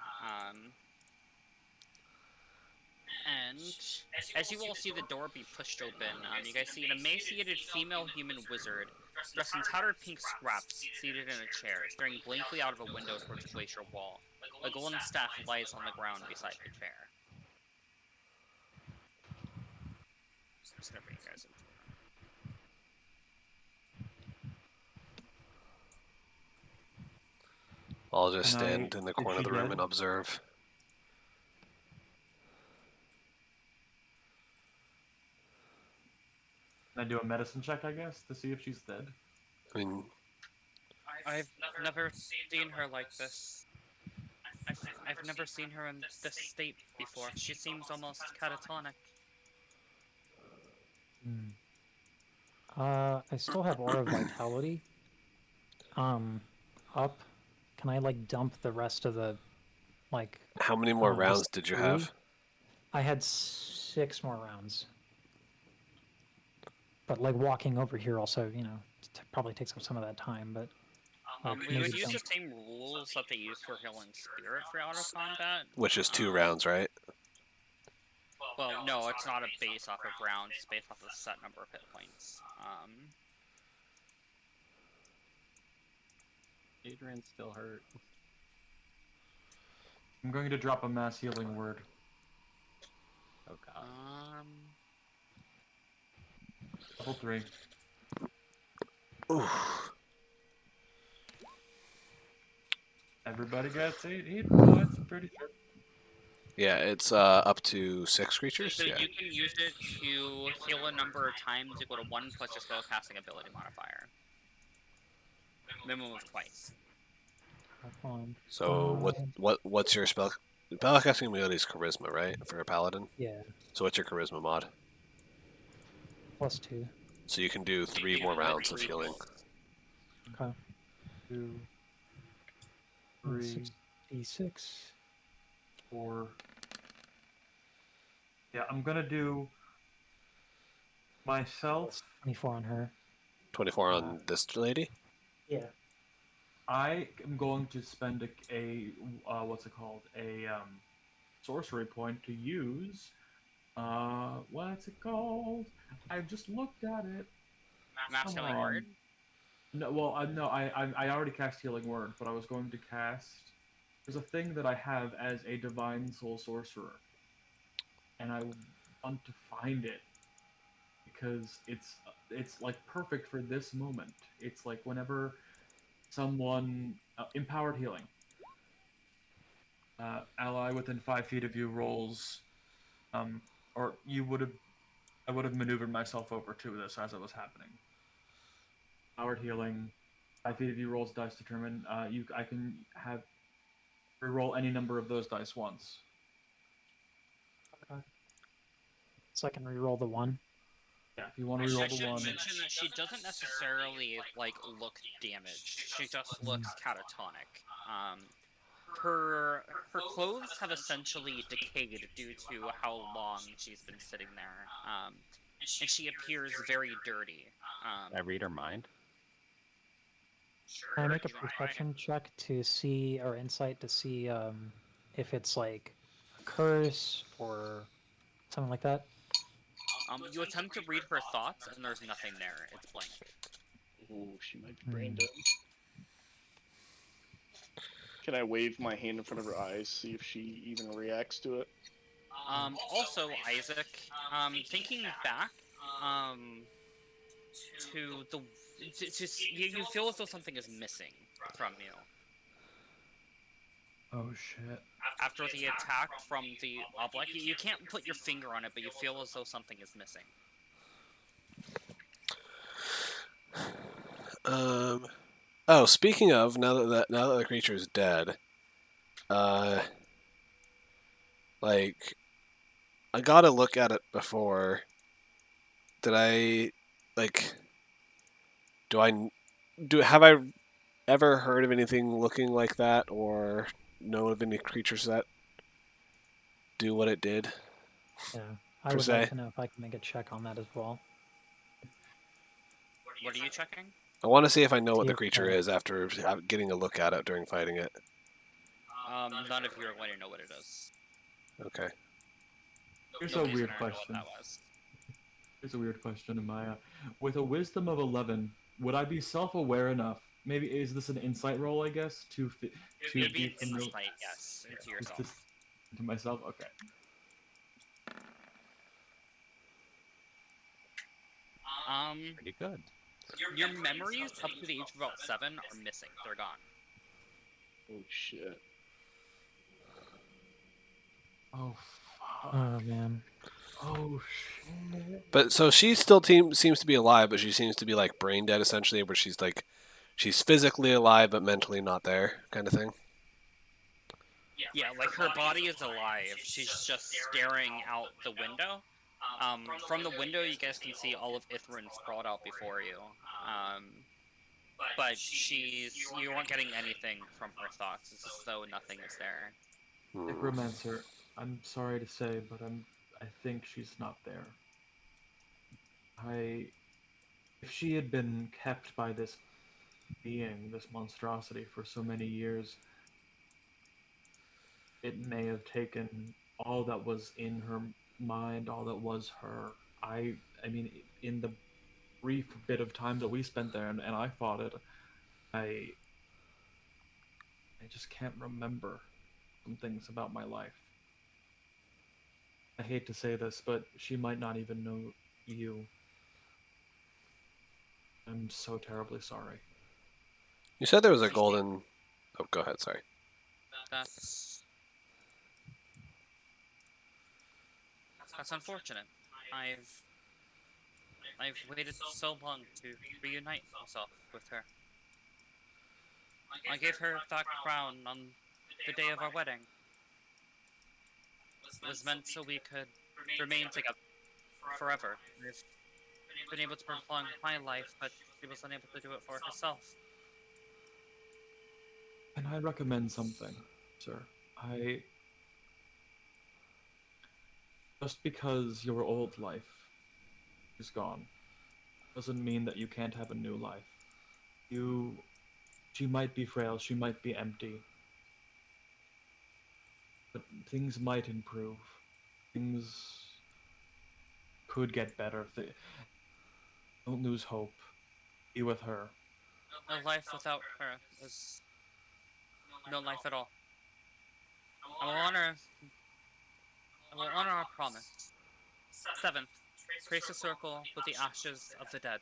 And as you all see the door be pushed open, you guys see an emaciated female human wizard dressed in tattered pink scraps seated in a chair, staring blankly out of a window towards the glacier wall. A golden staff lies on the ground beside the chair. Just gonna bring you guys into the room. I'll just Can I- stand in the is corner of she the room dead? and observe. Can I do a medicine check, I guess, to see if she's dead? I mean, I've never seen her like this. I've never seen her in this state before. She seems almost catatonic. I still have aura vitality. Up. Can I like dump the rest of the, like? how many more just rounds did you have? 3? I had 6 more rounds. But like walking over here also, probably takes up some of that time. But We would maybe use the dump. same rules that they use for healing spirit for out of combat. Which is 2 rounds, right? Well, no, it's not a base off of rounds. It's based off of a set number of hit points. Adrian's still hurt. I'm going to drop a mass healing word. Oh god. Level 3. Ooh. Everybody gets 8 hit points. I'm pretty sure. Yeah, it's up to 6 creatures. So Yeah. you can use it to heal a number of times equal to 1 plus your spellcasting ability modifier. Minimum of twice. So what's your spellcasting ability is charisma, right? For a paladin. Yeah, So what's your charisma mod? +2. So you can do 3 more rounds of healing. Okay. 2, 3, 6d6. 4. Yeah, I'm gonna do myself. 24 on her. 24 on this lady. Yeah. I am going to spend a what's it called? A sorcery point to use. What's it called? I just looked at it. Mass Come healing on. word. No, well, no, I already cast Healing Word, but I was going to cast. There's a thing that I have as a Divine Soul Sorcerer, and I want to find it because it's like perfect for this moment. It's like whenever someone empowered healing. Ally within 5 feet of you rolls, or I would have maneuvered myself over to this as it was happening. Powered healing, 5 feet of you rolls dice determine. I can have reroll any number of those dice once. Okay. So I can reroll the 1. Yeah, if you want to I reroll should the 1. mention that she doesn't necessarily like look damaged. She just looks catatonic. Her clothes have essentially decayed due to how long she's been sitting there. And she appears very dirty. Did I read her mind? Can I make a perception check to see, or insight to see if it's like a curse or something like that? You attempt to read her thoughts, and there's nothing there. It's blank. Ooh, she might be brain dead. Can I wave my hand in front of her eyes, see if she even reacts to it? Also, Isaac, thinking back, to the, you feel as though something is missing from you. Oh shit. After the attack from the oblak, you can't put your finger on it, but you feel as though something is missing. Oh, speaking of, now that the creature is dead, like, I gotta look at it before. Did I, like, have I ever heard of anything looking like that, or know of any creatures that do what it did? Yeah. I Per would se. like to know if I can make a check on that as well. What are you checking? I want to see if I know what See the if, creature is after getting a look at it during fighting it. None of you are going to know what it is. Okay. Here's a Nobody's weird gonna know what question. that was. Here's a weird question, Amaya. With a wisdom of 11, would I be self-aware enough? Maybe is this an insight roll? I guess to It'd be be familiar insight, yes, into yourself. Just to myself. Okay. Pretty good. Your memories up to the age of about 7 are missing. They're gone. Oh shit. Oh fuck. Oh man. Oh shit. But so she still seems to be alive, but she seems to be like brain dead essentially, where she's like, she's physically alive but mentally not there, kind of thing. Yeah, like her body is alive. She's just staring out the window. From the window, you guys can see all of Ithrin sprawled out before you. But you aren't getting anything from her thoughts. It's as though nothing is there. Necromancer, I'm sorry to say, but I think she's not there. If she had been kept by this being, this monstrosity, for so many years, it may have taken all that was in her mind all that was her. I mean, in the brief bit of time that we spent there and I fought it, I just can't remember some things about my life. I hate to say this, but she might not even know you. I'm so terribly sorry. You said there was a golden. Oh, go ahead. Sorry. That's unfortunate. I've waited so long to reunite myself with her. I gave her that crown on the day of our wedding. It was meant so we could remain together forever. I've been able to prolong my life, but she was unable to do it for herself. Can I recommend something, sir? Just because your old life is gone doesn't mean that you can't have a new life. She might be frail, she might be empty, but things might improve. Things could get better. Don't lose hope. Be with her. No life without her is no life at all. I will honor our promise. 7th, trace a circle with the ashes of the dead.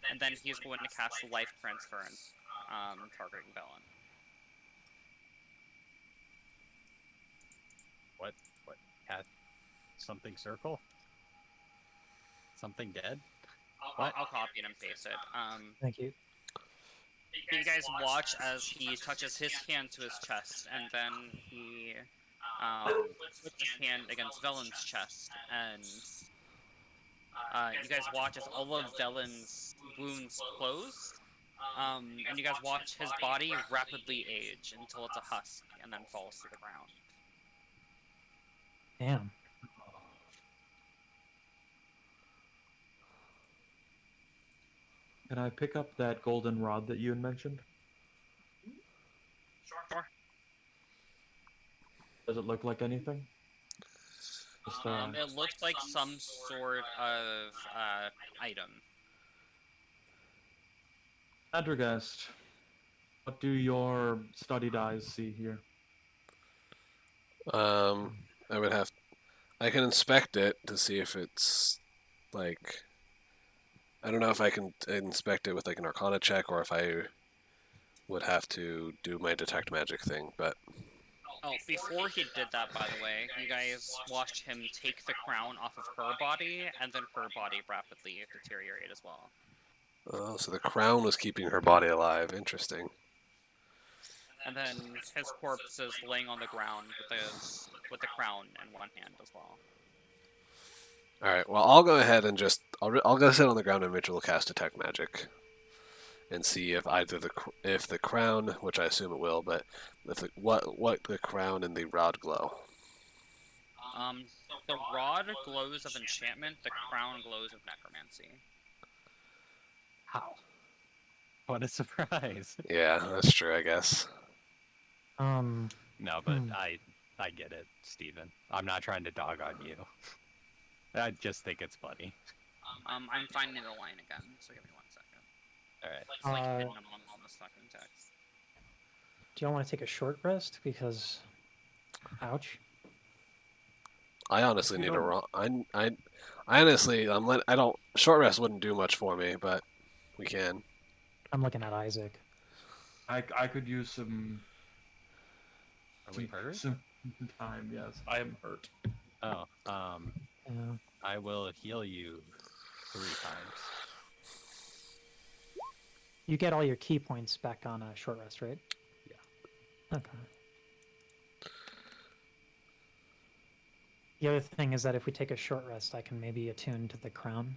And then he's going to cast Life Transference, targeting Velen. What? Cat? Something circle? Something dead? I'll copy it and paste it. Thank you. You guys watch as he touches his hand to his chest, and then he puts his hand against Velen's chest, and you guys watch as all of Velen's wounds close, and you guys watch his body rapidly age until it's a husk, and then falls to the ground. Damn. Can I pick up that golden rod that you had mentioned? Sure. Does it look like anything? Just, It looks like some sort of item. Adragast, what do your studied eyes see here? I would have. I can inspect it to see if it's like. I don't know if I can inspect it with like an Arcana check or if I would have to do my detect magic thing, but. Oh, before he did that, by the way, you guys watched him take the crown off of her body, and then her body rapidly deteriorate as well. Oh, so the crown was keeping her body alive. Interesting. And then his corpse is laying on the ground with the crown in one hand as well. All right. Well, I'll go ahead and just I'll go sit on the ground and ritual cast detect magic, and see if either if the crown, which I assume it will, but if what the crown and the rod glow. The rod glows of enchantment. The crown glows of necromancy. How? What a surprise! Yeah, that's true. I guess. No, but I get it, Steven. I'm not trying to dog on you. I just think it's funny. I'm finding the line again, so give me 1 second. Alright. It's like hidden among all this fucking text. Do y'all want to take a short rest? Because, ouch. I honestly need a run. I honestly I don't short rest wouldn't do much for me, but we can. I'm looking at Isaac. I could use some. Are we hurt? Some time, yes. I am hurt. Oh, Yeah. I will heal you 3 times. You get all your key points back on a short rest, right? Yeah. Okay. The other thing is that if we take a short rest, I can maybe attune to the crown.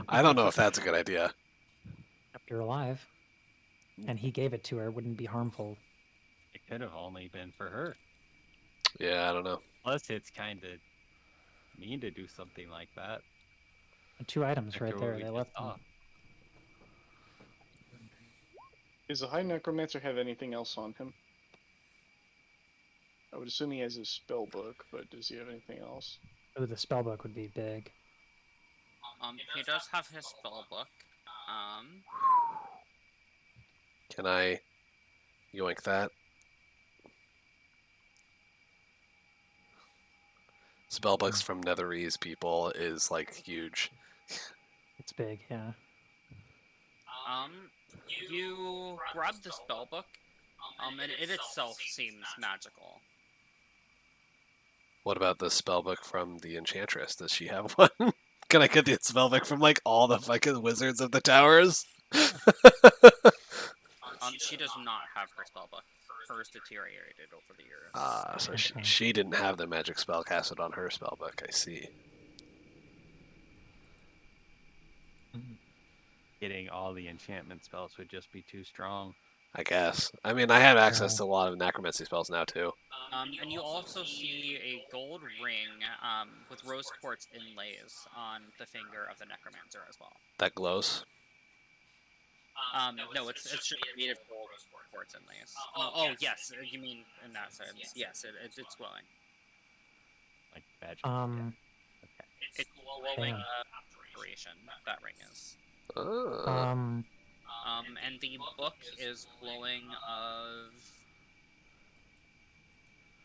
I don't know if that's a good idea. If you're alive, and he gave it to her, it wouldn't be harmful. It could have only been for her. Yeah, I don't know. Plus, it's kind of mean to do something like that. 2 items After right what there. we They just left them. saw. Does the High Necromancer have anything else on him? would assume he has his spell book, but does he have anything else? Oh, the spellbook would be big. He does have his spell book. Can I yoink that? Spellbooks from Netherese people is like huge. It's big, yeah. You grab the spell book. And it itself seems magical. What about the spellbook from the Enchantress? Does she have one? Can I get the spellbook from like all the fucking wizards of the towers? She does not have her spell book. Hers deteriorated over the years. Ah, so Okay. she didn't have the magic spell casted on her spellbook. I see. Getting all the enchantment spells would just be too strong. I guess. I mean, I have access to a lot of necromancy spells now too. And you also see a gold ring with rose quartz inlays on the finger of the necromancer as well. That glows. No, it's just made of gold quartz inlays. Oh, yes, you mean in that sense. Yes, it's glowing. Like magic. Okay. It's glowing Damn. duration, that ring is. Oh. And the book is glowing of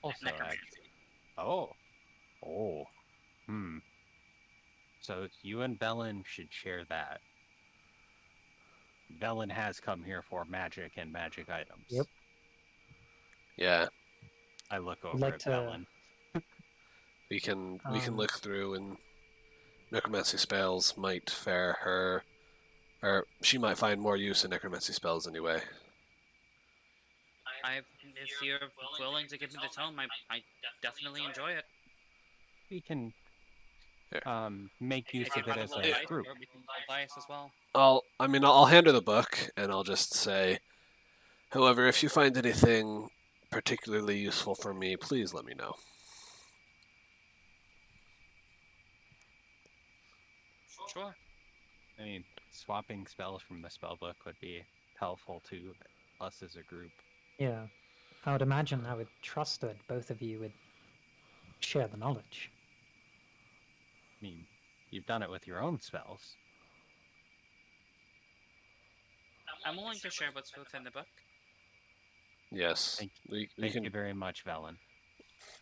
Also, necromancy. oh. So you and Velen should share that. Velen has come here for magic and magic items. Yep. Yeah, I look over like at to- Velen. we can look Um, through, and necromancy spells might fare her, or she might find more use in necromancy spells anyway. If you're willing to give me the tome, I definitely enjoy it. We can Here. make use of it as a Dice, group. or we can roll dice as well. I'll hand her the book, and I'll just say, however, if you find anything particularly useful for me, please let me know. Sure. I mean, swapping spells from the spellbook would be helpful to us as a group. Yeah. I would imagine I would trust that both of you would share the knowledge. I mean, you've done it with your own spells. I'm willing to share what's within the book. Yes, Thank- we Thank can. you very much, Velen.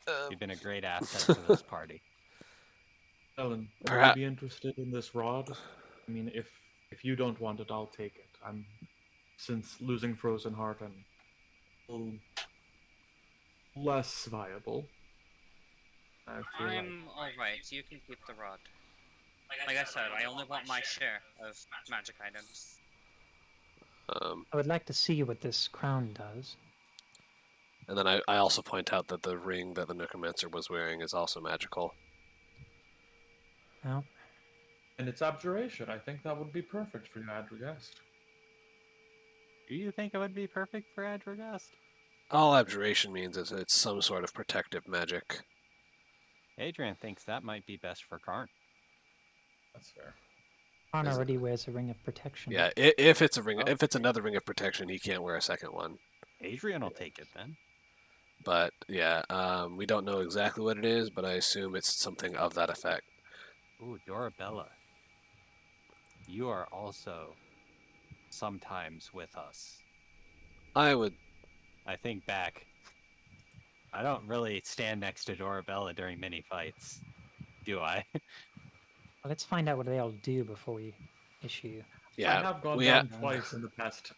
um, You've been a great asset to this party. Ellen, would Perhaps- you be interested in this rod? I mean, if you don't want it, I'll take it. Since losing Frozen Heart, I'm a little less viable. I feel like I'm alright, you can keep the rod. Like I said, I only want my share of magic items. I would like to see what this crown does. And then I also point out that the ring that the necromancer was wearing is also magical. Well, and it's abjuration. I think that would be perfect for you, Adrigast. Do you think it would be perfect for Adrigast? All abjuration means is it's some sort of protective magic. Adrian thinks that might be best for Karn. That's fair. Khan Is it- already wears a ring of protection. Yeah, if it's a ring, Oh. if it's another ring of protection, he can't wear a second one. Adrian will take it then. But yeah, we don't know exactly what it is, but I assume it's something of that effect. Ooh, Dorabella. You are also sometimes with us. I would. I think back. I don't really stand next to Dorabella during mini fights, do I? Well, let's find out what they all do before we issue. Yeah, I have gone we down ha- twice in the past.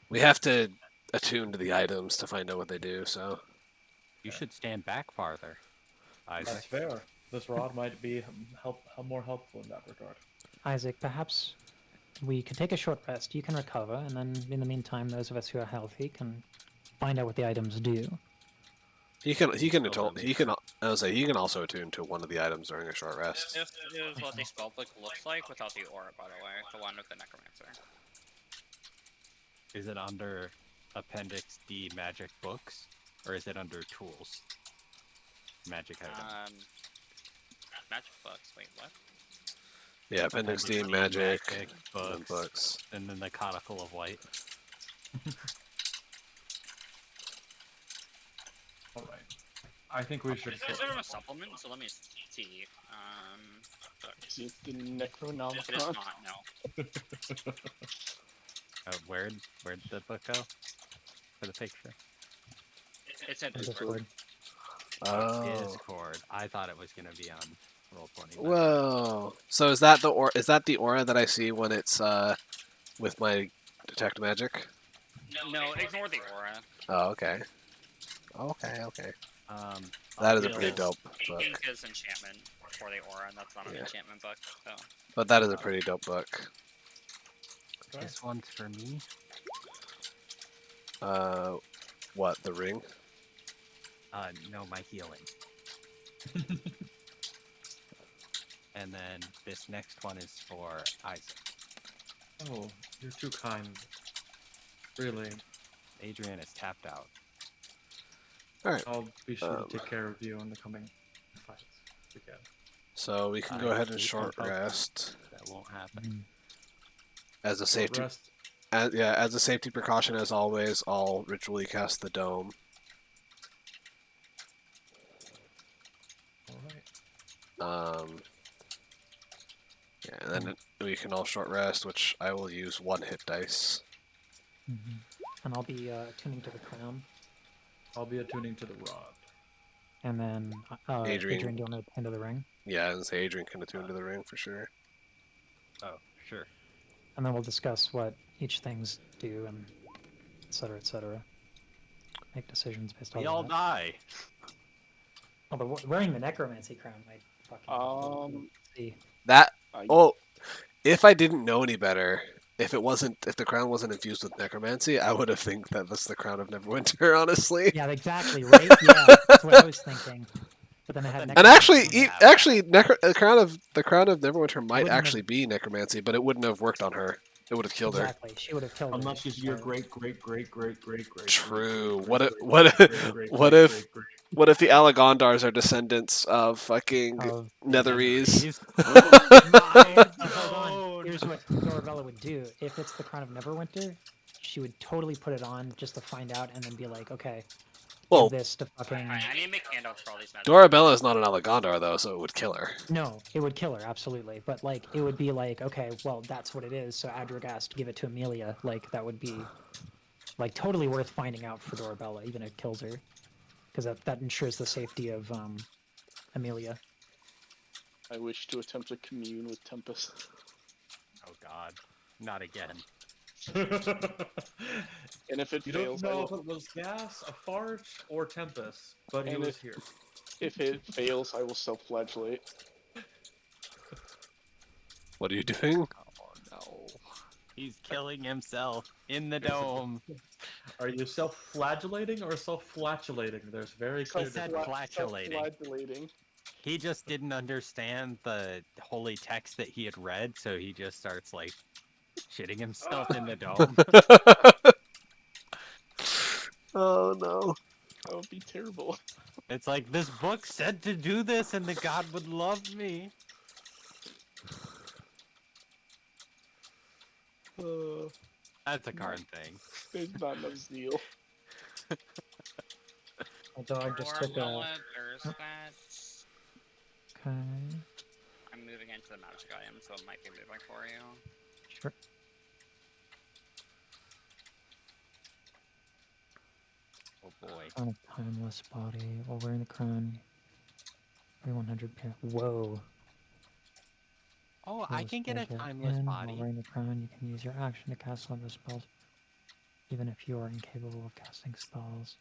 we have to attune to the items to find out what they do. So You should stand back farther, That's Isaac. fair. This rod might be more helpful in that regard. Isaac, perhaps we could take a short rest. You can recover, and then in the meantime, those of us who are healthy can find out what the items do. he can I would say he can also attune to one of the items during a short rest. This is what the spellbook looks like without the aura, by the way. The one with the necromancer. Is it under Appendix D magic books, or is it under tools? Magic item. Magic books. Wait, what? Yeah, Appendix D, magic, and books, books. and then the conical of light. All right. I think we should. Is there a supplement? So let me see. Is it the It is Necronomicon? not. No. Where'd the book go for the picture? It's in On Discord. Discord. Oh. Discord. I thought it was gonna be on Roll20. but- Whoa. So is that the aura that I see when it's with my detect magic? No, ignore the aura. Oh, okay. Okay. Um, That is a I'll pretty deal- dope book. Ink is enchantment for the aura, and that's not an Yeah. enchantment book. So But that is a pretty dope book. This one's for me. What, the ring? No, my healing. And then this next one is for Isaac. Oh, you're too kind. Really. Adrian is tapped out. Alright. I'll be sure to take care of you in the coming fights. Again. So we can I go ahead and hate short my health. rest That won't happen. Mm. as a Short safety. rest. As a safety precaution, as always, I'll ritually cast the dome. Alright. Yeah, and then we can all short rest, which I will use 1 hit dice. Mhm. And I'll be tuning to the crown. I'll be attuning to the rod. And then Adrian. Adrian doing it into the ring. Yeah, and say Adrian can attune to the ring for sure. Oh, sure. And then we'll discuss what each things do and et cetera, et cetera. Make decisions based on We all that. die. Although wearing the necromancy crown might fucking see. That I- oh, if I didn't know any better, if the crown wasn't infused with necromancy, I would have think that that's the crown of Neverwinter. Honestly, Yeah, exactly, right? Yeah, that's what I was thinking. But then I had And and necromancy actually, crown. the crown of Neverwinter might Wouldn't have- actually be necromancy, but it wouldn't have worked on her. It would have killed her. Exactly, she would have killed Unless her. she's your so- great. True. What if what if the Alagondars are descendants of fucking of- Netherese? Hold on. Oh, Here's what Dorabella would do. If it's the Crown of Neverwinter, she would totally put it on just to find out and then be like, okay, Well, give this to fucking... Alright, I need to make handouts for all these magic. Dorabella is not an Alagondar though, so it would kill her. No, it would kill her, absolutely. But, like, it would be like, okay, well, that's what it is, so Adrogast, give it to Amelia. Like, that would be, like, totally worth finding out for Dorabella, even if it kills her. Because that ensures the safety of, Amelia. I wish to attempt to commune with Tempest. Oh God, not again. And if it You don't fails, I know if will, it was gas, a fart, or Tempest, but he And was if- here. if it fails, I will self-flagellate. What are you doing? Oh no, he's killing himself in the dome. Are you self-flagellating or self-flatulating? There's very clear said difference. flatulating. Self-flagellating. He just didn't understand the holy text that he had read, so he just starts like shitting himself in the dome. Oh no. That would be terrible. It's like this book said to do this, and the god would love me. That's a Karn thing. There's not enough zeal. My dog just took a... Dorabella, there's that. Okay. I'm moving into the magic item, so it might be moving for you. Sure. Oh boy. On a timeless body while wearing the crown. 100 pair. Whoa. Oh, I Close can get a pleasure. timeless And While body. wearing the crown, you can use your action to cast one of the spells, even if you are incapable of casting spells.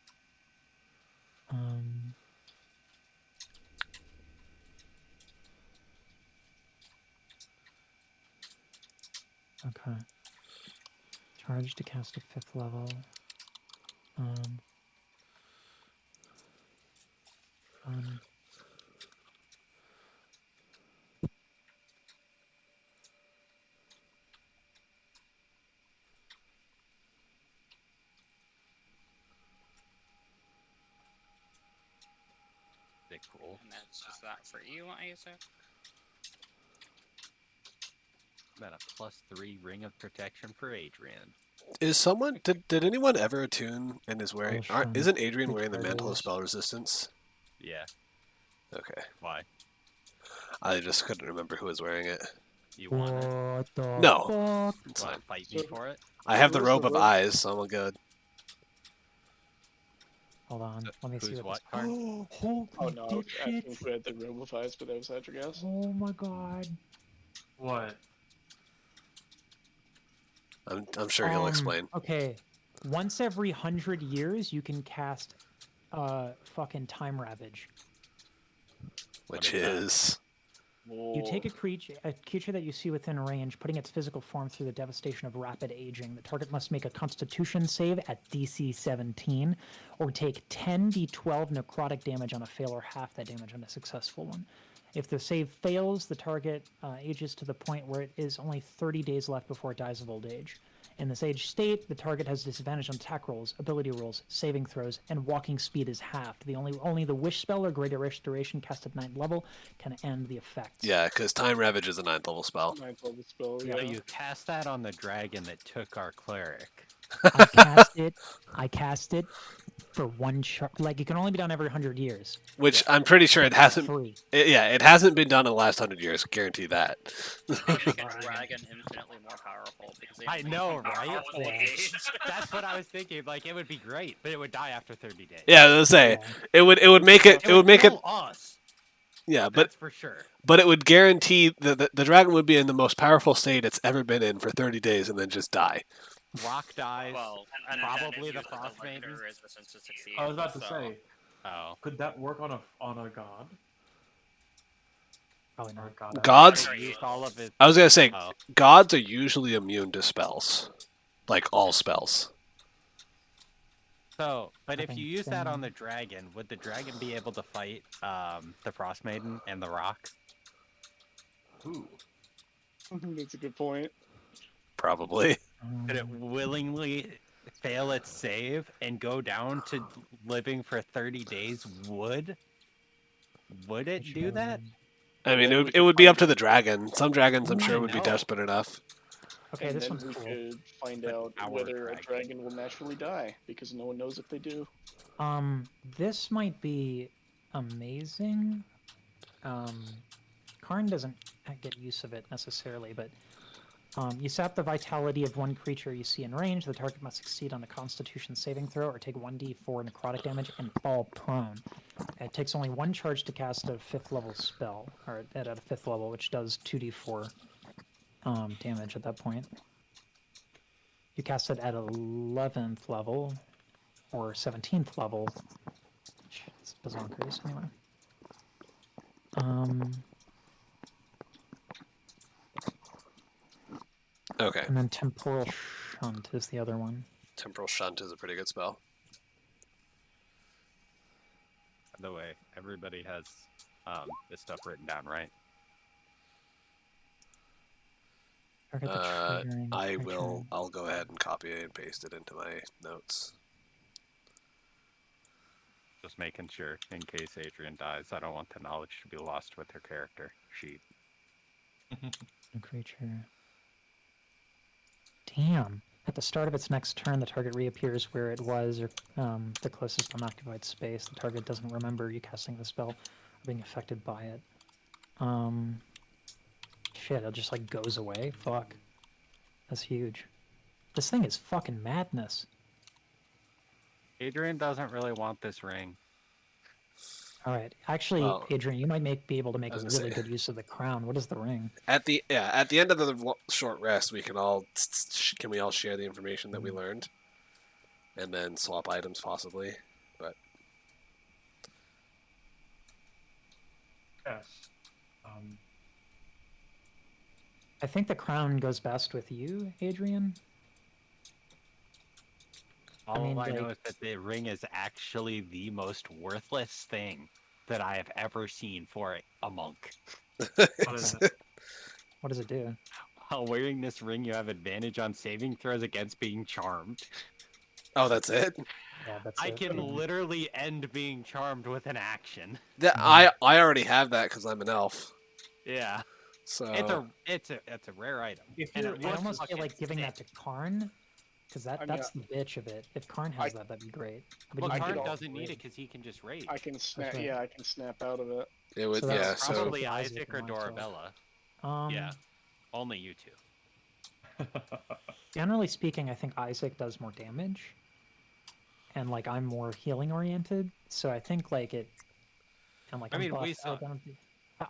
Okay. Charge to cast a 5th level. Um. Pretty cool. And that's just that for you, Isaac. Got a +3 ring of protection for Adrian. Is someone did anyone ever attune and is wearing? Oh, Isn't Adrian Which wearing the part mantle of is- spell resistance? Yeah. Okay. Why? I just couldn't remember who was wearing it. You want it? What the No. fuck? It's Want fine. to fight me for it? I have the Where's robe the of robe? eyes, so I'm all good. Hold on, let me see Who's what. what card? Holy Oh no, I was asking dipshit! who had the robe of eyes, but that was that your guess. Oh my god. What? I'm sure he'll explain. Okay, once every 100 years, you can cast fucking Time Ravage. Which is that? is You take a creature that you see within range, putting its physical form through the devastation of rapid aging. The target must make a Constitution save at DC 17, or take 10d12 necrotic damage on a fail, or half that damage on a successful one. If the save fails, the target ages to the point where it is only 30 days left before it dies of old age. In this age state, the target has disadvantage on attack rolls, ability rolls, saving throws, and walking speed is halved. Only the Wish spell or Greater Restoration cast at 9th level can end the effect. yeah, because Time Ravage is a 9th level spell. 9th level spell, Yeah. So yeah. you cast that on the dragon that took our cleric. I cast it for one charge. Like, it can only be done every 100 years. Which I'm pretty sure it hasn't. Free. It hasn't been done in the last 100 years. Guarantee that. Make a dragon infinitely more powerful because they I have know, more right? powerful Yeah. age. That's what I was thinking. Like, it would be great, but it would die after 30 days. Yeah, I was gonna say Yeah. it would make it. It would make it. kill us. Yeah, but That's for sure. it would guarantee that the dragon would be in the most powerful state it's ever been in for 30 days and then just die. Rock dies. Well, and Probably then the it Frost uses the Maiden. resistance to succeed. I was about to so- say, Oh. could that work on a god? Probably Or a not. goddess? Gods. Right. Used all of it. I was gonna say Oh. gods are usually immune to spells, like all spells. So, but if Nothing you use that on down. the dragon, would the dragon be able to fight the Frost Maiden and the Rock? Ooh. That's a good point. Probably. Could it willingly fail its save and go down to living for 30 days? Would it do that? I mean, then we it could would be find up to out. the dragon. Some dragons, I'm I sure, would be know. desperate enough. Okay, and this then one's we cool. could find But out our whether a dragon. dragon will naturally die, because no one knows if they do. This might be amazing. Karn doesn't get use of it necessarily, but you sap the vitality of one creature you see in range. The target must succeed on a Constitution saving throw or take 1d4 necrotic damage and fall prone. It takes only one charge to cast a 5th level spell, or at a 5th level, which does 2d4 damage at that point. You cast it at 11th level or 17th level. It's bazonkers anyway. Okay. And then Temporal Shunt is the other one. Temporal Shunt is a pretty good spell. By the way, everybody has this stuff written down, right? Target the triggering I creature. will. I'll go ahead and copy and paste it into my notes. Just making sure, in case Adrian dies, I don't want the knowledge to be lost with her character sheet. A creature. Damn. At the start of its next turn, the target reappears where it was, or the closest unoccupied space. The target doesn't remember you casting the spell or being affected by it. Shit, it just like goes away. Fuck. That's huge. This thing is fucking madness. Adrian doesn't really want this ring. All right, actually, Well, Adrian, you might be able to make I a was gonna really say- good use of the crown. What is the ring? At the end of the short rest, we can all can we all share the information that we learned, and then swap items possibly. But Yes. I think the crown goes best with you, Adrian. All mean, I know like- is that the ring is actually the most worthless thing that I have ever seen for a monk. What is it? What does it do? While wearing this ring, you have advantage on saving throws against being charmed. oh, that's it. Yeah, that's I it. can literally end being charmed with an action. I already have that because I'm an elf. Yeah, So it's a rare item. If And you're- it I looks almost feel fucking like giving that sick. to Karn Because I mean, that's the bitch of it. If Karn has that, that'd be great. But Well, he could Karn also doesn't need it because he can just rage. I can snap. right. Yeah, I can snap out of it. It would, So that's- yeah. that's So Probably with Isaac or and myself. Dorabella. Yeah, only you two. Generally speaking, I think Isaac does more damage, and like I'm more healing oriented. So I think like it, and like I I'm mean, we buffed saw- out down to-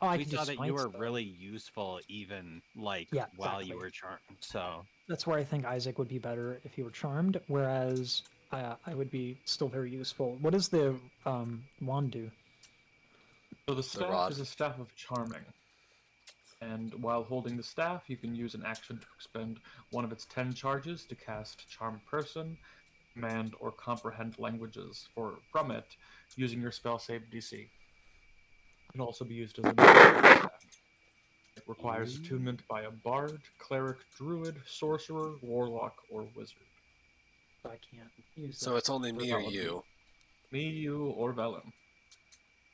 Oh, I we can do saw that you smites, were though. really useful even like Yeah, while you exactly. were charmed. So That's where I think Isaac would be better if he were charmed, whereas I would be still very useful. What does the wand do? So the staff rod. is a staff of charming. And while holding the staff, you can use an action to expend one of its 10 charges to cast Charm Person, Command, or Comprehend languages from it, using your spell save DC. It can also be used as a staff. It requires attunement by a bard, cleric, druid, sorcerer, warlock, or wizard. I can't use so it's only me or you. Me, you, or Velen.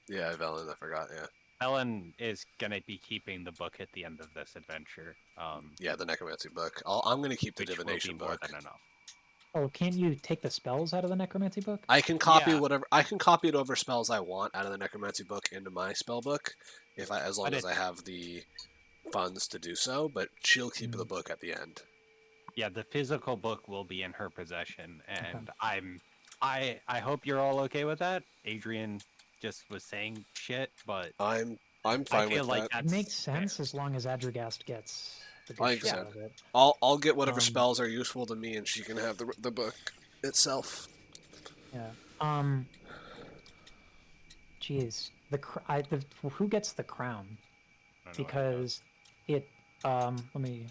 Yeah, Velen, I forgot. Yeah. Ellen is gonna be keeping the book at the end of this adventure. Yeah, the necromancy book. I'm gonna keep the which will be divination more book. than enough. Oh, can't you take the spells out of the necromancy book? I can copy Yeah. whatever. I can copy whatever spells I want out of the necromancy book into my spell book, as long But as I have the funds to do so. But she'll keep the book at the end. Yeah, the physical book will be in her possession, and I hope you're all okay with that. Adrian just was saying shit, but I'm I fine feel with like that. that's It makes sense fair. as long as Adregast gets the good Like shit I out of it. I'll get whatever Um, spells are useful to me, and she can have the book itself. Yeah. Jeez, who gets the crown? I don't know. Because it let me.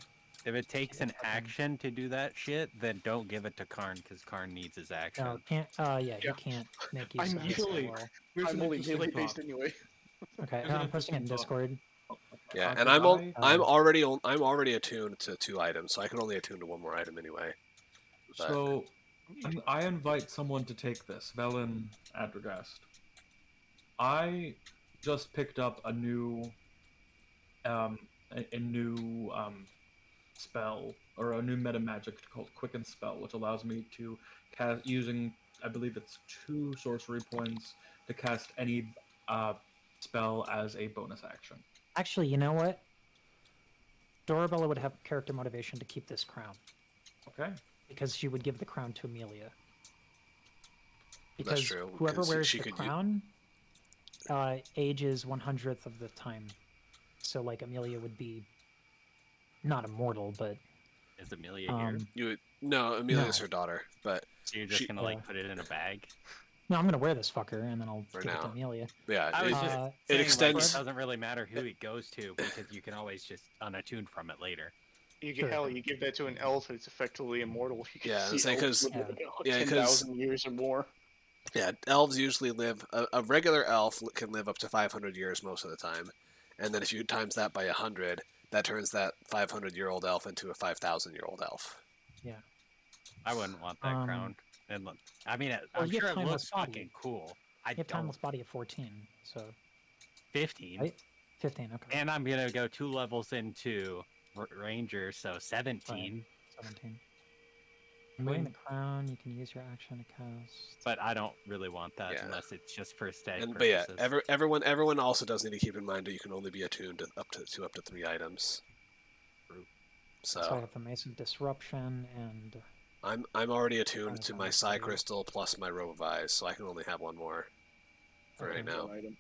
If it takes an action to do that shit, then don't give it to Karn because Karn needs his action. No, can't. Yeah, Yeah. you can't make use I'm of it. usually- Well. Here's I'm an only interesting melee thought. based anyway. Okay, Here's an I'm posting it in interesting thought. Discord. Yeah, Could and I'm already attuned to 2 items, so I can only attune to 1 more item anyway. But- So, I invite someone to take this, Velen Adregast. I just picked up a new, spell, or a new meta magic called Quicken Spell, which allows me to cast using, I believe it's 2 sorcery points to cast any spell as a bonus action. Actually, you know what? Dorabella would have character motivation to keep this crown Okay. because she would give the crown to Amelia. Because true, whoever 'cause wears she the could crown ages 100th of the time. So, like, Amelia would be not immortal, but Is Amelia here? No, Amelia's No. her daughter, but So you're just she- gonna like put it in a bag? no, I'm gonna wear this fucker and then I'll For give it to now. Amelia. yeah, I was it- just Uh, saying, extends- Like, it doesn't really matter who it goes to because you can always just unattune from it later. You Sure. you give that to an elf, it's effectively immortal. You can Yeah, see it's like, elves 'cause- live like, yeah, 10,000 years or more. yeah, elves usually live. A regular elf can live up to 500 years most of the time, and then if you times that by 100, that turns that 500-year-old elf into a 5,000-year-old elf. I wouldn't want that crown. And look, I mean, I'm you have sure it timeless looks body. fucking cool. I You have don't. timeless body of 14, so 15, Right? 15. Okay, and I'm gonna go 2 levels into Ranger, so 17. 17. I'm wearing the crown. You can use your action to cast. But I don't really want that Yeah. unless it's just for aesthetic And but yeah, purposes. everyone also does need to keep in mind that you can only be attuned to up to 3 items. So I So have the Mace of Disruption and I'm already attuned to my Five, Psi three. Crystal plus my Robe of Eyes, so I can only have 1 more for right Okay. now. Item.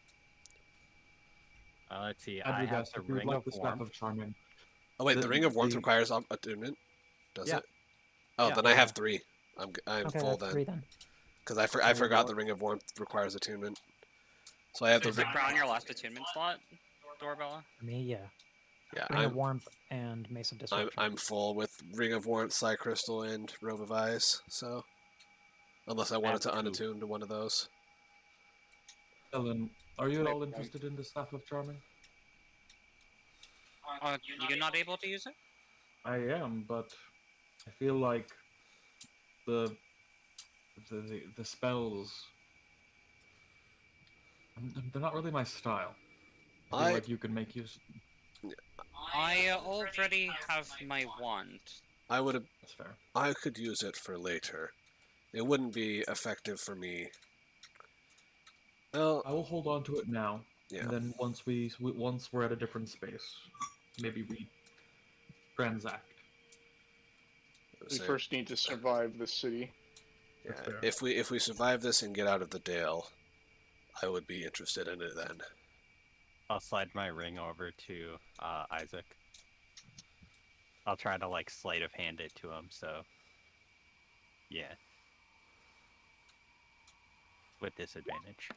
Let's see. I have Adregast, the if you would Ring like of the staff Warmth. of charming. Oh wait, the Ring of Warmth the- requires attunement, does Yeah. it? Oh, Yeah. then I have 3. I'm okay, full that's 3 then, then. because I forgot the Ring of Warmth requires attunement. So I have Is the the crown your last attunement slot, Dorabella? For me, yeah. yeah. Ring of Warmth and Mace of Disruption. I'm full with Ring of Warmth, Psi Crystal, and Robe of Eyes. So unless I wanted to Have 2. unattune to one of those. Ellen, are you at Great all point. interested in the staff of charming? You're not able to use it? I am, but I feel like the spells, they're not really my style. I feel I like you can make use. I already have my wand. I would have. That's fair. I could use it for later. It wouldn't be effective for me. Well, I will hold on to it now, yeah. and then once we're at a different space, maybe we transact. We Say, first need to survive the city. That's yeah. fair. If we survive this and get out of the Dale, I would be interested in it then. I'll slide my ring over to Isaac. I'll try to like sleight of hand it to him. So, yeah, with disadvantage.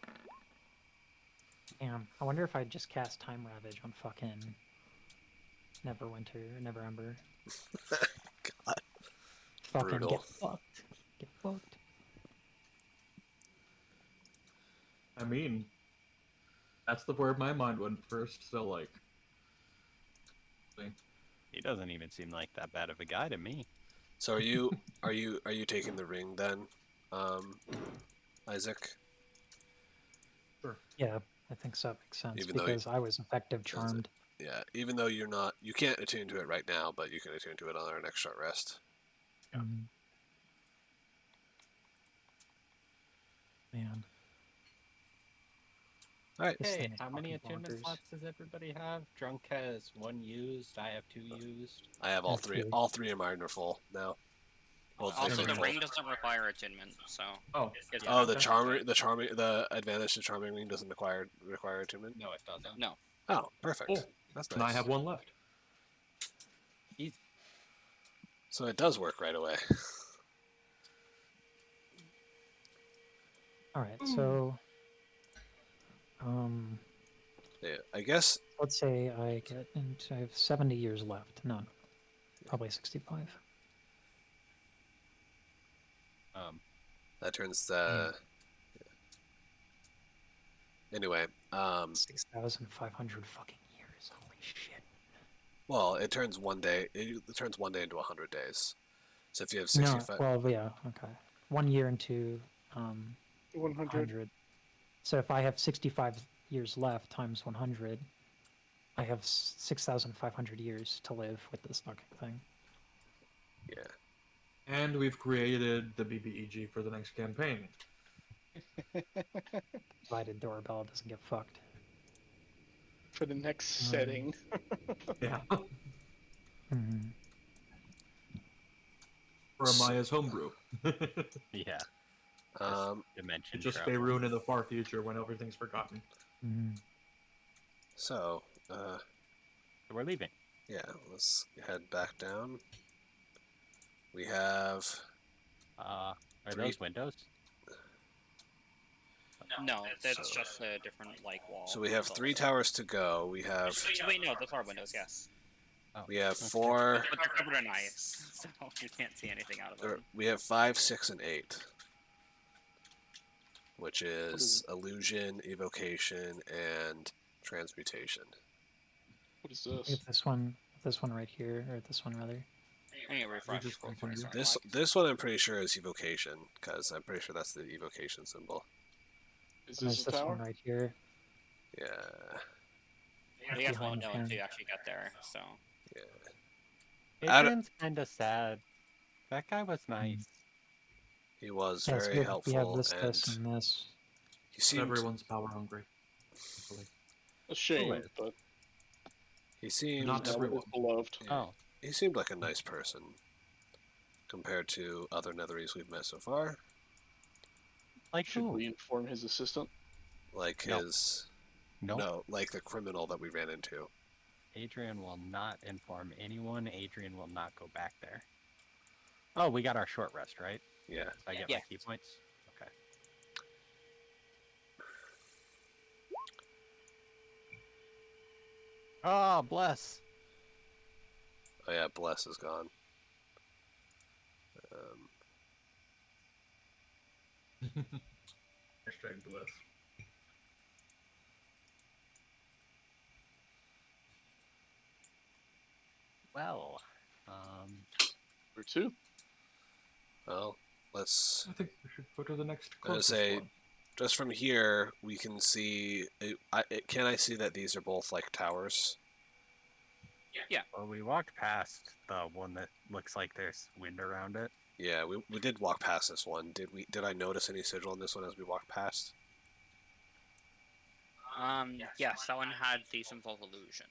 Damn. I wonder if I'd just cast Time Ravage on fucking Neverwinter or Neverember. God. Fucking Brutal. get fucked. Get fucked. I mean, that's where my mind went first. So like, He doesn't even seem like that bad of a guy to me. So are you taking the ring then, Isaac? Yeah, I think so. Makes sense Even though because I was effective That's it. charmed. Yeah. Even though you can't attune to it right now, but you can attune to it on our next short rest. Mhm. Man. All right. This Hey, thing is how many fucking attunement bonkers. slots does everybody have? Drunk has 1 used. I have 2 used. I have all That's three. good. All three of mine are full now. Well, they Also, feel the full. ring doesn't require attunement, so. oh, it's Oh, the not- the advantage to charming ring doesn't require attunement. No, it doesn't. No. Oh, perfect. Cool. That's and nice. I have one left. Easy. So it does work right away. All right, so Yeah, I guess. let's say I have 70 years left. No, probably 65. That turns the. Anyway, 6,500 fucking years. Holy shit. well, it turns 1 day. It turns 1 day into 100 days. So if you have No, 65, well, yeah, okay. 1 year into 100. 100. So if I have 65 years left times 100, I have 6,500 years to live with this fucking thing. yeah. And we've created the BBEG for the next campaign. Provided Dorabella doesn't get fucked. For the next setting. Yeah. Mhm. For Amaya's homebrew. Yeah. Dimension Just travel. Faerun in the far future when everything's forgotten. Mhm. So, We're leaving. yeah, let's head back down. We have. Are 3. those windows? No, that's So- just a different, like, wall. So we have 3 towers to go. We have. Wait, no, those are windows, yes. Oh, We have okay. 4. But they're covered in ice, so you can't see anything out of them. We have 5, 6, and 8. Which is illusion, evocation, and transmutation. What is I think this? it's this one right here, or this one rather. I need a refresh. just real continue. quick, This sorry. this one I'm pretty sure is evocation, because I'm pretty sure that's the evocation symbol. Is And this there's a this one tower? right here. Yeah, You guys won't behind know him. until you actually get there, so. yeah. I don't- Adrian's kind of sad. That guy was nice. He was Yeah, so very we have helpful, this, and this, and this. he seemed Everyone's power hungry. A shame, Wait. but he seemed Not now it everyone. was beloved. yeah, Oh, he seemed like a nice person compared to other Netheries we've met so far. like Should who? we inform his assistant? Like No. his Nope. no, like the criminal that we ran into. Adrian will not inform anyone. Adrian will not go back there. Oh, we got our short rest, right? Yeah, So I get Yeah. my key points? Okay. Oh, bless. oh yeah, Bless is gone. Um, Hashtag bless. Well, Or 2? well, let's. I think we should go to the next I'm gonna closest say, one. just from here, we can see. Can I see that these are both like towers? Well, we walked past the one that looks like there's wind around it. Yeah, we did walk past this one. Did I notice any sigil on this one as we walked past? Yes, that one had the symbol of illusion.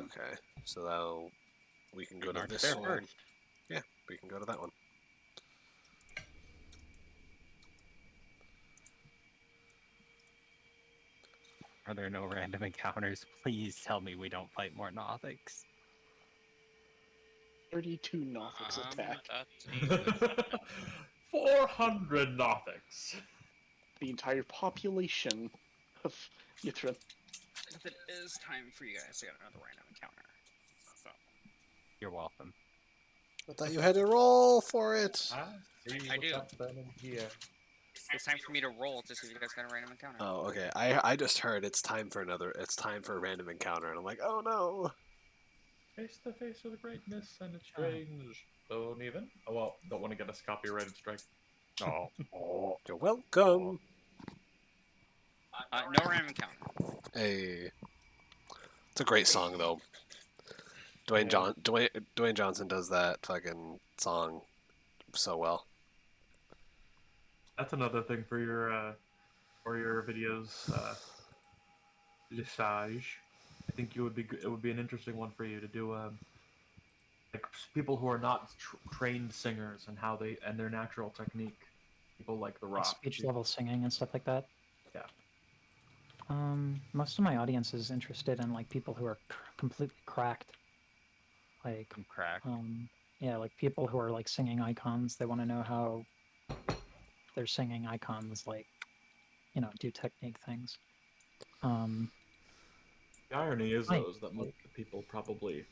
Okay, so we can go to marked this there one. first. Yeah, we can go to that one. Are there no random encounters? Please tell me we don't fight more Nothics. 32 Nothics attack. That's a 400 Nothics. The entire population of Yithrin. If it is time for you guys to get another random encounter. So. You're welcome. I thought you had to roll for it. I do. It's time for me to roll to see if you guys got a random encounter. Oh, okay. I just heard it's time for a random encounter, and I'm like, oh no. Face to face with greatness and it's strange. Don't even. Oh well, don't want to get us copyrighted strike. Oh. You're welcome. No random encounter. Hey, it's a great song though. Dwayne Johnson does that fucking song so well. That's another thing for your videos. Lissage. I think it would be an interesting one for you to do. Like people who are not trained singers and their natural technique. People like The Rock. Speech level singing and stuff like that. Yeah. Most of my audience is interested in like people who are completely cracked. Like I'm cracked. yeah, like people who are like singing icons. They want to know how they're singing icons, like, you know, do technique things. The irony is, Right. though, is that most of the people probably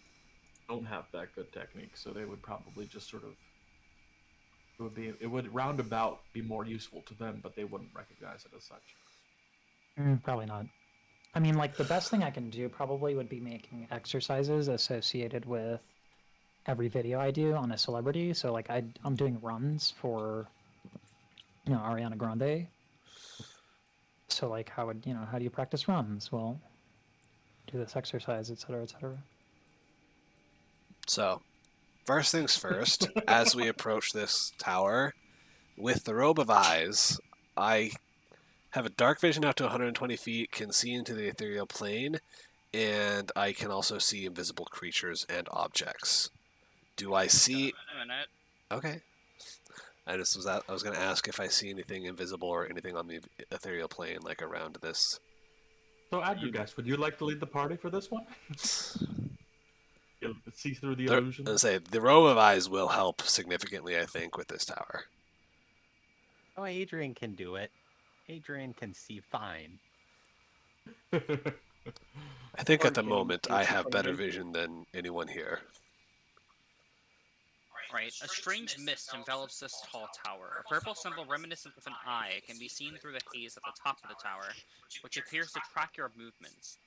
don't have that good technique, so they would probably just sort of it would roundabout be more useful to them, but they wouldn't recognize it as such. Probably not. I mean, like, the best thing I can do probably would be making exercises associated with every video I do on a celebrity. So, like, I'm doing runs for, you know, Ariana Grande. So, like, how do you practice runs? Well, do this exercise, etc., etc. So, first things first, as we approach this tower, with the robe of eyes, I have a dark vision out to 120 feet, can see into the ethereal plane, and I can also see invisible creatures and objects. Do I see... A minute. Okay. I was going to ask if I see anything invisible or anything on the ethereal plane, like around this. So, Adrugas, would you like to lead the party for this one? You'll see through the illusion. The robe of eyes will help significantly, I think, with this tower. Oh, Adrian can do it. Adrian can see fine. I think at the moment I have better vision than anyone here. Right. A strange mist envelops this tall tower. A purple symbol reminiscent of an eye can be seen through the haze at the top of the tower, which appears to track your movements.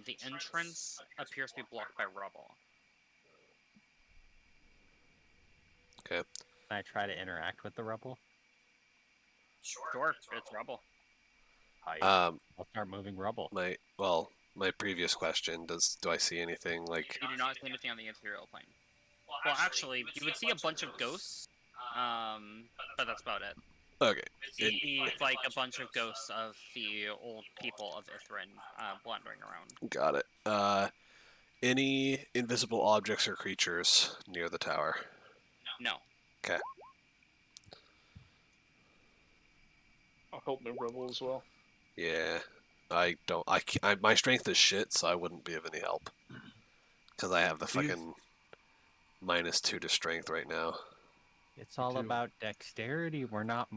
The entrance appears to be blocked by rubble. Okay. Can I try to interact with the rubble? Sure, it's rubble. I'll start moving rubble. My previous question, do I see anything like... You do not see anything on the ethereal plane. Well, actually, you would see a bunch of ghosts, but that's about it. Okay. You see, like, a bunch of ghosts of the old people of Ithrin wandering around. Got it. Any invisible objects or creatures near the tower? No. Okay. I'll help my rebel as well. Yeah. My strength is shit, so I wouldn't be of any help. Because I have the fucking -2 to strength right now. It's all about dexterity. We're not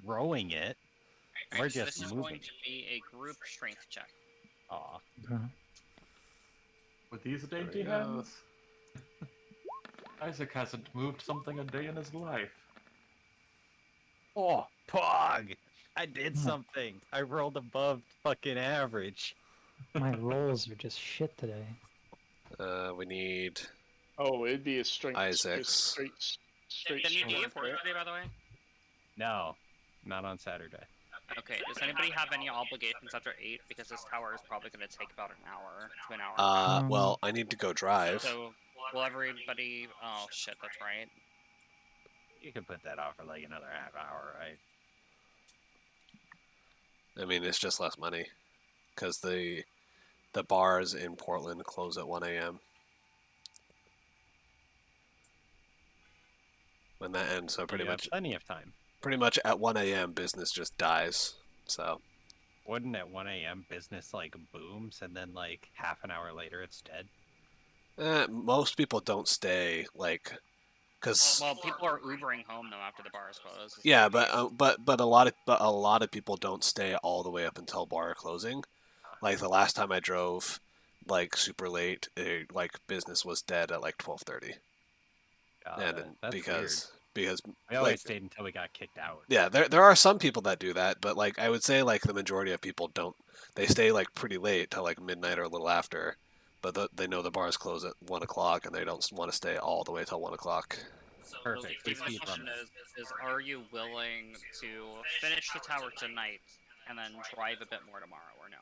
throwing it. We're So just this is moving. going to be a group strength check. Aw. With these dainty hands, Isaac hasn't moved something a day in his life. Oh, Pog! I did something. I rolled above fucking average. My rolls are just shit today. We need... Oh, it'd be a strength. Isaac's. Straight Did you strength, give work right? today, by the way? No, not on Saturday. Okay, does anybody have any obligations after 8? Because this tower is probably going to take about an hour to an hour and a half. Well, I need to go drive. So, will everybody... Oh, shit, that's right. You could put that off for like another half hour, right? I mean, it's just less money, because the bars in Portland close at 1 a.m. when that ends. So pretty You have much, plenty of time. pretty much at 1 a.m. business just dies. So Wouldn't at 1 a.m. business like booms and then like half an hour later it's dead? most people don't stay like, because Well, people are Ubering home though after the bars close. is yeah, the but a lot of people don't stay all the way up until bar closing. Like the last time I drove, like super late, like business was dead at like 12:30, and That's because weird. We like, always stayed until we got kicked out. yeah, there are some people that do that, but like I would say like the majority of people don't. They stay like pretty late till like midnight or a little after, but they know the bars close at 1 o'clock and they don't want to stay all the way till 1 o'clock. Perfect. Steve, the question is, are you willing to finish the tower tonight and then drive a bit more tomorrow, or no?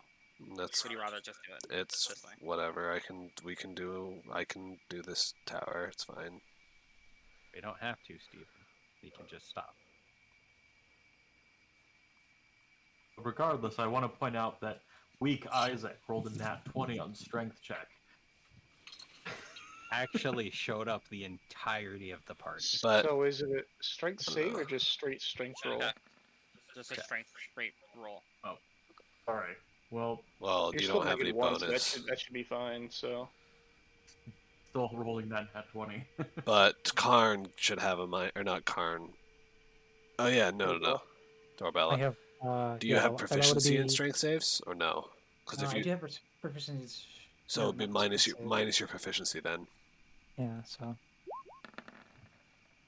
That's Would you rather just do it it's this way? whatever. I can do this tower. It's fine. We don't have to, Steven. We can just stop. Regardless, I want to point out that weak Isaac rolled a nat 20 on strength check. Actually showed up the entirety of the party. But So is it a strength save or just straight strength roll? Okay. Just a strength straight roll. Alright, well, well, You're you still don't have any negative one, so bonus. that should be fine. So still rolling that nat 20. But Karn should have a or not Karn. Oh yeah, no. Dorbella. I have. Do you yeah, have that would proficiency in be- strength saves or no? Because if I you do have proficiency. so it'd be not minus strength your save. proficiency then. Yeah, so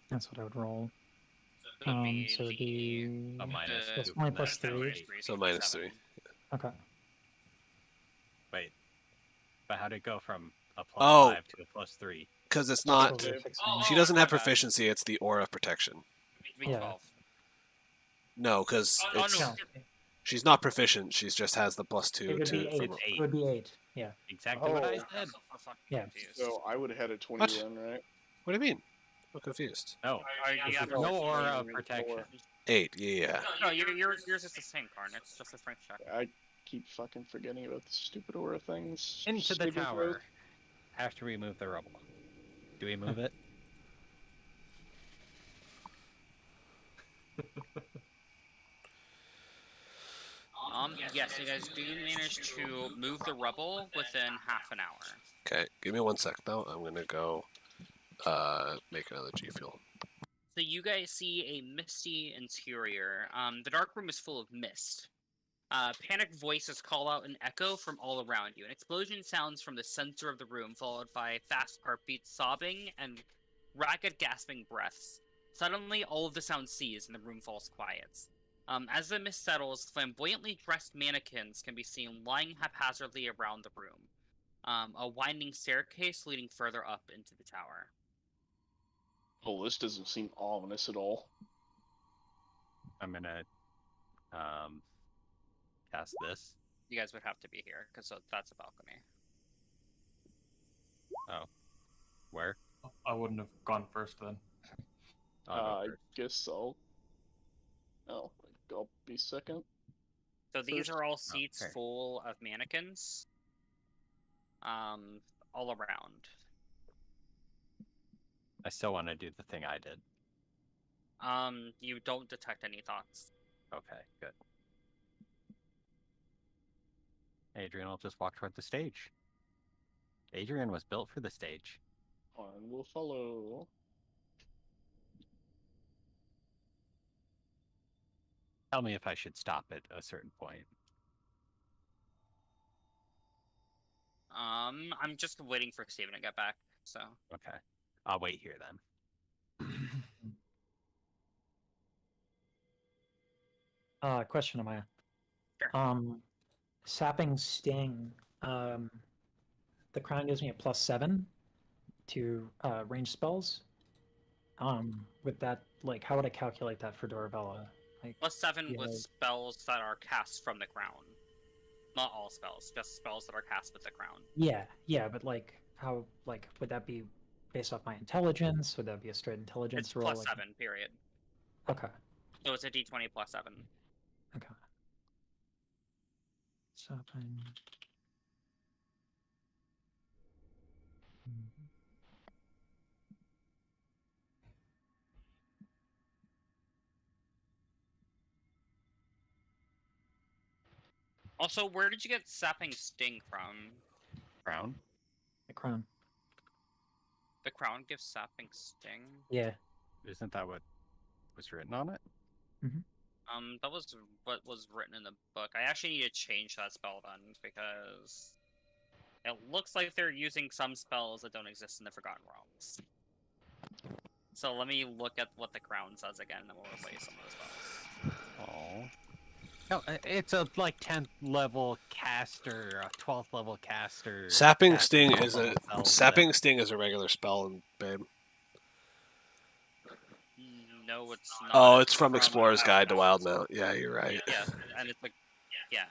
that's what I would roll. So it would be So it'd be A minus the- That's two only from plus that, three. right? So minus 3. okay. Wait. But how'd it go from a plus Oh. 5 to a plus 3? Because it's That's not. what we're fixing. She doesn't have my bad. proficiency. It's the aura of protection. Yeah. 12. No, because Oh, it's no. No, she's not proficient. She just has the plus 2 it would be to. 8. It's It would be 8. Yeah. Exactly what I Oh. said. I'm fucking Yeah. confused. so I would have had a 20 What? then, right? What do you mean? I'm confused. No. Are you This have is no aura of Twenty protection. more. 8. Yeah. No, yours is the same, Karn. It's just a strength check. I keep fucking forgetting about the stupid aura things. Into the Stupid tower. growth. After we move the rubble. Do we move it? Yes, you guys do manage to move the rubble within half an hour. Okay. Give me 1 sec though. I'm gonna go. Make another G fuel. So you guys see a misty interior. The dark room is full of mist. Panicked voices call out an echo from all around you. An explosion sounds from the center of the room, followed by fast heartbeats, sobbing, and ragged gasping breaths. Suddenly, all of the sound ceases and the room falls quiet. As the mist settles, flamboyantly dressed mannequins can be seen lying haphazardly around the room. A winding staircase leading further up into the tower. Oh, this doesn't seem ominous at all. I'm gonna cast this. You guys would have to be here, because that's a balcony. Where? I wouldn't have gone first then. I'll go I first. guess I'll be second. So these are all Oh, seats okay. full of mannequins. All around. I still want to do the thing I did. You don't detect any thoughts. Okay, good. Adrian will just walk toward the stage. Adrian was built for the stage. And we'll follow. Tell me if I should stop at a certain point. I'm just waiting for Steven to get back, so. Okay. I'll wait here then. Question, Amaya. Sure. Sapping Sting. The crown gives me a +7 to range spells. With that, like, how would I calculate that for Dorabella? Like, +7 with Yeah. spells that are cast from the crown. Not all spells, just spells that are cast with the crown. yeah, but like, how, like, would that be based off my intelligence? Would that be a straight intelligence It's roll? Like, +7, period. okay, So it's a d20 +7. okay. Something. Also, where did you get Sapping Sting from? Crown. The crown. The crown gives Sapping Sting? Yeah. Isn't that what was written on it? That was what was written in the book. I actually need to change that spell then, because it looks like they're using some spells that don't exist in the Forgotten Realms. So let me look at what the crown says again, and then we'll replace some of the spells. Oh. No, it's a like 10th level caster, a 12th level caster. Sapping casting Sting 12th is a level spells Sapping Sting is a regular spell, babe. No, it's not. Oh, it's from Explorer's Guide to Wildmount. Yeah, you're right. Yeah, and it's like, yeah.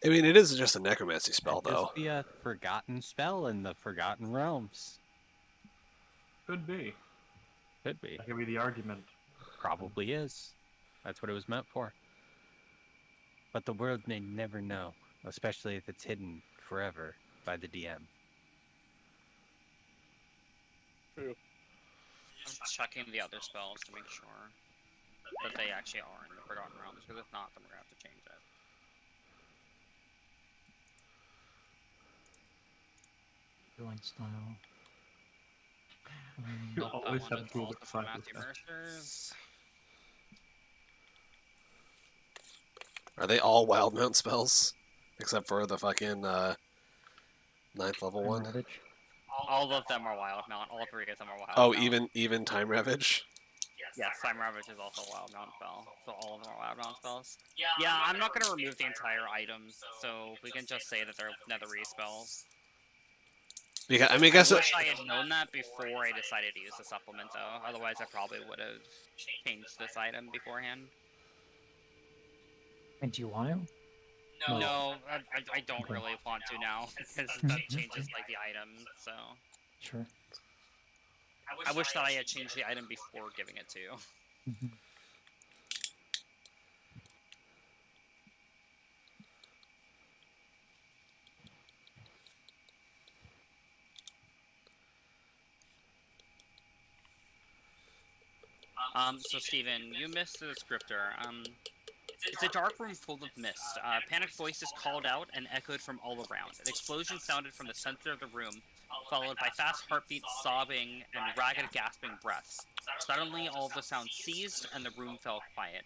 I mean, it is just a necromancy spell, Could though. just be a forgotten spell in the Forgotten Realms. Could be. Could be. That could be the argument. Probably is. That's what it was meant for. But the world may never know, especially if it's hidden forever by the DM. I'm just checking the other spells to make sure that they actually are in the Forgotten Realms, because if not, then we're going to have to change it. Healing style. You Nope, that always one have is to also from decide Matthew this. Mercer's. Are they all Wildmount spells? Except for the fucking 9th level one? Ravage. All of them are Wild Mount. All three of them are Wild Oh, Mount. even Time Ravage? Yes, Time Ravage is also a Wild Mount spell. So all of them are Wild Mount spells. Yeah, I'm not going to remove the entire item, so we can just say that they're Netherese spells. Because, I mean, I guess I wish I had known that before I decided to use the supplement, though. Otherwise, I probably would have changed this item beforehand. And do you want to? No, I don't Okay. really want to now, because that changes, like, the item, so... Sure. I wish that I had changed the item before giving it to you. So Steven, you missed the descriptor. It's a dark room full of mist. Panicked voices called out and echoed from all around. An explosion sounded from the center of the room, followed by fast heartbeats, sobbing, and ragged gasping breaths. Suddenly, all of the sounds ceased, and the room fell quiet.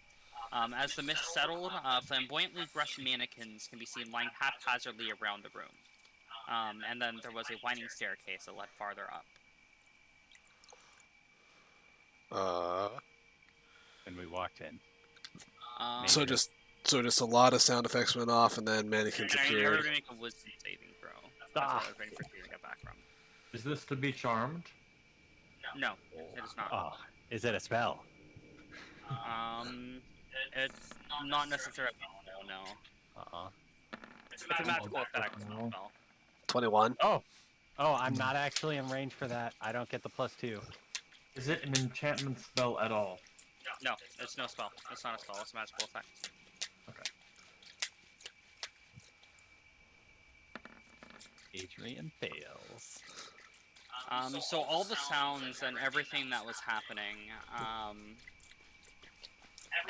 As the mist settled, flamboyantly dressed mannequins can be seen lying haphazardly around the room. And then there was a winding staircase that led farther up. And we walked in. So just a lot of sound effects went off, and then mannequins And I need appeared. everyone to make a wisdom saving throw. That's what I was waiting for you to get back from. Is this to be charmed? No, it is not. Oh, is it a spell? It's not necessarily. No. It's a magical effect. It's not a spell. 21. Oh, I'm not actually in range for that. I don't get the +2. Is it an enchantment spell at all? No, it's no spell. It's not a spell. It's a magical effect. Okay. Adrian fails. So all the sounds and everything that was happening,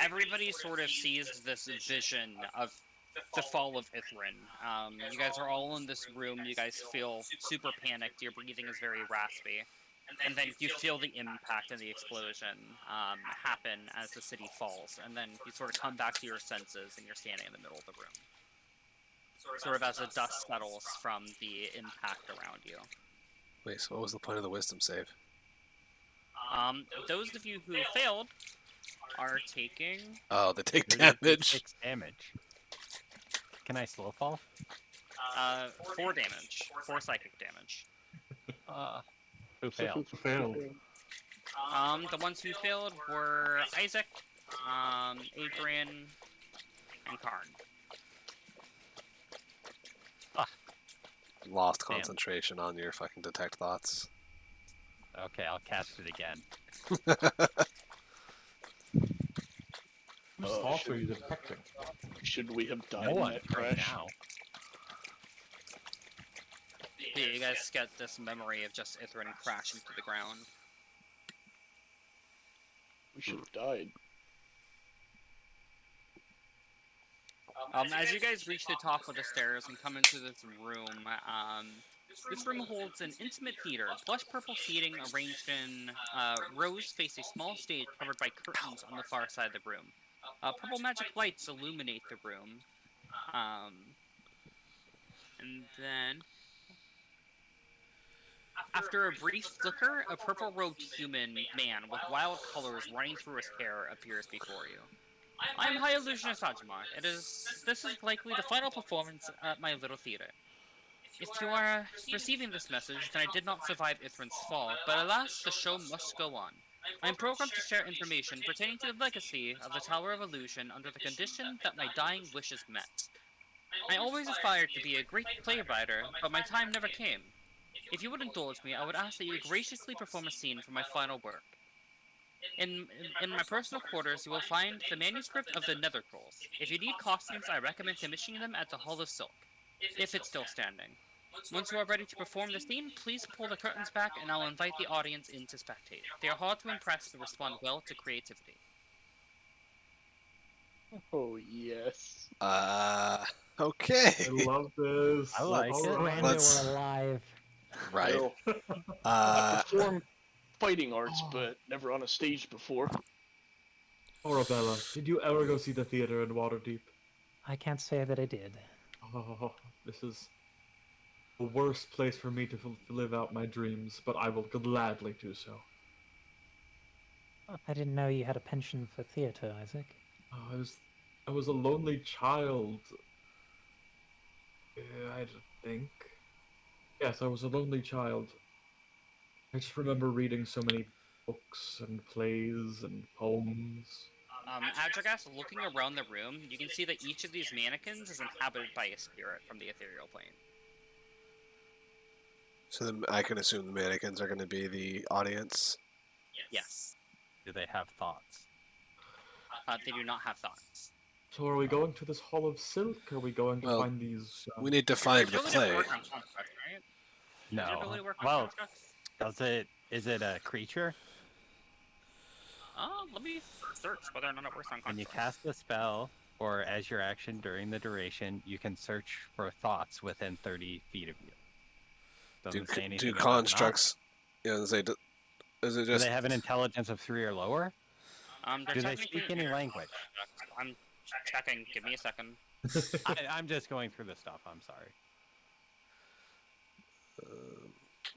everybody sort of sees this vision of the fall of Ithrin. You guys are all in this room. You guys feel super panicked. Your breathing is very raspy. And then you feel the impact and the explosion happen as the city falls. And then you sort of come back to your senses and you're standing in the middle of the room. Sort of as the dust settles from the impact around you. Wait, so what was the point of the wisdom save? Those of you who failed are taking... Oh, they take damage. 6 damage. Can I slow fall? 4 damage. 4 psychic damage. Who failed? Failed. The ones who failed were Isaac, Adrian, and Karn. Lost Damn. concentration on your fucking detect thoughts. Okay, I'll cast it again. Whose Oh, thoughts should- are you detecting? Should we have died No in one that right crash? now. Yeah, you guys get this memory of just Ithrin crashing to the ground. We should have died. As you guys reach the top of the stairs and come into this room holds an intimate theater. Blush purple seating arranged in rows face a small stage covered by curtains on the far side of the room. Purple magic lights illuminate the room. And then, after a brief flicker, a purple-robed human man with wild colors running through his hair appears before you. I am High Illusionist Ajima. This is likely the final performance at my little theater. If you are receiving this message, then I did not survive Ithrin's fall, but alas, the show must go on. I am programmed to share information pertaining to the legacy of the Tower of Illusion under the condition that my dying wish is met. I always aspired to be a great playwright, but my time never came. If you would indulge me, I would ask that you graciously perform a scene for my final work. In my personal quarters, you will find the manuscript of the Nether Trolls. If you need costumes, I recommend commissioning them at the Hall of Silk, if it's still standing. Once you are ready to perform the scene, please pull the curtains back and I'll invite the audience in to spectate. They are hard to impress but respond well to creativity. Oh, yes. Okay. I love this. I like All it. right. Brando, Let's- we're alive. Right. Well, I performed fighting arts, but never on a stage before. Arabella, did you ever go see the theater in Waterdeep? I can't say that I did. Oh, this is the worst place for me to live out my dreams, but I will gladly do so. I didn't know you had a penchant for theater, Isaac. Oh, I was a lonely child. I think. Yes, I was a lonely child. I just remember reading so many books and plays and poems. Adragas, looking around the room, you can see that each of these mannequins is inhabited by a spirit from the ethereal plane. So then I can assume the mannequins are going to be the audience. Yes. Do they have thoughts? They do not have thoughts. So are we going to this Hall of Silk? Are we going to Well, find these... We need to find Your the ability play. work on constructs, right? Does your No. ability work on Well, constructs? is it a creature? Let me search whether or not it works on constructs. When you cast a spell, or as your action during the duration, you can search for thoughts within 30 feet of you. Doesn't say anything Do about constructs? Yeah, is it not. just? Do they have an intelligence of 3 or lower? They're Do they technically- speak any language? I'm checking. Give me a second. I'm just going through the stuff. I'm sorry.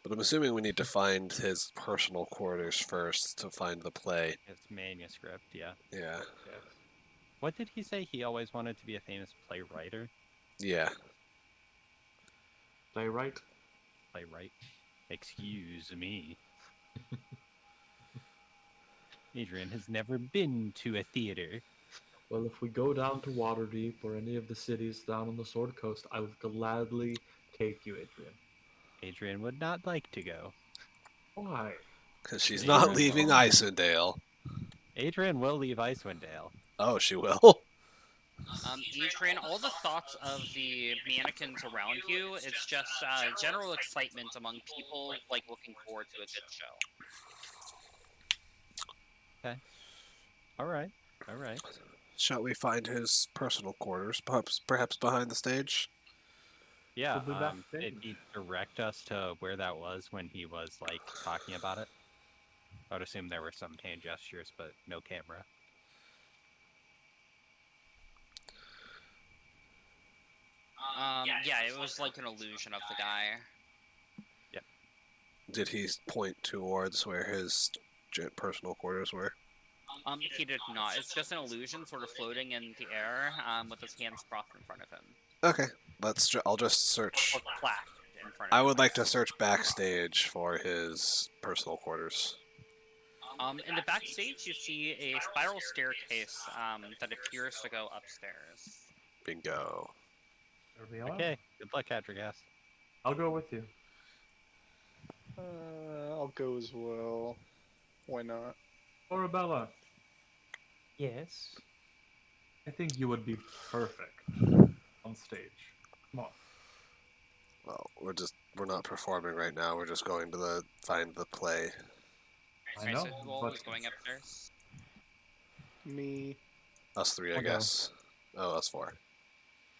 But I'm assuming we need to find his personal quarters first to find the play. It's manuscript, yeah. Yeah. What did he say? He always wanted to be a famous playwright. Yeah. Playwright? Playwright. Excuse me. Adrian has never been to a theater. Well, if we go down to Waterdeep or any of the cities down on the Sword Coast, I will gladly take you, Adrian. Adrian would not like to go. Why? Because she's Adrian not leaving will. Icendale. Adrian will leave Icewind Dale. Oh, she will? Adrian, all the thoughts of the mannequins around you, it's just general excitement among people, like looking forward to a good show. Alright. Shall we find his personal quarters? Perhaps behind the stage? Yeah, We'll be back did he direct us to where that was when he was, like, talking about it? I would assume there were some hand gestures, but no camera. Yeah, it was like an illusion of the guy. Did he point towards where his personal quarters were? He did not. It's just an illusion sort of floating in the air, with his hands crossed in front of him. Okay, I'll just search. Or plaque in front of I him. would like to search backstage for his personal quarters. In the backstage, you see a spiral staircase that appears to go upstairs. Bingo. There we are. Okay, good luck, Adrigas. I'll go with you. I'll go as well. Why not? Arabella, Yes. I think you would be perfect on stage. Come on. Well, we're not performing right now. We're just going to find the play. I Alright, know, so who all but- is going upstairs? Me. Us three, I I'll go. guess. Oh, us four.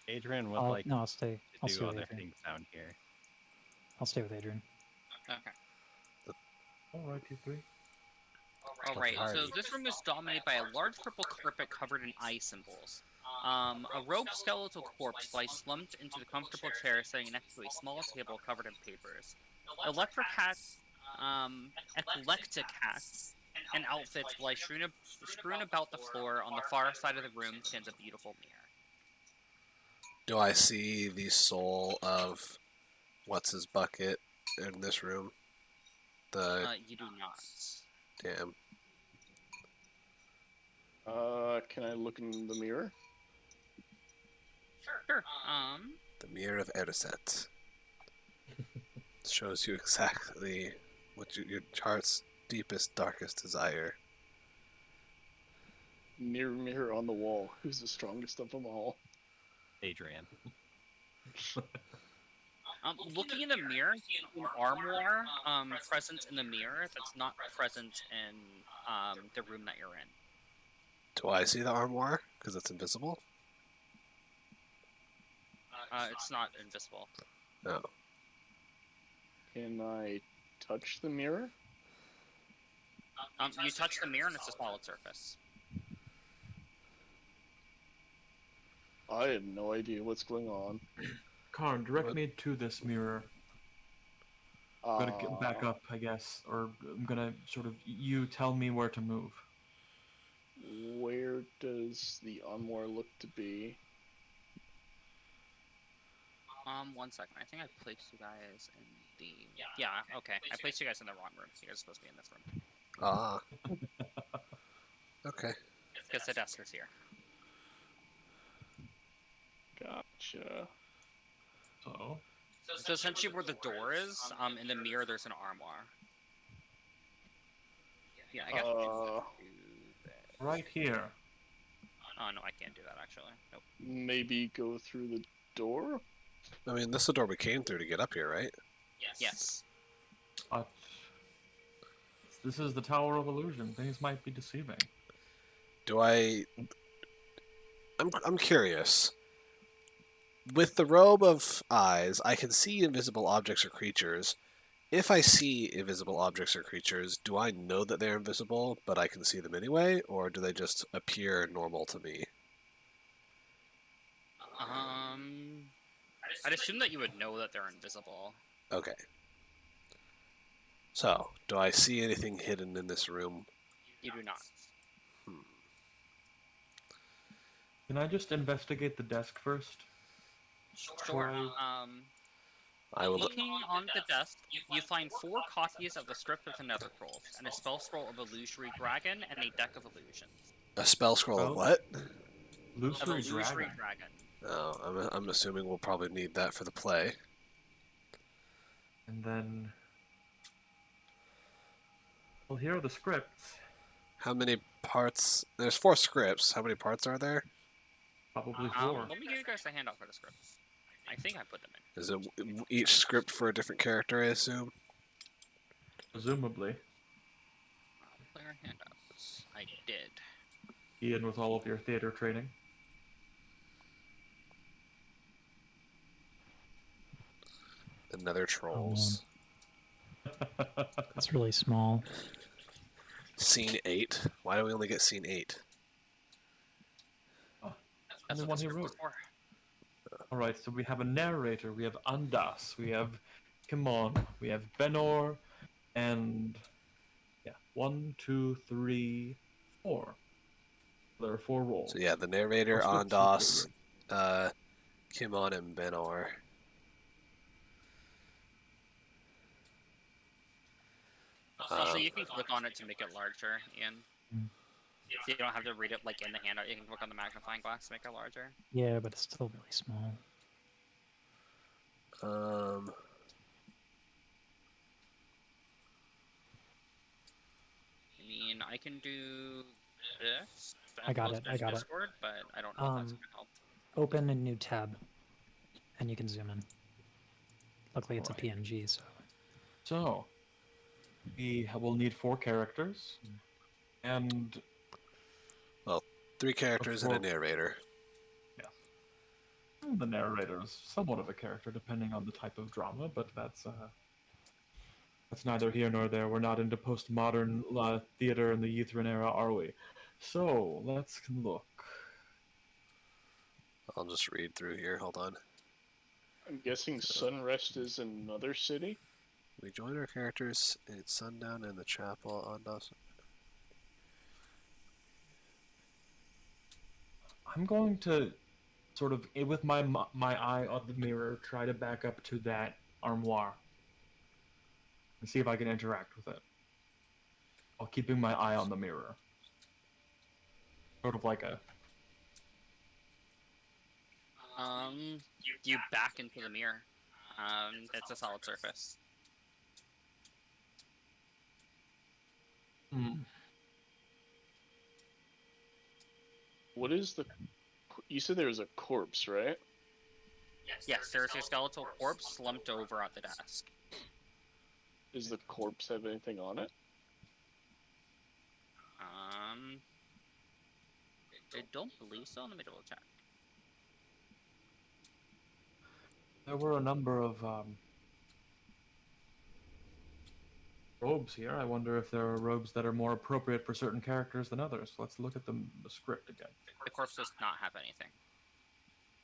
Adrian would like No, I'll stay. I'll to stay do with other Adrian. things down here. I'll stay with Adrian. Okay. All right, you three. Alright, so party. this room is dominated by a large purple carpet covered in eye symbols. A robed skeletal corpse lies slumped into the comfortable chair sitting next to a small table covered in papers. Electric hats, eclectic hats, and outfits lie strewn about the floor. On the far side of the room stands a beautiful mirror. Do I see the soul of what's his bucket in this room? You do not. Damn. Can I look in the mirror? Sure. The mirror of Erised. Shows you exactly what your heart's deepest, darkest desire. Mirror, mirror on the wall. Who's the strongest of them all? Adrian. Looking in the mirror, you see an armoire present in the mirror that's not present in the room that you're in. Do I see the armoire? Because it's invisible? It's not invisible. No. Can I touch the mirror? You touch the mirror and it's a solid surface. I have no idea what's going on. Karn, direct me to this mirror. I'm gonna get back up, I guess, or I'm gonna sort of you tell me where to move. Where does the armoire look to be? 1 second. I think I placed you guys in the... Yeah, okay. I placed you guys in the wrong room. You guys are supposed to be in this room. Ah. Okay. Because the desk is here. Gotcha. So essentially where the door is, in the mirror there's an armoire. Yeah, I got Right here. Oh, no, I can't do that, actually. Nope. Maybe go through the door? I mean, this is the door we came through to get up here, right? Yes. But this is the Tower of Illusion. Things might be deceiving. Do I... I'm curious. With the robe of eyes, I can see invisible objects or creatures. If I see invisible objects or creatures, do I know that they're invisible, but I can see them anyway, or do they just appear normal to me? I'd assume that you would know that they're invisible. Okay. So, do I see anything hidden in this room? You do not. Can I just investigate the desk first? Sure. I will. Looking on the desk, you find 4 copies of the script of the Nether Scrolls, and a spell scroll of Illusory Dragon, and a deck of illusions. A spell scroll of Oh. what? Of Illusory Illusory Dragon. Dragon. Oh, I'm assuming we'll probably need that for the play. And then... Well, here are the scripts. How many parts? There's 4 scripts. How many parts are there? Probably 4. Let me give you guys the handout for the scripts. I think I put them in. Is it each script for a different character, I assume? Presumably. Player handouts. I did. Ian, with all of your theater training. The Nether Trolls. It's really small. Scene 8. Why do we only get scene 8? That's the what one the he script wrote. was for. Alright, so we have a narrator, we have Andas, we have Kimon, we have Benor, and... Yeah, 1, 2, 3, 4. There are 4 roles. So yeah, the narrator, Or scripts Ondas, included. Kimon, and Benor. Also, you can click on it to make it larger, Ian. Mm. So you don't have to read it like in the handout. You can click on the magnifying glass to make it larger. Yeah, but it's still really small. I mean, I can do this. I got it, Post I got it. Discord, but I don't know if that's gonna help. Open a new tab, and you can zoom in. Luckily, it's Right. a PNG, so. So, we will need 4 characters, and 3 characters and a Before- narrator. the narrator is somewhat of a character, depending on the type of drama, but that's neither here nor there. We're not into postmodern theater in the Ythrin era, are we? So, let's look. I'll just read through here. Hold on. I'm guessing Sunrest is another city. We join our characters at sundown in the chapel on Dawson. I'm going to sort of, with my eye on the mirror, try to back up to that armoire and see if I can interact with it while keeping my eye on the mirror. Sort of like a... You back into the mirror. It's a solid surface. What is the? You said there was a corpse, right? Yes, there's a skeletal corpse slumped over at the desk. Does the corpse have anything on it? I don't believe so. Let me double check. There were a number of robes here. I wonder if there are robes that are more appropriate for certain characters than others. Let's look at the script again. The corpse does not have anything.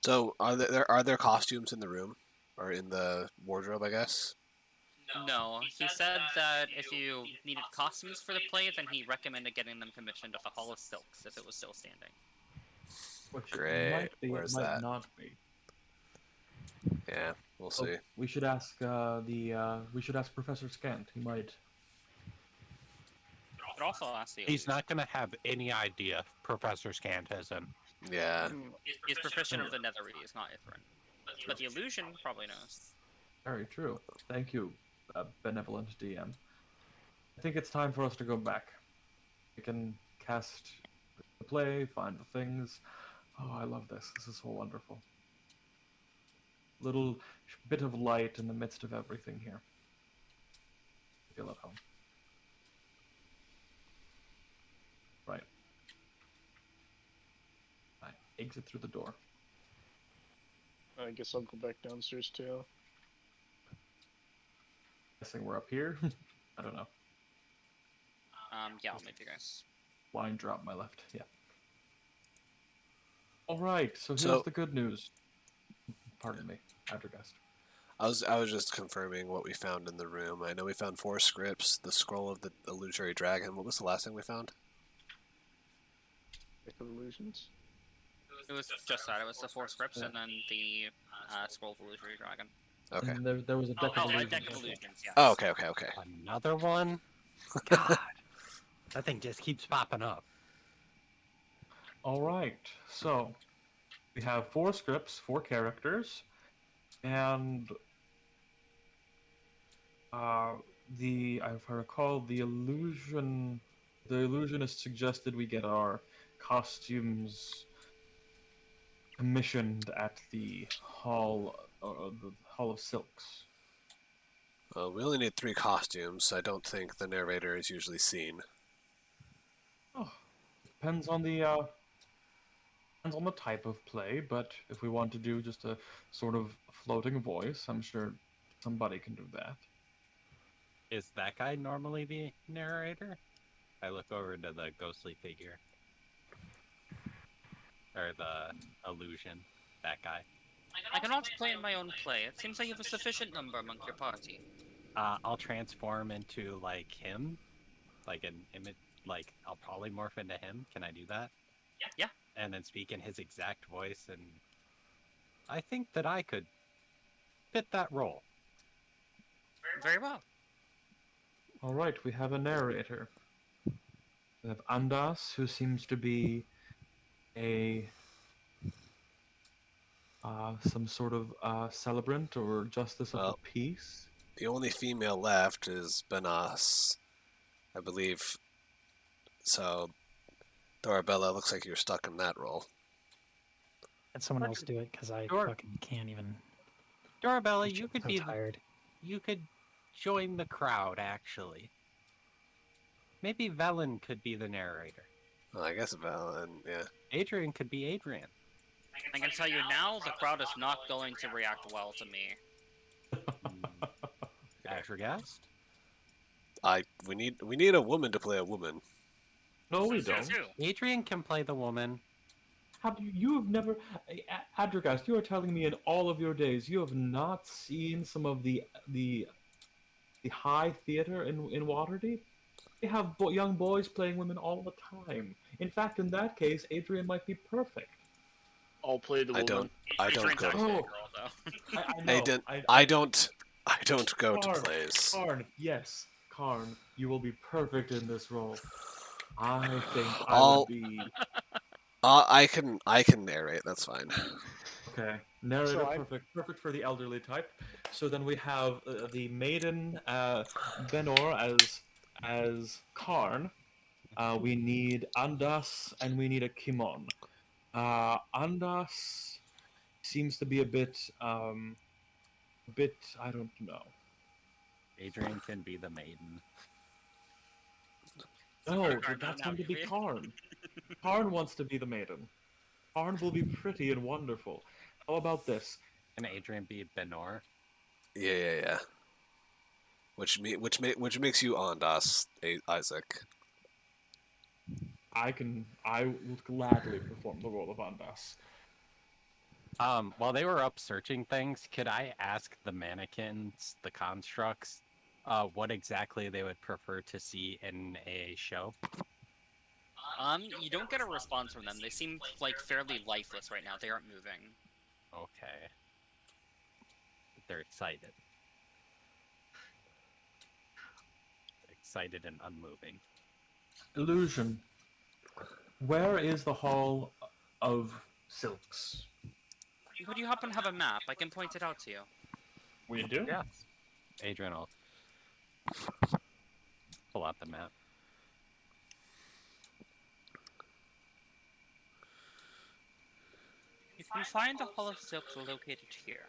So, are there costumes in the room or in the wardrobe? I guess. No, he said that if you needed costumes for the play, then he recommended getting them commissioned at the Hall of Silks if it was still standing. Which Great. might be, Where's it might that? not be. Yeah, we'll Oh, see. we should ask we should ask Professor Scant. He might. But also ask the He's not going to have any idea Professor Scant isn't. Yeah. He's proficient of the Netherese, not Ithrin. But the illusion probably knows. Very true. Thank you, benevolent DM. I think it's time for us to go back. We can cast the play, find the things. Oh, I love this. This is so wonderful. Little bit of light in the midst of everything here. Feel at home. Right. I exit through the door. I guess I'll go back downstairs too. Guessing we're up here. I don't know. Yeah, I'll meet you guys. Line drop my left. Yeah. All right. So here's So- the good news. Pardon me, Addergast. I was just confirming what we found in the room. I know we found 4 scripts, the scroll of the illusory dragon. What was the last thing we found? Deck of illusions. It was just that. It was the 4 scripts and then the Scroll of Illusory Dragon. Okay. And there was a deck of Oh, a illusions. Deck of Illusions, yes. Oh, okay. Another one? God. That thing just keeps popping up. All right. So we have 4 scripts, 4 characters, and if I recall, the illusionist suggested we get our costumes commissioned at the Hall of Silks. Well, we only need 3 costumes. I don't think the narrator is usually seen. Oh, depends on the type of play, but if we want to do just a sort of floating voice, I'm sure somebody can do that. Is that guy normally the narrator? I look over to the ghostly figure. Or the illusion. That guy. I cannot play in my own play. It seems like you have a sufficient number among your party. I'll transform into, like, him. Like an image. Like, I'll polymorph into him. Can I do that? Yeah. And then speak in his exact voice, and I think that I could fit that role. Very well. All right, we have a narrator. We have Andas, who seems to be a some sort of celebrant or justice of the Well, peace. the only female left is Benas, I believe. So, Dorabella, looks like you're stuck in that role. Let someone else do it because I Sure. fucking can't even. Dorabella, I'm you could so be tired. you could join the crowd actually. Maybe Velen could be the narrator. Well, I guess Valen, yeah. Adrian could be Adrian. I can tell you now, the crowd is not going to react well to me. Ashergast? We need a woman to play a woman. No, we Says don't. who? Adrian can play the woman. Have you have never, Adragast? You are telling me in all of your days you have not seen some of the high theater in Waterdeep? They have young boys playing women all the time. In fact, in that case, Adrian might be perfect. I'll play the I woman. don't Adrian's go. actually a Oh. girl, though. I know. I don't go to Karn, plays. Karn, yes, Karn, you will be perfect in this role. I think I I'll- would be I can narrate. That's fine. okay. Narrator, So I- perfect for the elderly type. So then we have the maiden Benor as Karn. We need Andas and we need a Kimon. Andas seems to be a bit I don't know. Adrian can be the maiden. No, Karn, but that's now going to be maybe. Karn. Karn wants to be the maiden. Karn will be pretty and wonderful. How about this? Can Adrian be Benor? Yeah. Which makes you Ondas, Isaac. I will gladly perform the role of Andas. While they were up searching things, could I ask the mannequins, the constructs, what exactly they would prefer to see in a show? You don't get a response from them. They seem like fairly lifeless right now. They aren't moving. Okay. They're excited. Excited and unmoving. Illusion. Where is the Hall of Silks? But you happen to have a map. I can point it out to you. We do? Yes. Adrian will pull out the map. You can find the Hall of Silks located here.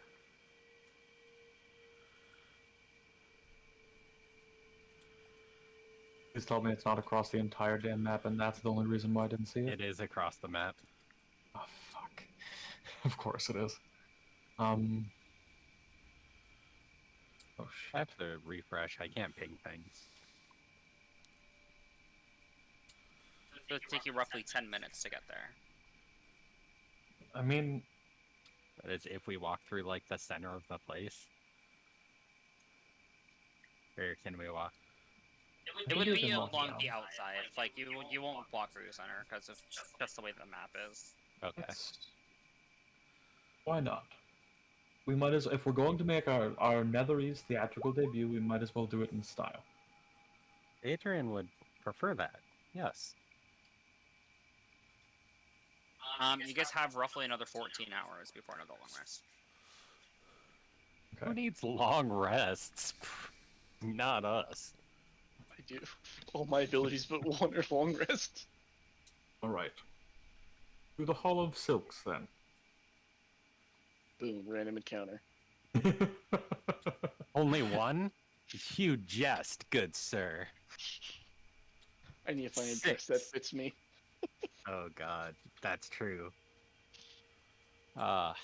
Please tell me it's not across the entire damn map, and that's the only reason why I didn't see it. It is across the map. Oh, fuck. Of course it is. Oh, I shit. have to refresh. I can't ping things. It would take you roughly 10 minutes to get there. I mean, That is if we walk through like the center of the place. Where can we walk? It would you be can walk along around. the outside. Like you won't walk through the center because of just the way the map is. Okay. why not? We might as if we're going to make our Netherese theatrical debut, we might as well do it in style. Adrian would prefer that. Yes. You guys have roughly another 14 hours before another long rest. Who Okay. needs long rests? Not us. I do. All my abilities but one are long rest. All right. To the Hall of Silks then. Boom, random encounter. Only one? You jest, good sir. I need to find a dress that 6. fits me. Oh god, that's true. What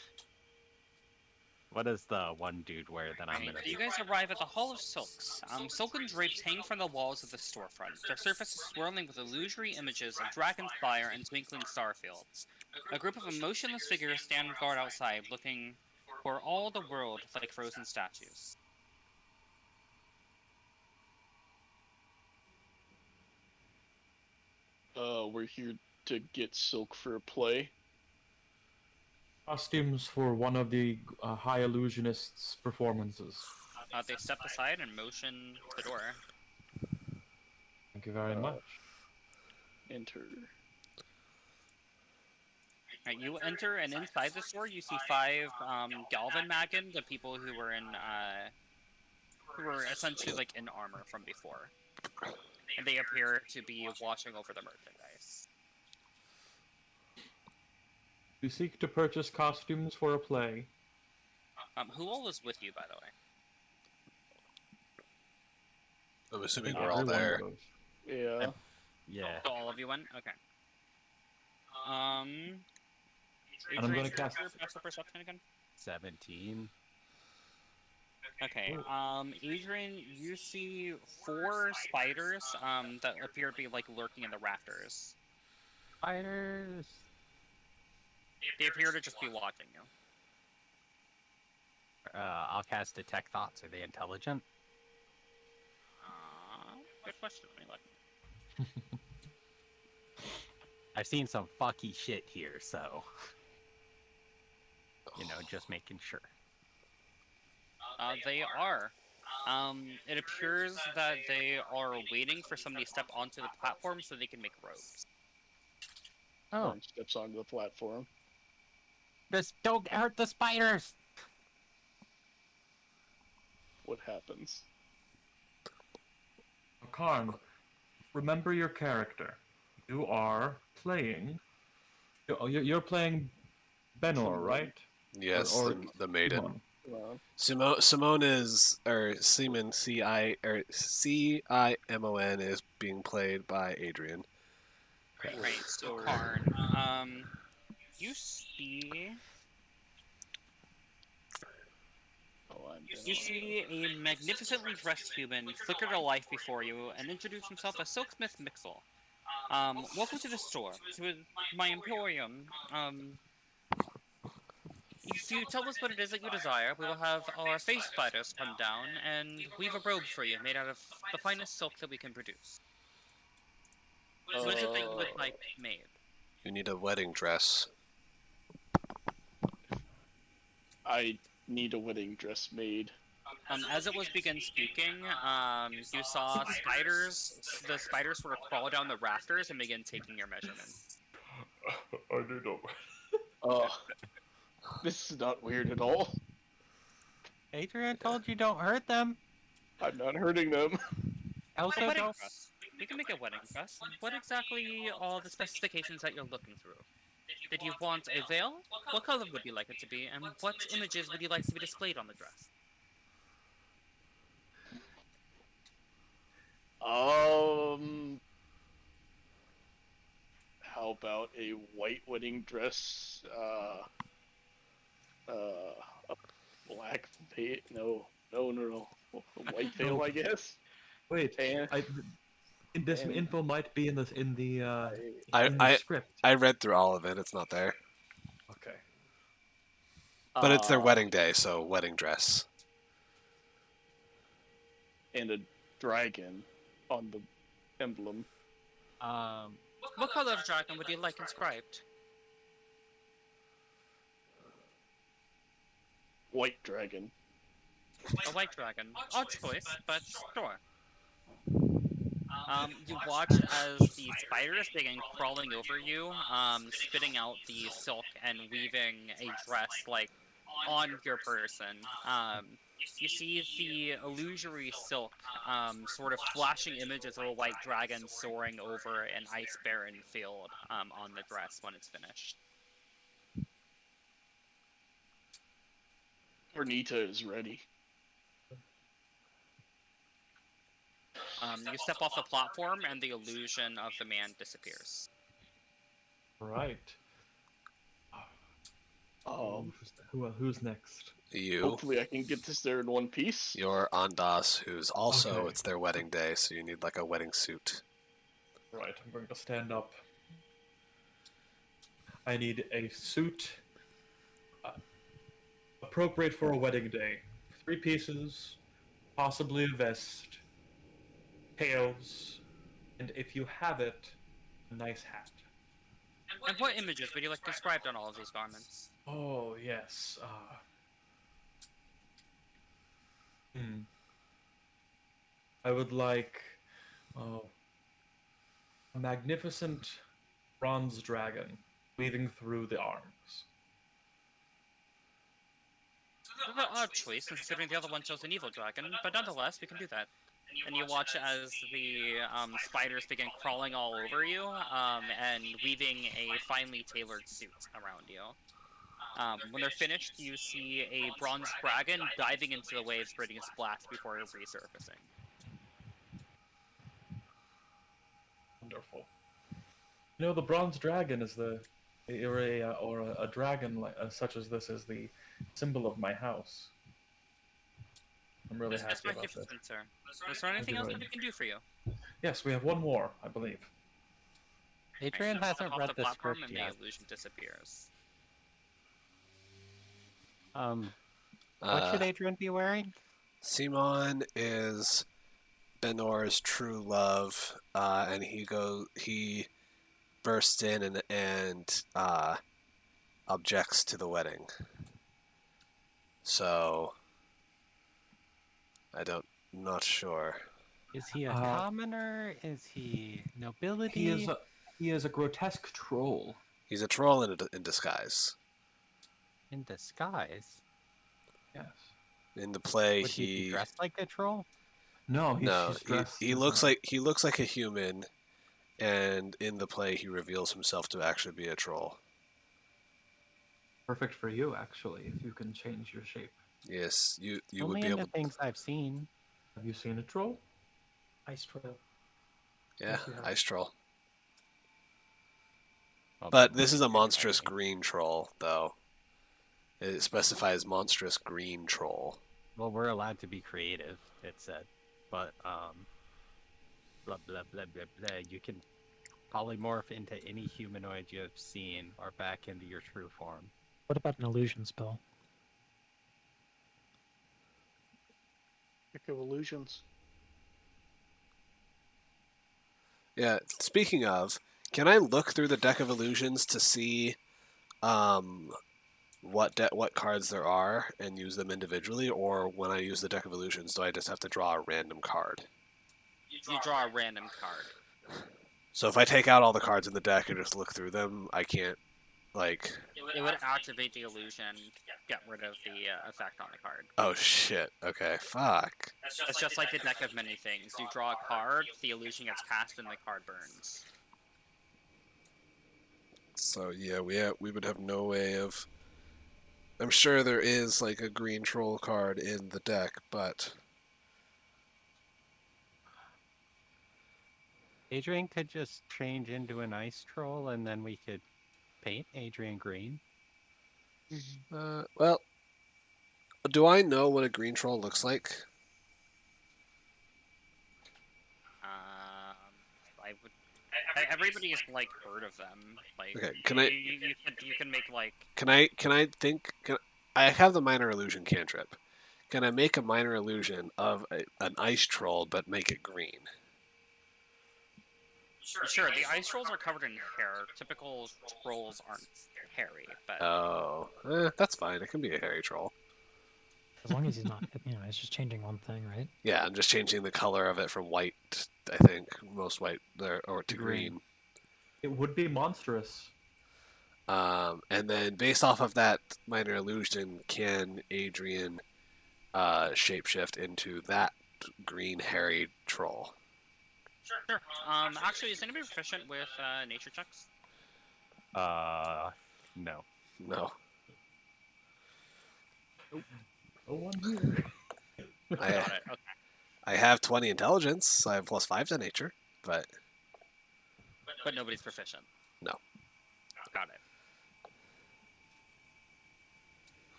does the one dude wear that I'm gonna You guys arrive at the Hall of Silks. Silken drapes hang from the walls of the storefront. Their surface is swirling with illusory images of dragon's fire and twinkling star fields. A group of emotionless figures stand guard outside, looking for all the world like frozen statues. We're here to get silk for a play. Costumes for one of the High Illusionists' performances. They step aside and motion to the door. Thank you very much. Enter. Right, you enter, and inside the store, you see 5 Galvin Magen, the people who were who were essentially like in armor from before, and they appear to be watching over the merchandise. We seek to purchase costumes for a play. Who all is with you, by the way? I'm I assuming think we're all everyone there. goes. Yeah. Yeah. So all of you went? Okay. And I'm Adrian, gonna cast your passive perception again? 17. Okay. Adrian, you see 4 spiders that appear to be like lurking in the rafters. Spiders. They appear to just be watching you. I'll cast Detect Thoughts. Are they intelligent? Good question. Let me look. I've seen some fucky shit here, so just making sure. They are. It appears that they are waiting for somebody to step onto the platform so they can make robes. Oh, Warren steps onto the platform. just don't hurt the spiders. What happens? Karn, remember your character. You are playing. You're playing Benor, right? Yes, Or the maiden. Simon. Simone is, or Seaman, Cimon is being played by Adrian. Right, so Karn, you see... You see a magnificently dressed human flicker to life before you and introduce himself as Silksmith Mixel. Welcome to the store, to my emporium. If you tell us what it is that you desire, we will have our face spiders come down and weave a robe for you made out of the finest silk that we can produce. What is it that you would like made? You need a wedding dress. I need a wedding dress made. As it was begin speaking, you saw the spiders sort of crawl down the rafters and begin taking your measurements. I do know. Oh, this is not weird at all. Adrian told you don't hurt them. I'm not hurting them. Also, A wedding don't. dress. We can make a wedding dress. What exactly are the specifications that you're looking through? Did you want a veil? What color would you like it to be? And what images would you like to be displayed on the dress? How about a white wedding dress? A black veil? No. A white veil, I guess. Wait, And this and- info might be in the I- in the script. I read through all of it. It's not there. Okay. But it's their wedding day, so wedding dress. And a dragon on the emblem. What color of dragon would you like inscribed? White dragon. A white dragon. Odd choice, but sure. You watch as the spiders begin crawling over you, spitting out the silk and weaving a dress, like, on your person. You see the illusory silk, sort of flashing images of a white dragon soaring over an ice barren field, on the dress when it's finished. Renita is ready. You step off the platform and the illusion of the man disappears. Right. Who's next? You, Hopefully I can get this there in one piece. your Andas, who's also, Okay. it's their wedding day, so you need like a wedding suit. Right, I'm going to stand up. I need a suit appropriate for a wedding day. 3 pieces, possibly a vest, tails, and if you have it, a nice hat. And what images would you like described on all of these garments? Oh, yes. I would like A magnificent bronze dragon weaving through the arms. An odd choice, considering the other one chose an evil dragon, but nonetheless, we can do that. And you watch as the spiders begin crawling all over you, and weaving a finely tailored suit around you. When they're finished, you see a bronze dragon diving into the waves, creating a splash before resurfacing. Wonderful. You know, the bronze dragon is a dragon such as this is the symbol of my house. I'm really happy about this. Sir. Is there anything else that we can do for you? Yes, we have one more, I believe. Adrian hasn't read the script and yet. the illusion disappears. What should Adrian be wearing? Simon is Benor's true love, and he bursts in and objects to the wedding. So I'm not sure. Is he a commoner? Is he nobility? He is a grotesque troll. He's a troll in disguise. In disguise? Yes. In the play, Would he be dressed like a troll? No, he's dressed. He looks like a human, and in the play, he reveals himself to actually be a troll. Perfect for you, actually, if you can change your shape. Yes, you Only would be in able. the things I've seen. Have you seen a troll? Ice troll. Yeah, Yes, you have. ice troll. Well, But this is a monstrous green troll, though. It specifies monstrous green troll. Well, we're allowed to be creative, it said. But, blah, blah, blah, blah, blah. You can polymorph into any humanoid you have seen or back into your true form. What about an illusion spell? Pick of illusions. Yeah, speaking of, can I look through the deck of illusions to see what cards there are and use them individually, or when I use the deck of illusions, do I just have to draw a random card? You draw a random card. So if I take out all the cards in the deck and just look through them, I can't, like... It would activate the illusion, get rid of the effect on the card. Oh shit, okay, fuck. It's just like the deck of many things. You draw a card, the illusion gets cast, and the card burns. So yeah, we would have no way of... I'm sure there is like a green troll card in the deck, but... Adrian could just change into an ice troll and then we could paint Adrian green. Well, do I know what a green troll looks like? I would. Everybody has like heard of them. Like, Okay, can I? You can make like. Can I think? I have the minor illusion cantrip. Can I make a minor illusion of an ice troll, but make it green? Sure, the ice trolls are covered in hair. Typical trolls aren't hairy, but. Oh, that's fine. It can be a hairy troll. As long as he's not, it's just changing one thing, right? Yeah, I'm just changing the color of it from white, I think, most white there, or to green. It would be monstrous. And then based off of that minor illusion, can Adrian shapeshift into that green hairy troll? Sure. Actually, is anybody proficient with nature checks? No. No. No one here. I, Got it. Okay. I have 20 intelligence, so I have +5 to nature, but... But nobody's proficient. No. Got it.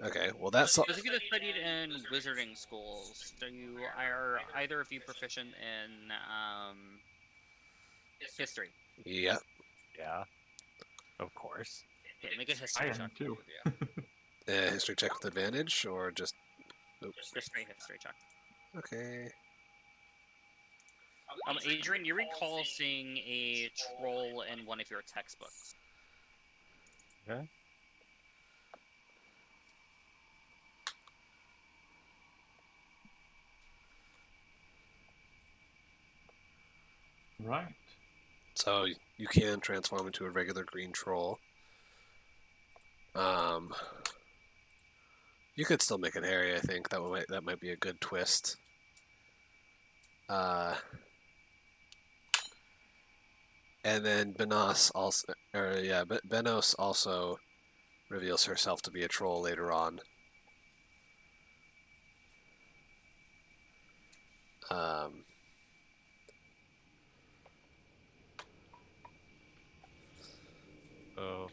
Okay, well that's... Those of you that studied in wizarding schools, are either of you proficient in history? Yeah. Yeah. Of course. Okay, make a history I check. am too. History check with advantage, or just... Nope. Just straight history check. Okay. Adrian, you recall seeing a troll in one of your textbooks. Okay. right. So you can transform into a regular green troll. You could still make it hairy. I think that might be a good twist. And then Benos also reveals herself to be a troll later on. So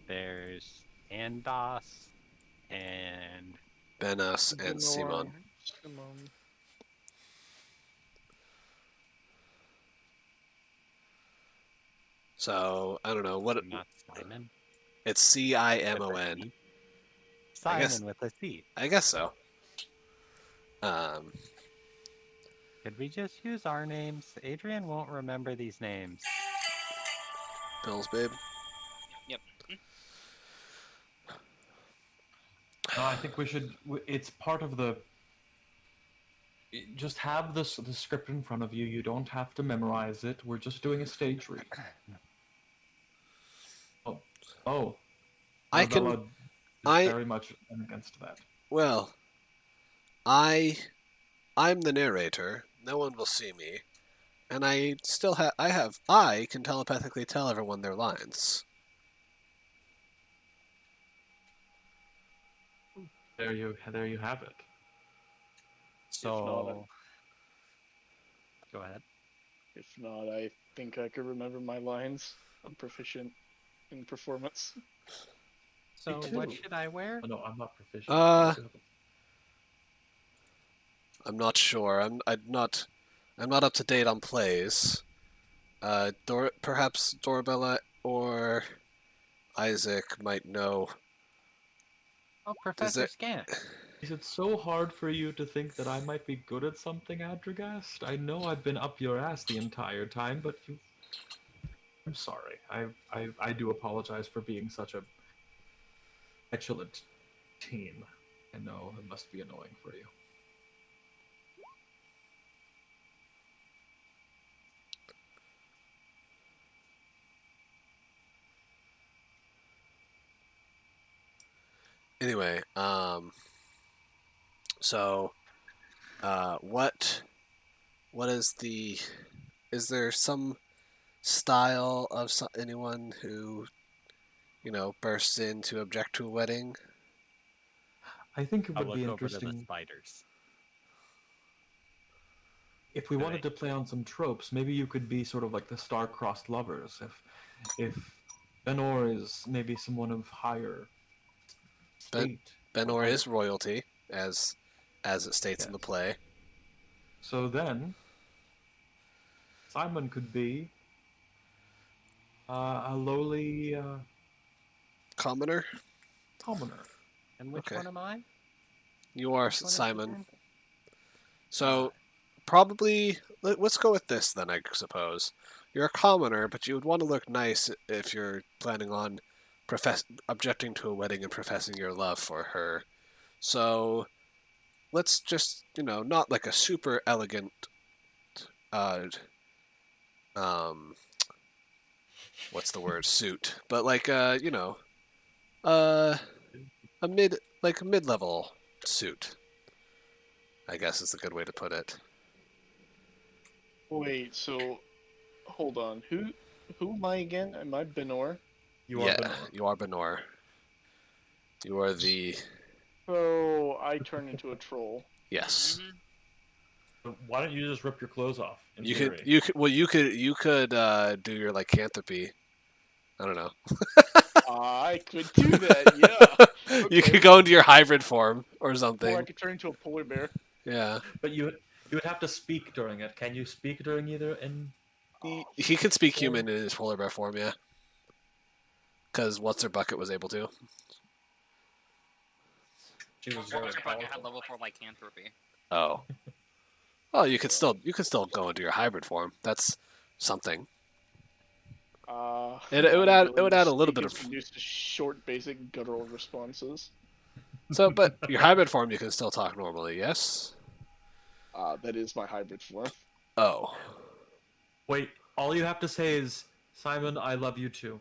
there's Andos and Benos and Simon. Simon. So I don't know what not Simon. it's Cimon. Simon with a C. I guess so. Could we just use our names? Adrian won't remember these names. Bill's babe. Yep. No, I think we should. It's part of the. Just have the script in front of you. You don't have to memorize it. We're just doing a stage read. Oh. Arabella is very much against that. Well, I'm the narrator. No one will see me, and I can telepathically tell everyone their lines. There you have it. So, go ahead. If not, I think I could remember my lines. I'm proficient in performance. So, what should I wear? Oh, no, I'm not proficient. I'm not sure. I'm not up to date on plays. Perhaps Dorabella or Isaac might know. Oh, Professor Scant. Is it so hard for you to think that I might be good at something, Adragast? I know I've been up your ass the entire time, but you... I'm sorry. I do apologize for being such a petulant teen. I know it must be annoying for you. Anyway, so, what is the? Is there some style of anyone who, bursts in to object to a wedding? I think it I'll would look be over to the interesting spiders. if we wanted to play on some tropes. Maybe you could be sort of like the star-crossed lovers. If Benor is maybe someone of higher state. Benor is royalty, as it states in the play. So then, Simon could be a lowly Commoner? commoner. And which one am I? You are Simon. So, probably, let's go with this then, I suppose. You're a commoner, but you would want to look nice if you're planning on objecting to a wedding and professing your love for her. So, let's just, not like a super elegant, what's the word, suit, but like, a mid-level suit, I guess is a good way to put it. Wait, so hold on. Who am I again? Am I Benor? You are Benor. You are Benor. You are the... So I turn into a troll. Yes. Why don't you just rip your clothes off? You could do your lycanthropy. I don't know. I could do that, yeah. Okay. You could go into your hybrid form or something. Or I could turn into a polar bear. Yeah. But you would have to speak during it. Can you speak during either? He could speak human in his polar bear form, yeah. Because What's Her Bucket was able to. She was What's Her Bucket had level 4 lycanthropy. Oh. Well, you could still go into your hybrid form. That's something. It would add a little bit of produce short, basic guttural responses. So, but your hybrid form, you can still talk normally. Yes. That is my hybrid form. Oh. Wait, All you have to say is, Simon, I love you too.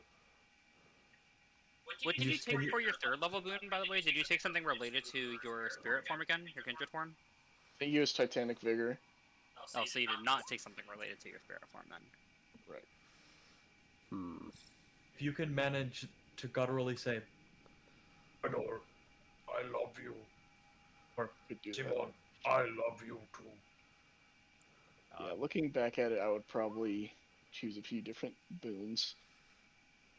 What did you Can take for your 3rd level boon, by the way? Did you take something related to your spirit form again? Your kindred form? I use Titanic Vigor. Oh, so you did not take something related to your spirit form then. Right. If you can manage to gutturally say, Ador, I love you. Or, Could do that. Timon, I love you too. Yeah, looking back at it, I would probably choose a few different boons.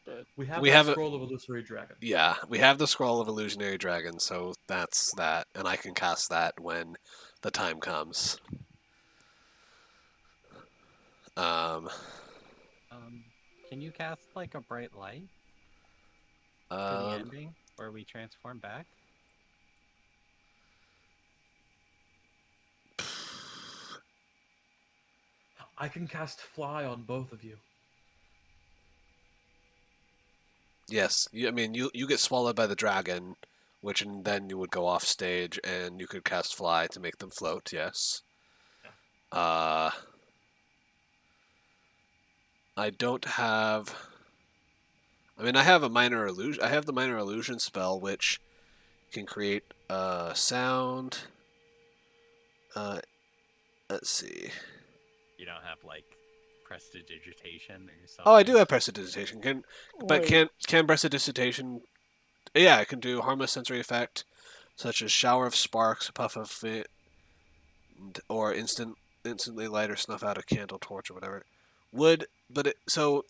But We have We that have a- scroll of illusory dragon. Yeah, we have the Scroll of Illusionary Dragon, so that's that, and I can cast that when the time comes. Can you cast like a bright light to the Um, ending where we transform back? I can cast fly on both of you. yes, I mean you get swallowed by the dragon, which and then you would go off stage, and you could cast fly to make them float. Yes. I don't have. I mean, I have a minor illusion. I have the minor illusion spell, which can create sound. Let's see. You don't have like prestidigitation or something. Oh, I do have prestidigitation. But Wait. can prestidigitation? Yeah, I can do harmless sensory effect, such as shower of sparks, a puff of it, or instantly light or snuff out a candle, torch, or whatever. So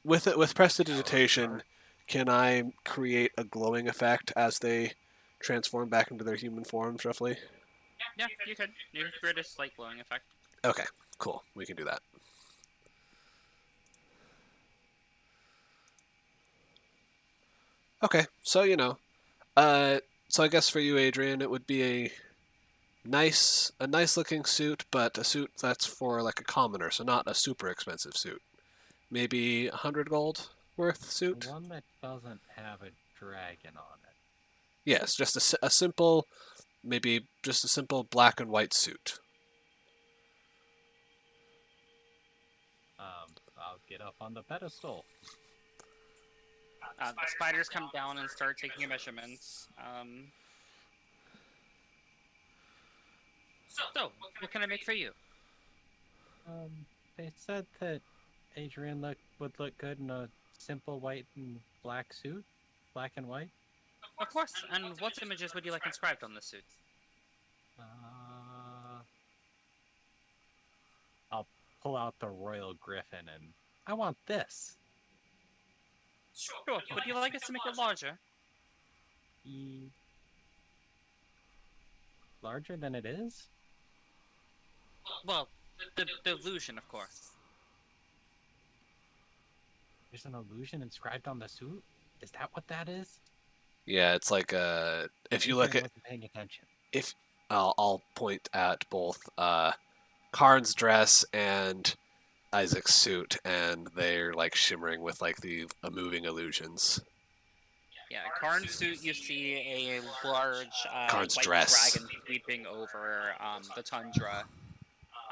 with prestidigitation, can I create a glowing effect as they transform back into their human forms, roughly? Yeah, you could. You could create a slight glowing effect. Okay, cool. We can do that. Okay, so so I guess for you, Adrian, it would be a nice looking suit, but a suit that's for like a commoner, so not a super expensive suit. Maybe 100 gold worth suit. One that doesn't have a dragon on it. Yes, just a simple, maybe just a simple black and white suit. I'll get up on the pedestal. The spiders come down and start taking measurements. So, what can I make for you? They said that Adrian would look good in a simple white and black suit, black and white. Of course. And what images would you like inscribed on this suit? I'll pull out the royal griffin and I want this. Sure. Would you like us to make it larger? Larger than it is? Well, the illusion, of course. There's an illusion inscribed on the suit? Is that what that is? Yeah, it's like if you look Adrian at wasn't paying attention. I'll point at both Karn's dress and Isaac's suit, and they're like shimmering with like the moving illusions. Yeah, Karn's suit, you see a large Karn's white dress. dragon sweeping over the tundra.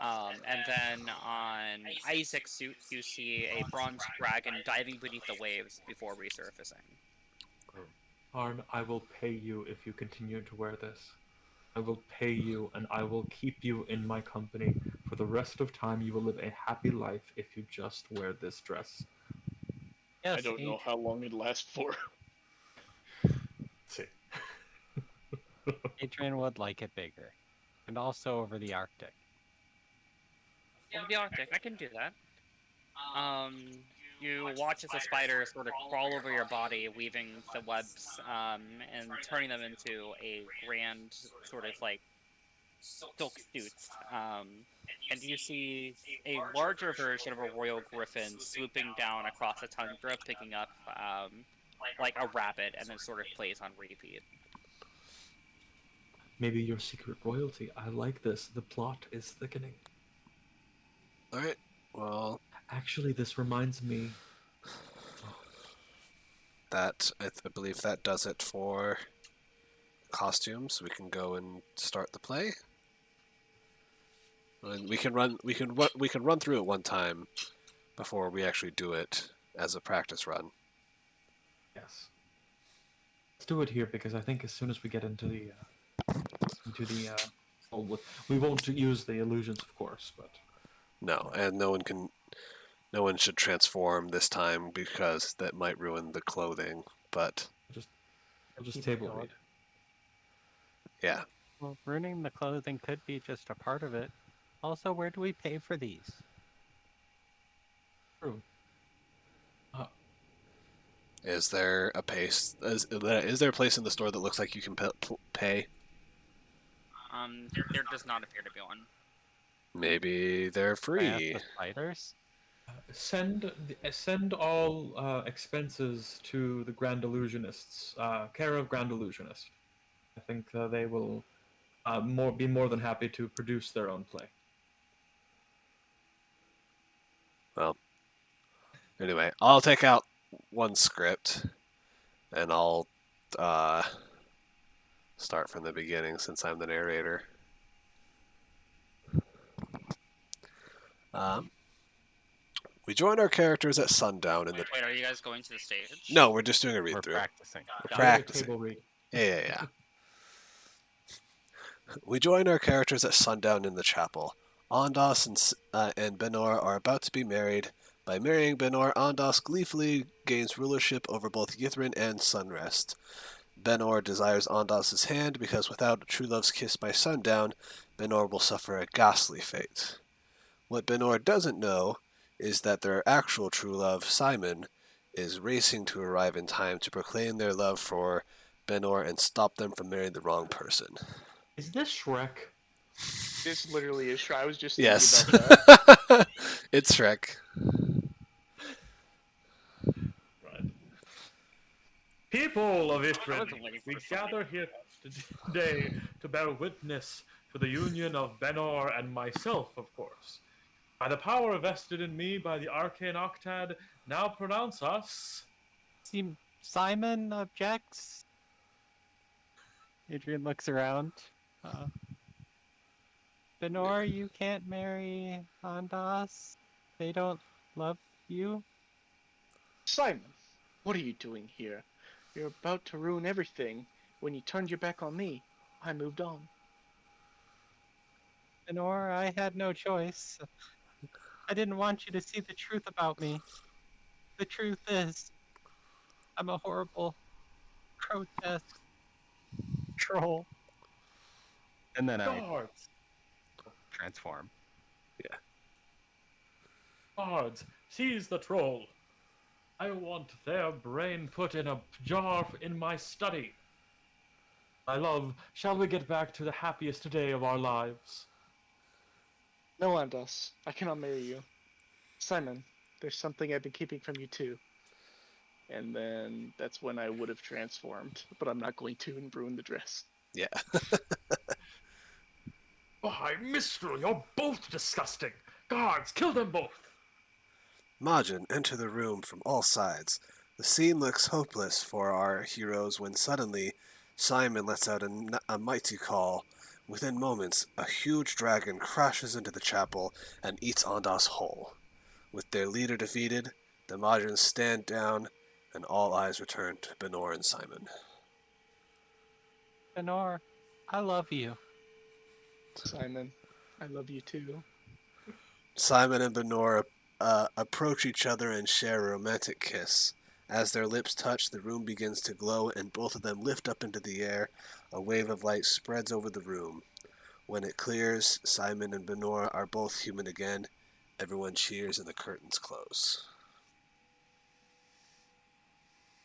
And then on Isaac's suit, you see a bronze dragon diving beneath the waves before resurfacing. Arn, I will pay you if you continue to wear this. I will pay you, and I will keep you in my company. For the rest of time, you will live a happy life if you just wear this dress. Yes, I don't know how long it'd last for. See. Adrian would like it bigger. And also over the Arctic. Over the Arctic, I can do that. You watch as the spiders sort of crawl over your body, weaving the webs, and turning them into a grand sort of like silk suit. And you see a larger version of a royal griffin swooping down across the tundra, picking up like a rabbit, and then sort of plays on repeat. Maybe your secret royalty. I like this. The plot is thickening. All right. Well, Actually, this reminds me. that I believe that does it for costumes. We can go and start the play. And we can run through it one time before we actually do it as a practice run. Yes. Let's do it here because I think as soon as we get into the we won't use the illusions, of course, but No, and no one should transform this time because that might ruin the clothing. But I'll just Keep it table going. read. yeah, Well, ruining the clothing could be just a part of it. Also, where do we pay for these? True. is there a place? Is there a place in the store that looks like you can pay? There does not appear to be one. Maybe they're I ask free. the spiders. Send all expenses to the Grand Illusionists, care of Grand Illusionist. I think they will be more than happy to produce their own play. Well, anyway, I'll take out one script, and I'll start from the beginning since I'm the narrator. We join our characters at sundown in the. Wait, are you guys going to the stage? No, we're just doing a We're read through. practicing. We're practicing. Table read. Yeah. We join our characters at sundown in the chapel. Ondas and Benor are about to be married. By marrying Benor, Ondas gleefully gains rulership over both Yithrin and Sunrest. Benor desires Ondas's hand because without a true love's kiss by sundown, Benor will suffer a ghastly fate. What Benor doesn't know is that their actual true love, Simon, is racing to arrive in time to proclaim their love for Benor and stop them from marrying the wrong person. Is this Shrek? This literally is. I was just thinking Yes. about that. It's Shrek. Right. People of I Yithrin, was waiting for we something. gather here today to bear witness to the union of Benor and myself, of course. By the power vested in me by the Arcane Octad, now pronounce us. Simon objects. Adrian looks around. Benor, you can't marry Ondas. They don't love you. Simon, what are you doing here? You're about to ruin everything. When you turned your back on me, I moved on. Benor, I had no choice. I didn't want you to see the truth about me. The truth is, I'm a horrible, grotesque troll. And then I Guards! transform. Guards, seize the troll. I want their brain put in a jar in my study. My love, shall we get back to the happiest day of our lives? No, Ondas, I cannot marry you. Simon, there's something I've been keeping from you too. And then that's when I would have transformed, but I'm not going to and ruin the dress. Yeah. Why, Mistral, you're both disgusting. Guards, kill them both. Majin enter the room from all sides. The scene looks hopeless for our heroes when suddenly Simon lets out a mighty call. Within moments, a huge dragon crashes into the chapel and eats Ondas whole. With their leader defeated, the Majins stand down and all eyes return to Benor and Simon. Benor, I love you. Simon, I love you too. Simon and Benor approach each other and share a romantic kiss. As their lips touch, the room begins to glow and both of them lift up into the air. A wave of light spreads over the room. When it clears, Simon and Benor are both human again. Everyone cheers and the curtains close.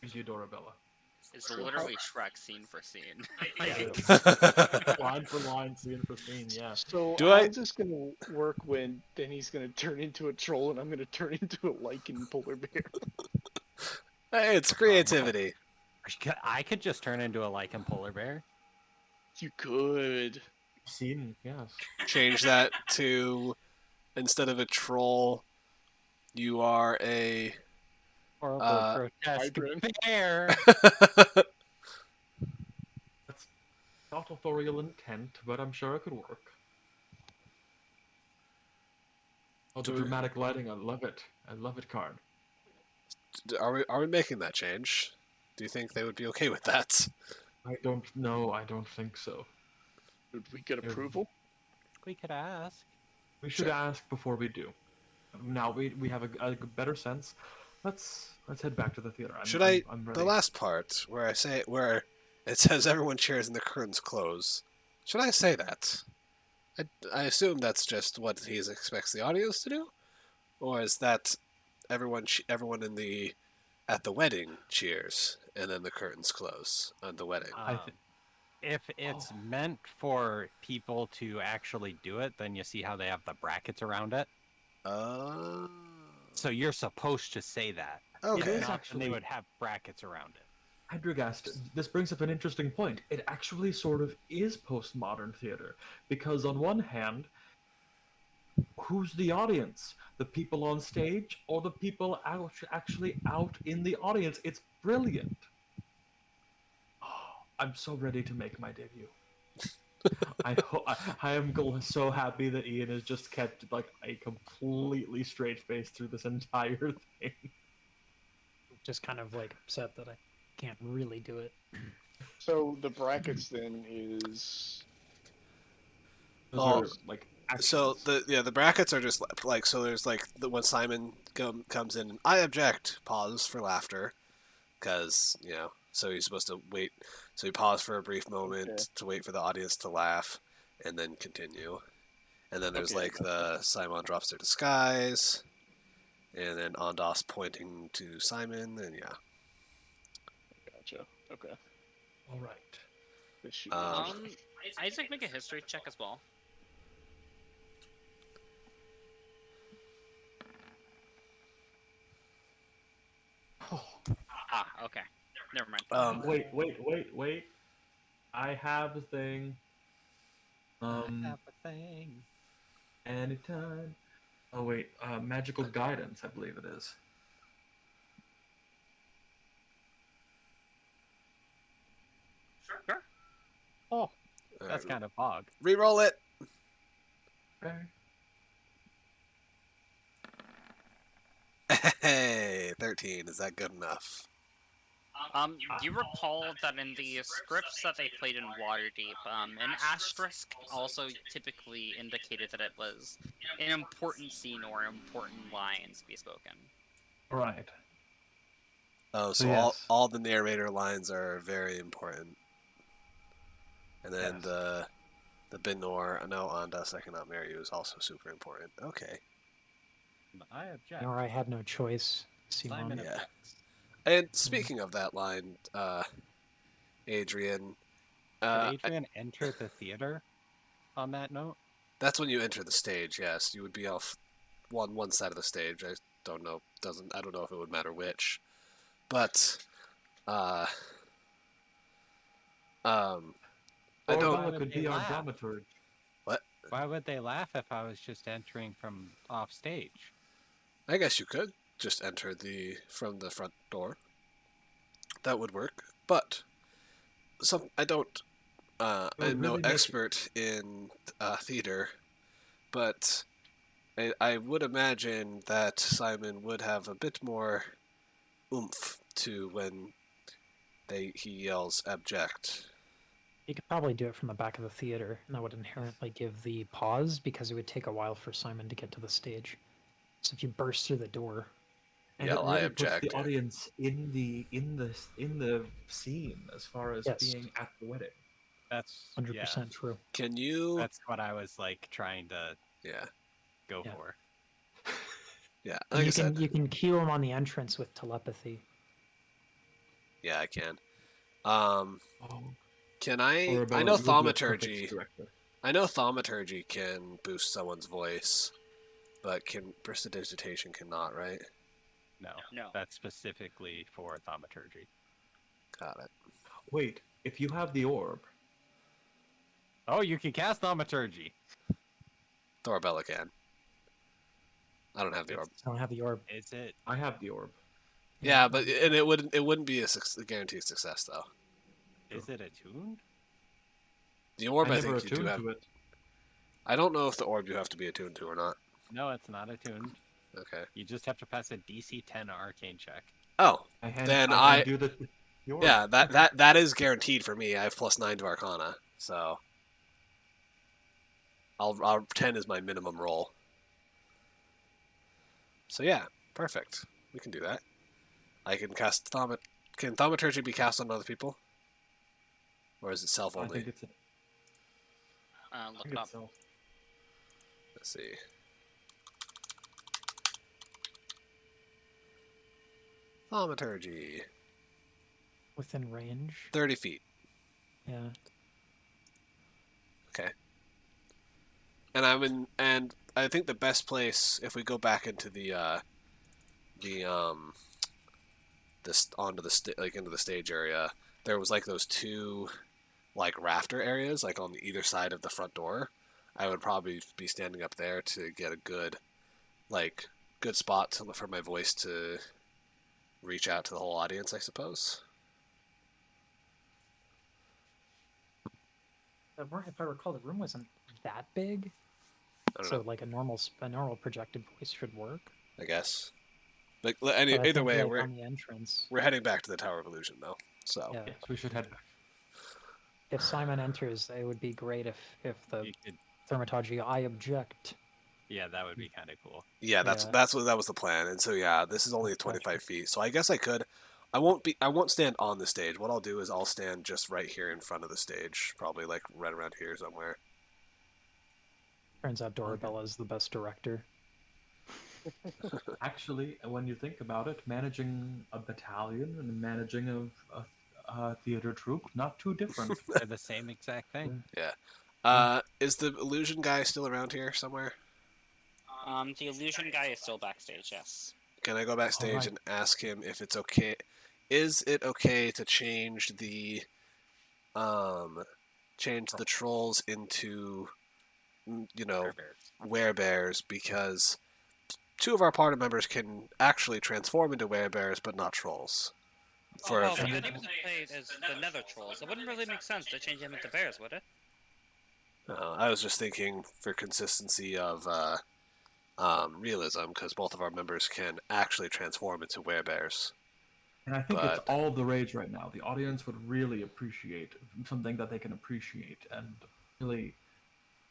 Here's you, Dorabella. It's literally Shrek scene for scene. Line for line, scene for scene, yeah. So Do I- how's this gonna work when Denny's gonna turn into a troll and I'm gonna turn into a lichen polar bear? Hey, it's creativity. I could just turn into a lichen polar bear. You could. Scene, yes. Change that to, instead of a troll, you are a... Horrible, grotesque hydrant. bear. That's not authorial intent, but I'm sure it could work. Oh, the Do we- dramatic lighting, I love it. I love it, card. Are we making that change? Do you think they would be okay with that? I don't know. I don't think so. Did we get Yeah. approval? We could ask. We should Sure. ask before we do. Now we have a better sense. Let's head back to the theater. I'm ready. The last part where it says everyone cheers and the curtains close. Should I say that? I assume that's just what he expects the audience to do, or is that everyone at the wedding cheers and then the curtains close on the wedding? If it's meant for people to actually do it, then you see how they have the brackets around it. So you're supposed to say that. Okay. It is Not actually. they would have brackets around it. Hedregast, this brings up an interesting point. It actually sort of is postmodern theater, because on one hand, who's the audience? The people on stage or the people actually out in the audience? It's brilliant. I'm so ready to make my debut. I am so happy that Ian has just kept like a completely straight face through this entire thing. Just kind of like upset that I can't really do it. So the brackets then is Those Oh, are like So actions. the brackets are just like, so there's like when Simon comes in, I object, pause for laughter, because so he's supposed to wait. So he paused for a brief moment Okay. to wait for the audience to laugh, and then continue. And then there's Okay, like the Simon drops their disguise, and then Ondas pointing to Simon, and yeah. gotcha. Okay. All right. This should Isaac, make a history check as well. Ah, okay. Never mind. Wait. I have a thing. Have a thing. Anytime. Oh wait, magical guidance, I believe it is. Sure. Oh, that's kind of bog. Reroll it. Okay. Hey, 13. Is that good enough? You recall that in the scripts that they played in Waterdeep, an asterisk also typically indicated that it was an important scene or important line to be spoken. Right. Oh, so Yes. all the narrator lines are very important. And then Yes. the Benor, no, Ondas, I cannot marry you is also super important. Okay. I object. Or I had no choice. Simon. Simon Yeah. objects. And speaking of that line, Adrian, Did Adrian enter the theater on that note? that's when you enter the stage. Yes, you would be off one side of the stage. I don't know. I don't know if it would matter which, but I don't. Bella could they be our laugh? dramaturg. Why would they laugh if I was just entering from off stage? I guess you could just enter from the front door. That would work, but I don't. would I'm no really make- expert in theater, but I would imagine that Simon would have a bit more oomph to when he yells "abject." You could probably do it from the back of the theater, and that would inherently give the pause because it would take a while for Simon to get to the stage. So if you burst through the door, And Yell, it "I really puts object." the audience in the scene as far as Yes. being at the wedding. That's 100% true. Can you? Yeah, that's what I was like trying to Yeah, go Yeah. for. yeah. And Like I you said, can cue him on the entrance with telepathy. yeah, I can. Oh, Can I? or I Bella, know you would be a perfect thaumaturgy. director. I know thaumaturgy can boost someone's voice, but prestidigitation cannot, right? No. That's specifically for thaumaturgy. Got it. Wait, if you have the orb, Oh, you can cast thaumaturgy. Thorabella can. I don't have the orb. I don't have the orb. Is it? I have the orb. Yeah, but it wouldn't be a guaranteed success though. Is it attuned? The orb, I never think you do attuned have. to it. I don't know if the orb you have to be attuned to or not. No, it's not attuned. Okay. You just have to pass a DC 10 arcane check. Oh, I hand you the yours. yeah, that is guaranteed for me. I have +9 to Arcana, so I'll 10 is my minimum roll. So yeah, perfect. We can do that. I can cast Can Thaumaturgy be cast on other people, or is it self I only? think it's Look it up. self. Let's see. Thaumaturgy, Within range. 30 feet. Yeah. Okay. And I think the best place, if we go back into into the stage area, there was like those two like rafter areas like on either side of the front door. I would probably be standing up there to get a good spot for my voice to reach out to the whole audience, I suppose. If I recall, the room wasn't that big, I don't so know, like a normal projected voice should work. I guess. Like But I either think, way, like, on the entrance. we're heading back to the Tower of Illusion though. So Yeah. Yes, we should head back. If Simon enters, it would be great if the You could, thaumaturgy I object. yeah, that would be kind of cool. yeah, that was the plan. And so yeah, this is only 25 feet. So I guess I won't stand on the stage. What I'll do is I'll stand just right here in front of the stage, probably like right around here somewhere. Turns out Dorabella is the best director. Actually, when you think about it, managing a battalion and managing a theater troupe, not too different. They're the same exact thing. Is the illusion guy still around here somewhere? The illusion guy is still backstage. Yes. Can I go backstage Alright. and ask him if it's okay? Is it okay to change the trolls into werebears, because two of our party members can actually transform into werebears, but not trolls. Well, the name of the play is the Nether Trolls. It wouldn't really make sense to change them into bears, would it? I was just thinking for consistency of realism, because both of our members can actually transform into werebears. And I think it's all the rage right now. The audience would really appreciate something that they can appreciate and really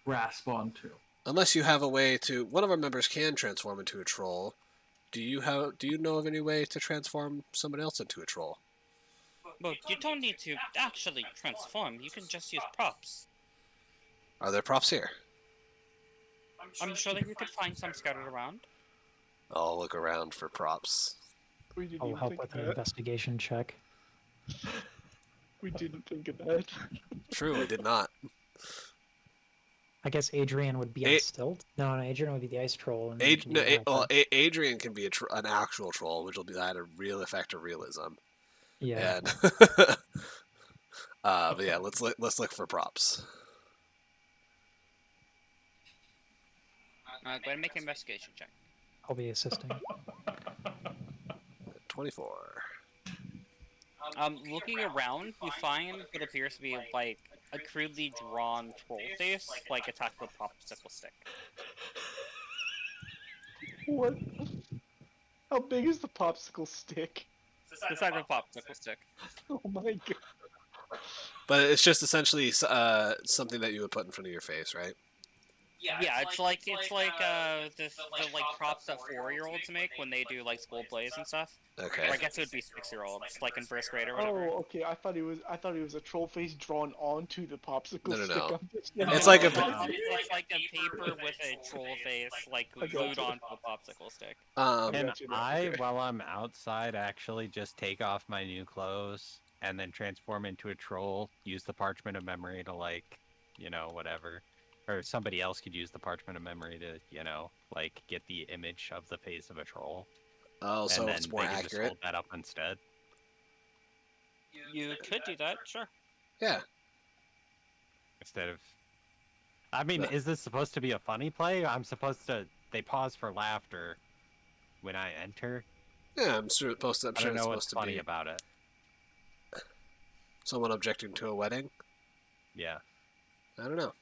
grasp onto. Unless you have a way to, one of our members can transform into a troll. Do you know of any way to transform someone else into a troll? Well, you don't need to actually transform. You can just use props. Are there props here? I'm sure that you could find some scattered around. I'll look around for props. We didn't I'll even help think with of an that. investigation check. We didn't think of that. True, we did not. I guess Adrian would be on stilt. No, Adrian would be the ice troll. And you can do that. Adrian can be an actual troll, which will be add a real effect of realism. Yeah. And but yeah, let's look for props. Go ahead and make an investigation check. I'll be assisting. 24. Looking around, you find what appears to be like a crudely drawn troll face, like attacked with a popsicle stick. What? How big is the popsicle stick? The size of a popsicle stick. Oh my god. But it's just essentially something that you would put in front of your face, right? Yeah, it's like the like props that 4-year-olds make when they do like school plays and stuff. Okay. Or I guess it would be 6-year-olds, like in first grade or whatever. Oh, okay. I thought he was a troll face drawn onto the popsicle No. stick. I'm just- It's like a- It's like a paper with a troll face, like glued onto a popsicle stick. Can Gotcha, I, okay. while I'm outside, actually just take off my new clothes and then transform into a troll? Use the parchment of memory to whatever. Or somebody else could use the parchment of memory to, get the image of the face of a troll. Oh, so and it's then more they could just accurate. hold that up instead. You could do that, sure. Yeah. Instead of... I mean, But- is this supposed to be a funny play? They pause for laughter when I enter. Yeah, I'm sure I it's don't know supposed what's to funny be about it. someone objecting to a wedding. Yeah. I don't know.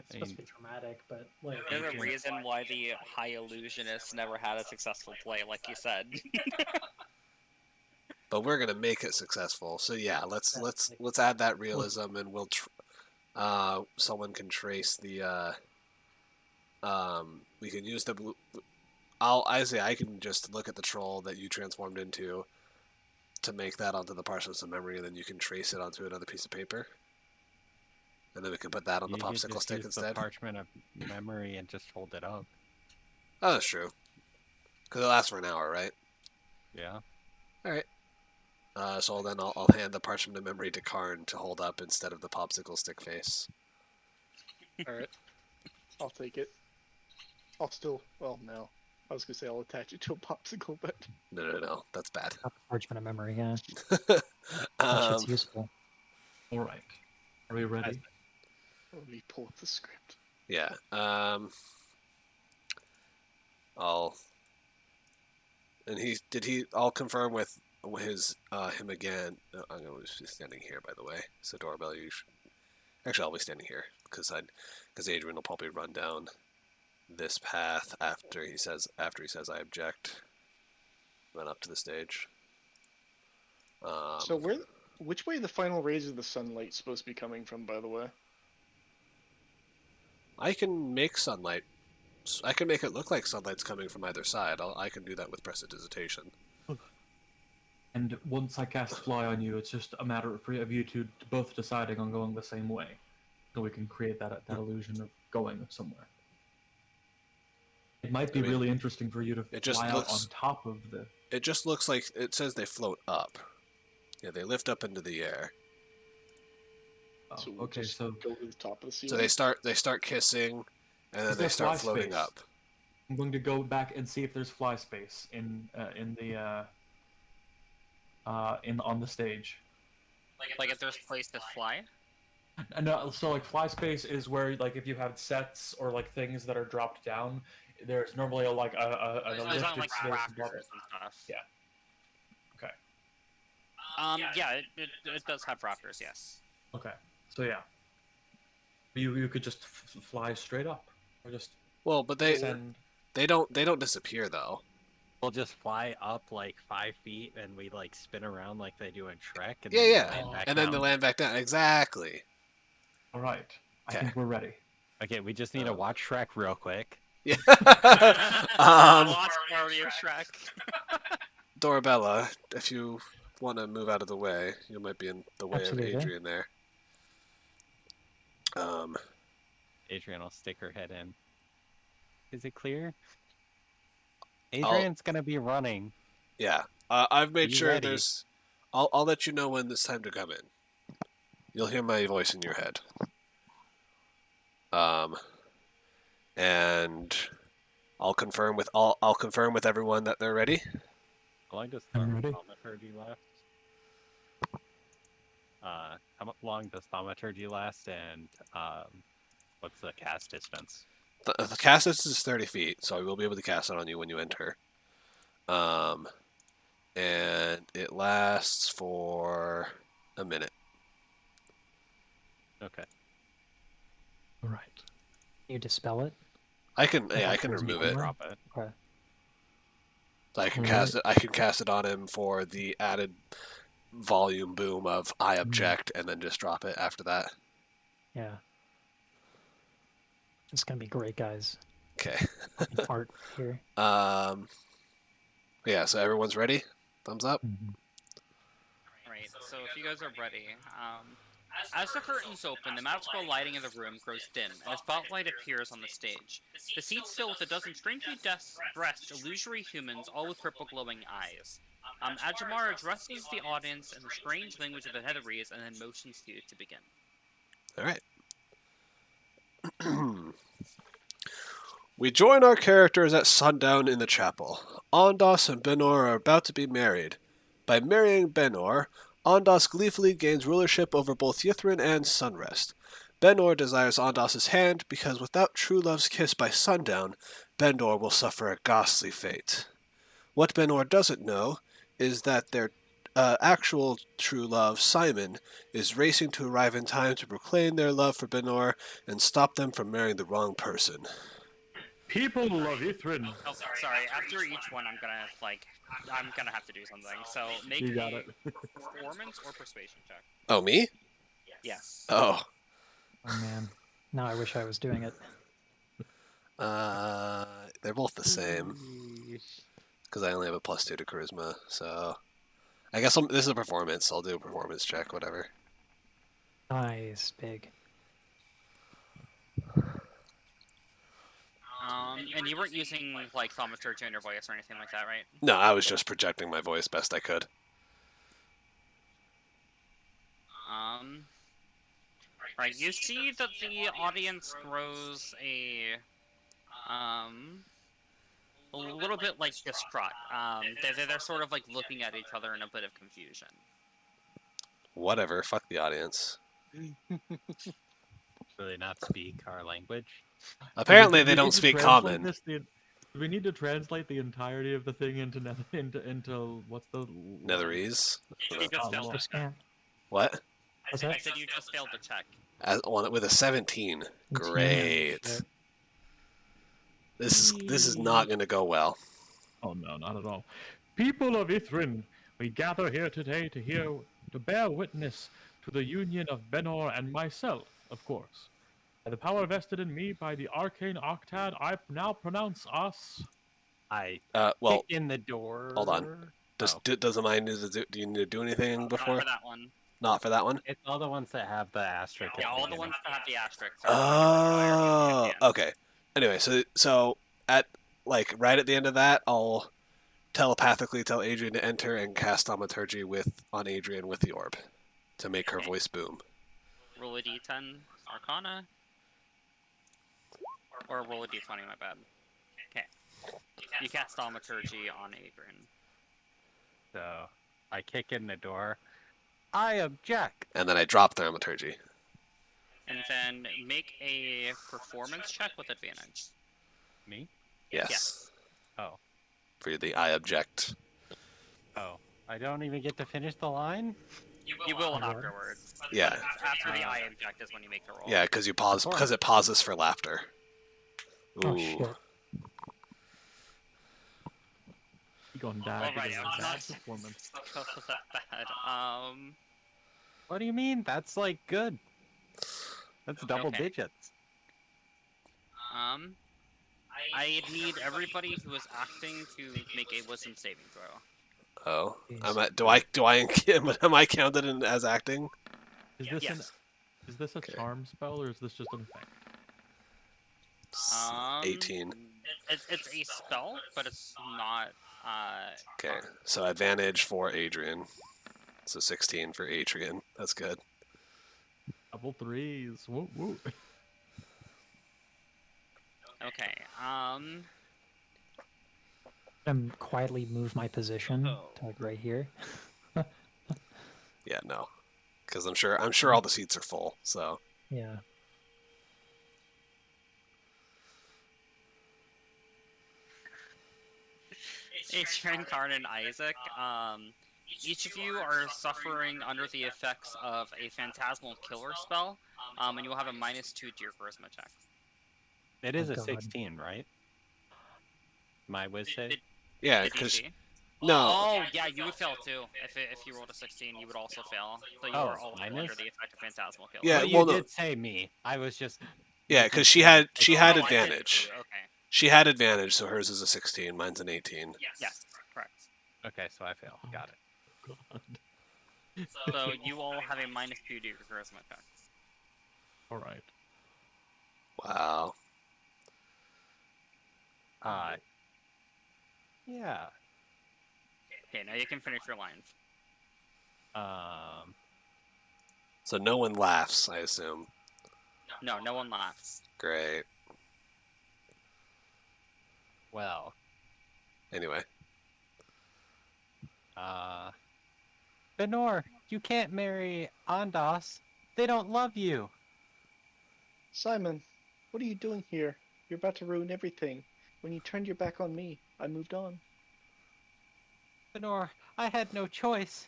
It's supposed to be dramatic, but like There's a reason why the High Illusionists never had a successful play, like you said. But we're gonna make it successful. So yeah, let's add that realism, and we'll someone can trace the we can use the blue. I can just look at the troll that you transformed into to make that onto the parchment of memory, and then you can trace it onto another piece of paper, and then we can put that on the You could popsicle just stick use instead. the parchment of memory and just hold it up. Oh, that's true. Because it lasts for an hour, right? Yeah. All right. So then I'll hand the parchment of memory to Karn to hold up instead of the popsicle stick face. Alright. I'll take it. I'll still. Well, no. I was gonna say I'll attach it to a popsicle, but. No. That's bad. parchment of memory. Yeah, that shit's useful. All right. Are we ready? Let me pull up the script. Yeah. I'll confirm with him again. I'm going to be standing here, by the way. So doorbell, actually I'll be standing here because Adrian will probably run down this path after he says I object. Run up to the stage. So which way the final rays of the sunlight supposed to be coming from, by the way? I can make sunlight. I can make it look like sunlight's coming from either side. I can do that with prestidigitation. And once I cast Fly on you, it's just a matter of you two both deciding on going the same way, so we can create that illusion of going somewhere. It might be really interesting for you to fly out on top of the. It just looks like it says they float up. Yeah, they lift up into the air. Oh, So okay, so go to the top of the ceiling. So they start kissing, and then they start floating up. I'm going to go back and see if there's fly space on the stage. Like if there's place to fly? No, so like fly space is where like if you have sets or like things that are dropped down, there's normally a There's lifted not like space rafters above and it. stuff. Yeah. Okay. Yeah, it does have rafters, yes. Okay. So yeah, you could just fly straight up, or just But they don't disappear though. We'll just fly up like 5 feet and we like spin around like they do in Shrek. And Then they land back down. Exactly. All right. Okay. I think we're ready. Okay, we just need to watch Shrek real quick. Yeah. Watch party of Shrek. Dorabella, if you want to move out of the way, you might be in the way Absolutely. of Adrian there. Adrian will stick her head in. Is it clear? Adrian's gonna be running. Yeah. I've made You sure ready? there's. I'll let you know when it's time to come in. You'll hear my voice in your head. And I'll confirm with everyone that they're ready. How long does I'm ready. thaumaturgy last? How long does thaumaturgy last, and what's the cast distance? The cast distance is 30 feet, so I will be able to cast it on you when you enter. And it lasts for a minute. Okay. All right. You dispel it. I can Okay, remove it. Drop it. Okay. So I can Alright. cast it. I can cast it on him for the added volume boom of I object, and then just drop it after that. Yeah. It's gonna be great, guys. Okay. Art here. Yeah. So everyone's ready. Thumbs up. Right, so if you guys are ready, as the curtains open, the magical lighting of the room grows dim, and a spotlight appears on the stage. The seats fill with a dozen strangely dressed illusory humans, all with purple glowing eyes. Ajamar addresses the audience in the strange language of the Heatherese and then motions you to begin. All right. We join our characters at sundown in the chapel. Ondas and Benor are about to be married. By marrying Benor, Ondas gleefully gains rulership over both Yithrin and Sunrest. Benor desires Ondas's hand because without true love's kiss by sundown, Benor will suffer a ghastly fate. What Benor doesn't know is that their actual true love, Simon, is racing to arrive in time to proclaim their love for Benor and stop them from marrying the wrong person. People of Ithrin. Oh, sorry. After each one, I'm gonna have to do something. So make You got a it. performance or persuasion check. Oh, me? Yes. Oh. Oh man. Now I wish I was doing it. They're both the same. Because I only have a +2 to charisma, so... I guess this is a performance. I'll do a performance check, whatever. Nice, big. And you weren't using like thaumaturgy in your voice or anything like that, right? No, I was just projecting my voice best I could. Right. You see that the audience grows a little bit like distraught. They're sort of like looking at each other in a bit of confusion. Whatever, fuck the audience. Do they not speak our language? Apparently Do they we don't need to speak translate common. do we need to translate the entirety of the thing into what's the Netherese? You just failed Just to check. What? What's I that? said you just failed to check. With a 17. Great. Yeah. This is not going to go well. Oh no, not at all. People of Ithrin, we gather here today to bear witness to the union of Benor and myself, of course. By the power vested in me by the arcane octad, I now pronounce us. I Well, kick in the door. hold on. Does mine need to do you need to do anything before? Not for that one. Not for that one? It's all the ones that have the asterisk. at Yeah, all the beginning. ones that have the asterisks. Are the ones Oh, okay. Anyway, so at like right at the end of that, I'll telepathically tell Adrian to enter and cast thaumaturgy on Adrian with the orb to make her voice boom. Roll a d10 Arcana. Or roll a d20, my bad. Okay. You cast Thaumaturgy on Adrian. So I kick in the door. I object. And then I drop thaumaturgy. And then make a performance check with advantage. Me? Yes. Oh. For the I object. Oh. I don't even get to finish the line? You will afterwards. Yeah. After the I object is when you make the roll. Yeah, because it pauses for laughter. Ooh. Oh shit. You're gonna die. Alright, because of it's a not bad performance. that bad. What do you mean? That's like good. That's double Okay. digits. I need everybody who is acting to make a wisdom saving throw. Oh. Jeez. Am I counted as acting? Is this Yes. is this a Okay. charm spell or is this just an effect? 18. It's a spell, but it's not. Okay, so advantage for Adrian. So 16 for Adrian. That's good. Double threes. Woo woo. Okay. Quietly move my position Oh. to like right here. Yeah, no. Because I'm sure all the seats are full, so. Yeah. Adrian, Karn, and Isaac. Each of you are suffering under the effects of a phantasmal killer spell, and you will have a -2 to your charisma check. It is Oh, a God. 16, right? My whiz save? Yeah, Did you because see? no. Oh, yeah, you would fail too. If you rolled a 16, you would also fail. So you Oh, are also minus? under the effect of phantasmal killer. Yeah, Well, well, you no. did say me. I was just. Yeah, because she had Oh, I did advantage. too, Okay. She had advantage, so hers is a 16. Mine's an 18. Yes, correct. Okay, so I fail. Got it. God. So you all have a -2 to your charisma checks. All right. Wow. Yeah. Okay, now you can finish your lines. So no one laughs, I assume. No, no one laughs. Great. Well. Anyway. Benor, you can't marry Andas. They don't love you. Simon, what are you doing here? You're about to ruin everything. When you turned your back on me, I moved on. Benor, I had no choice.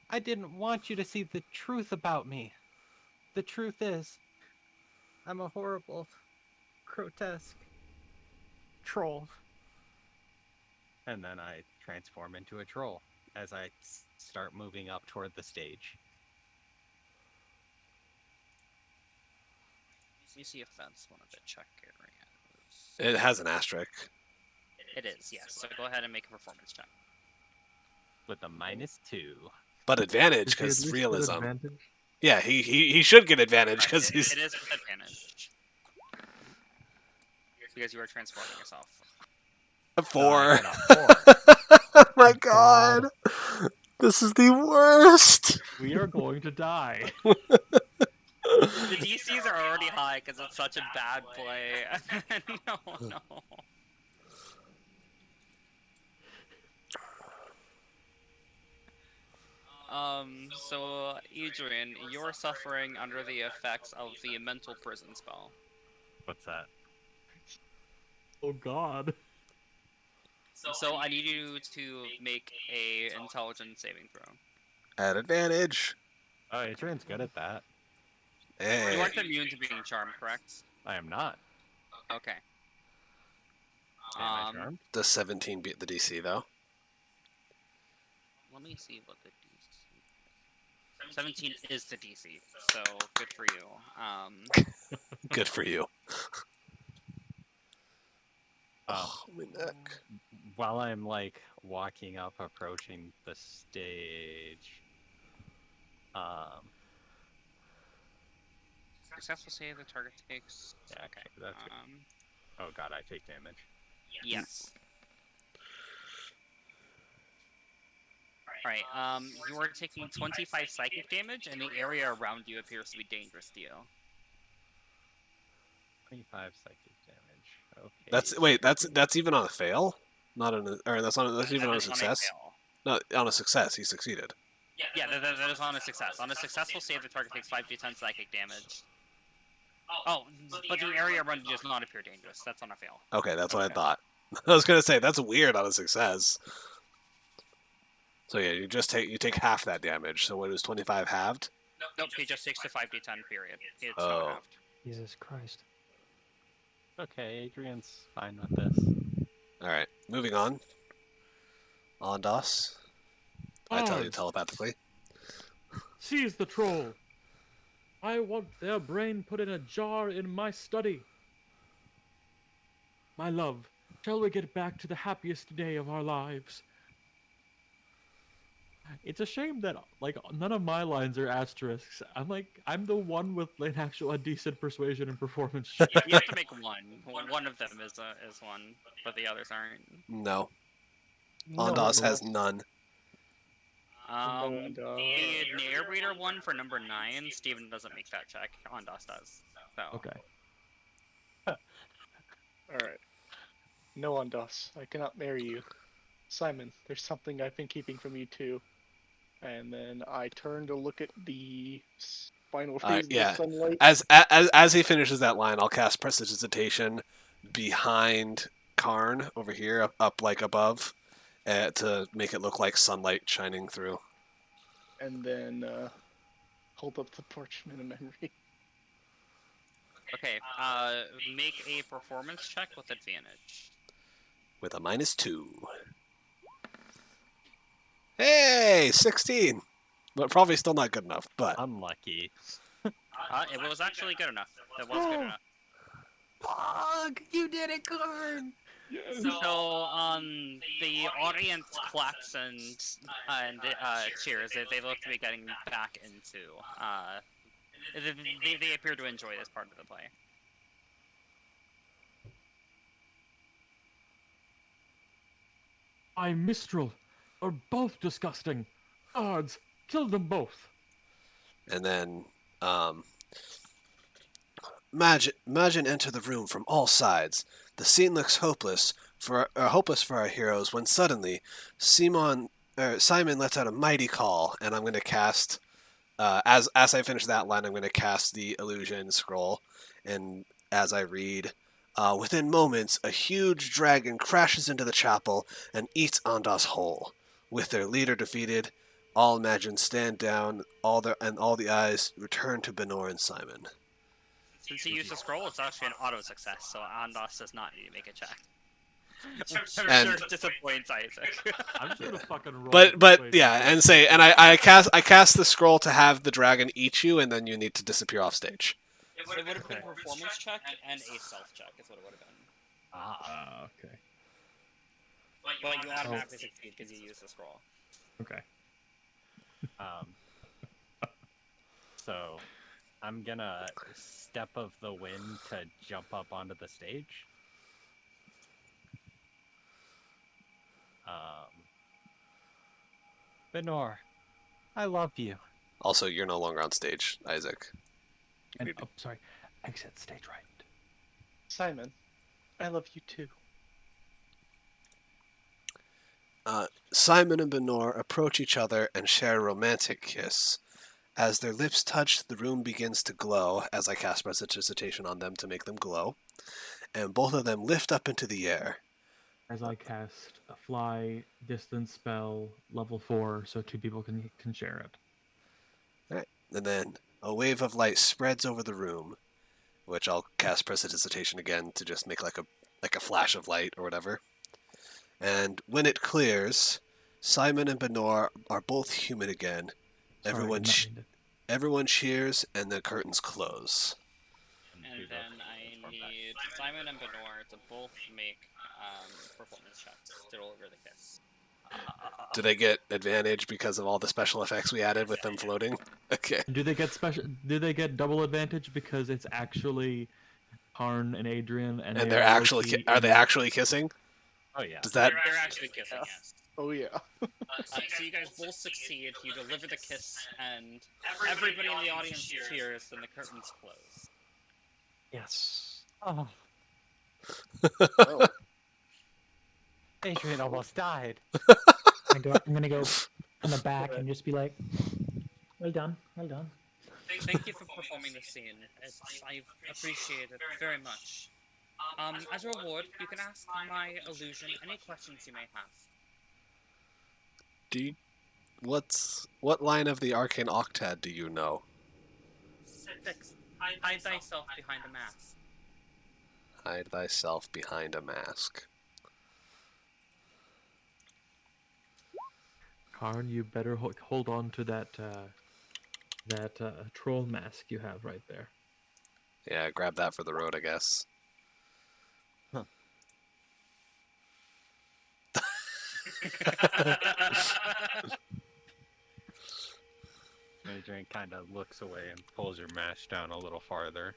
I didn't want you to see the truth about me. The truth is, I'm a horrible, grotesque troll. And then I transform into a troll as I start moving up toward the stage. Let me see if that's one of the check areas. It has an asterisk. It is, yes. So go ahead and make a performance check. With a -2. But advantage Does he at because least get realism. advantage? Yeah, he should get advantage Right, because he's It is with advantage. Because you are transforming yourself. a 4. So I got a 4. Oh my god. This is the worst. We are going to die. The DCs are already high because it's such a bad play. No. So Adrian, you're suffering under the effects of the mental prison spell. What's that? Oh god. So I need you to make a intelligence saving throw. At advantage. Oh, Adrian's good at that. You Hey. aren't immune to being charmed, correct? I am not. Okay. Am I charmed? Does 17 beat the DC though? Let me see what the DC. 17 is the DC, so good for you. Good for you. Oh, my neck. while I'm like walking up, approaching the stage, Successful save, the target takes. yeah, Okay. that's good. Oh god, I take damage. Yes. Alright, you are taking 25 psychic damage, and the area around you appears to be dangerous to you. 25 psychic damage. Okay. That's even on a fail? Not on a, or that's even on a That is success? fail. No, on a success, he succeeded. Yeah, that is on a success. On a successful save, the target takes 5d10 psychic damage. Oh, but the area around you does not appear dangerous. That's on a fail. Okay, that's what I Okay. thought. I was gonna say that's weird on a success. So yeah, you take half that damage. So what is 25 halved? Nope, he just takes the 5d10 period. It's Oh. not halved. Jesus Christ. Okay, Adrian's fine with this. All right, moving on. Ondas. I tell you Odds. telepathically. Seize the troll. I want their brain put in a jar in my study. My love, shall we get back to the happiest day of our lives? It's a shame that like none of my lines are asterisks. I'm the one with like actual a decent persuasion and performance. check. You have to make one. One of them is one, but the others aren't. No, No, Ondas no. has none. And, The narrator one for number 9, Steven doesn't make that check. Ondas does. So. Okay. Alright. No one does. I cannot marry you. Simon, there's something I've been keeping from you too. And then I turn to look at the final phase yeah. of sunlight. As he finishes that line, I'll cast Prestidigitation behind Karn over here, up like above, to make it look like sunlight shining through. And then hold up the parchment of memory. Okay, make a performance check with advantage. With a -2. Hey, 16. But probably still not good enough. But Unlucky. It was actually good enough. It was good enough. Pog, you did it, Karn! So, the audience claps and cheers. They look to be getting back into. They appear to enjoy this part of the play. My Mistral are both disgusting. Odds, kill them both. and then Imagine enter the room from all sides. The scene looks hopeless for our heroes when suddenly Simon lets out a mighty call, and I'm going to cast as I finish that line, I'm going to cast the illusion scroll, and as I read, within moments, a huge dragon crashes into the chapel and eats Ondas whole. With their leader defeated, all imagine stand down, all the eyes return to Benor and Simon. Since he used the scroll, it's actually an auto success, so Andos does not need to make a check. I'm And- sure it disappoints Isaac. I'm just gonna fucking roll. But yeah, and say, and I cast the scroll to have the dragon eat you, and then you need to disappear off stage. It would have been a performance check and a stealth check, is what it would have been. Okay. But you automatically succeed because you use the scroll. Okay. So, I'm gonna step of the wind to jump up onto the stage. Benor, I love you. Also, you're no longer on stage, Isaac. And sorry, exit stage right. Simon, I love you too. Simon and Benor approach each other and share a romantic kiss. As their lips touch, the room begins to glow, as I cast prestidigitation on them to make them glow, and both of them lift up into the air. As I cast a fly distance spell, level 4, so 2 people can share it. And then a wave of light spreads over the room, which I'll cast prestidigitation again to just make like a flash of light or whatever. And when it clears, Simon and Benor are both human again. Sorry, Everyone cheers, and the curtains close. And then I need Simon and Benor to both make performance checks to roll over the kiss. Do they get advantage because of all the special effects we added with them floating? Okay. Do they get Do they get double advantage because it's actually Karn and Adrian, and They're actually are they actually kissing? Oh yeah. Does that They're actually kissing, yes. Oh yeah. So you guys both succeed, you deliver the kiss, and everybody in the audience cheers, and the curtains close. Yes. Oh, Oh. Adrian almost died. I'm gonna go in the back and just be like, well done, well done. Thank you for performing the scene. I appreciate it very much. As a reward, you can ask my illusion any questions you may have. what line of the arcane octad do you know? 6. Hide thyself behind a mask. Hide thyself behind a mask. Karn, you better hold on to that troll mask you have right there. Yeah, grab that for the road, I guess. Adrian kind of looks away and pulls your mask down a little farther.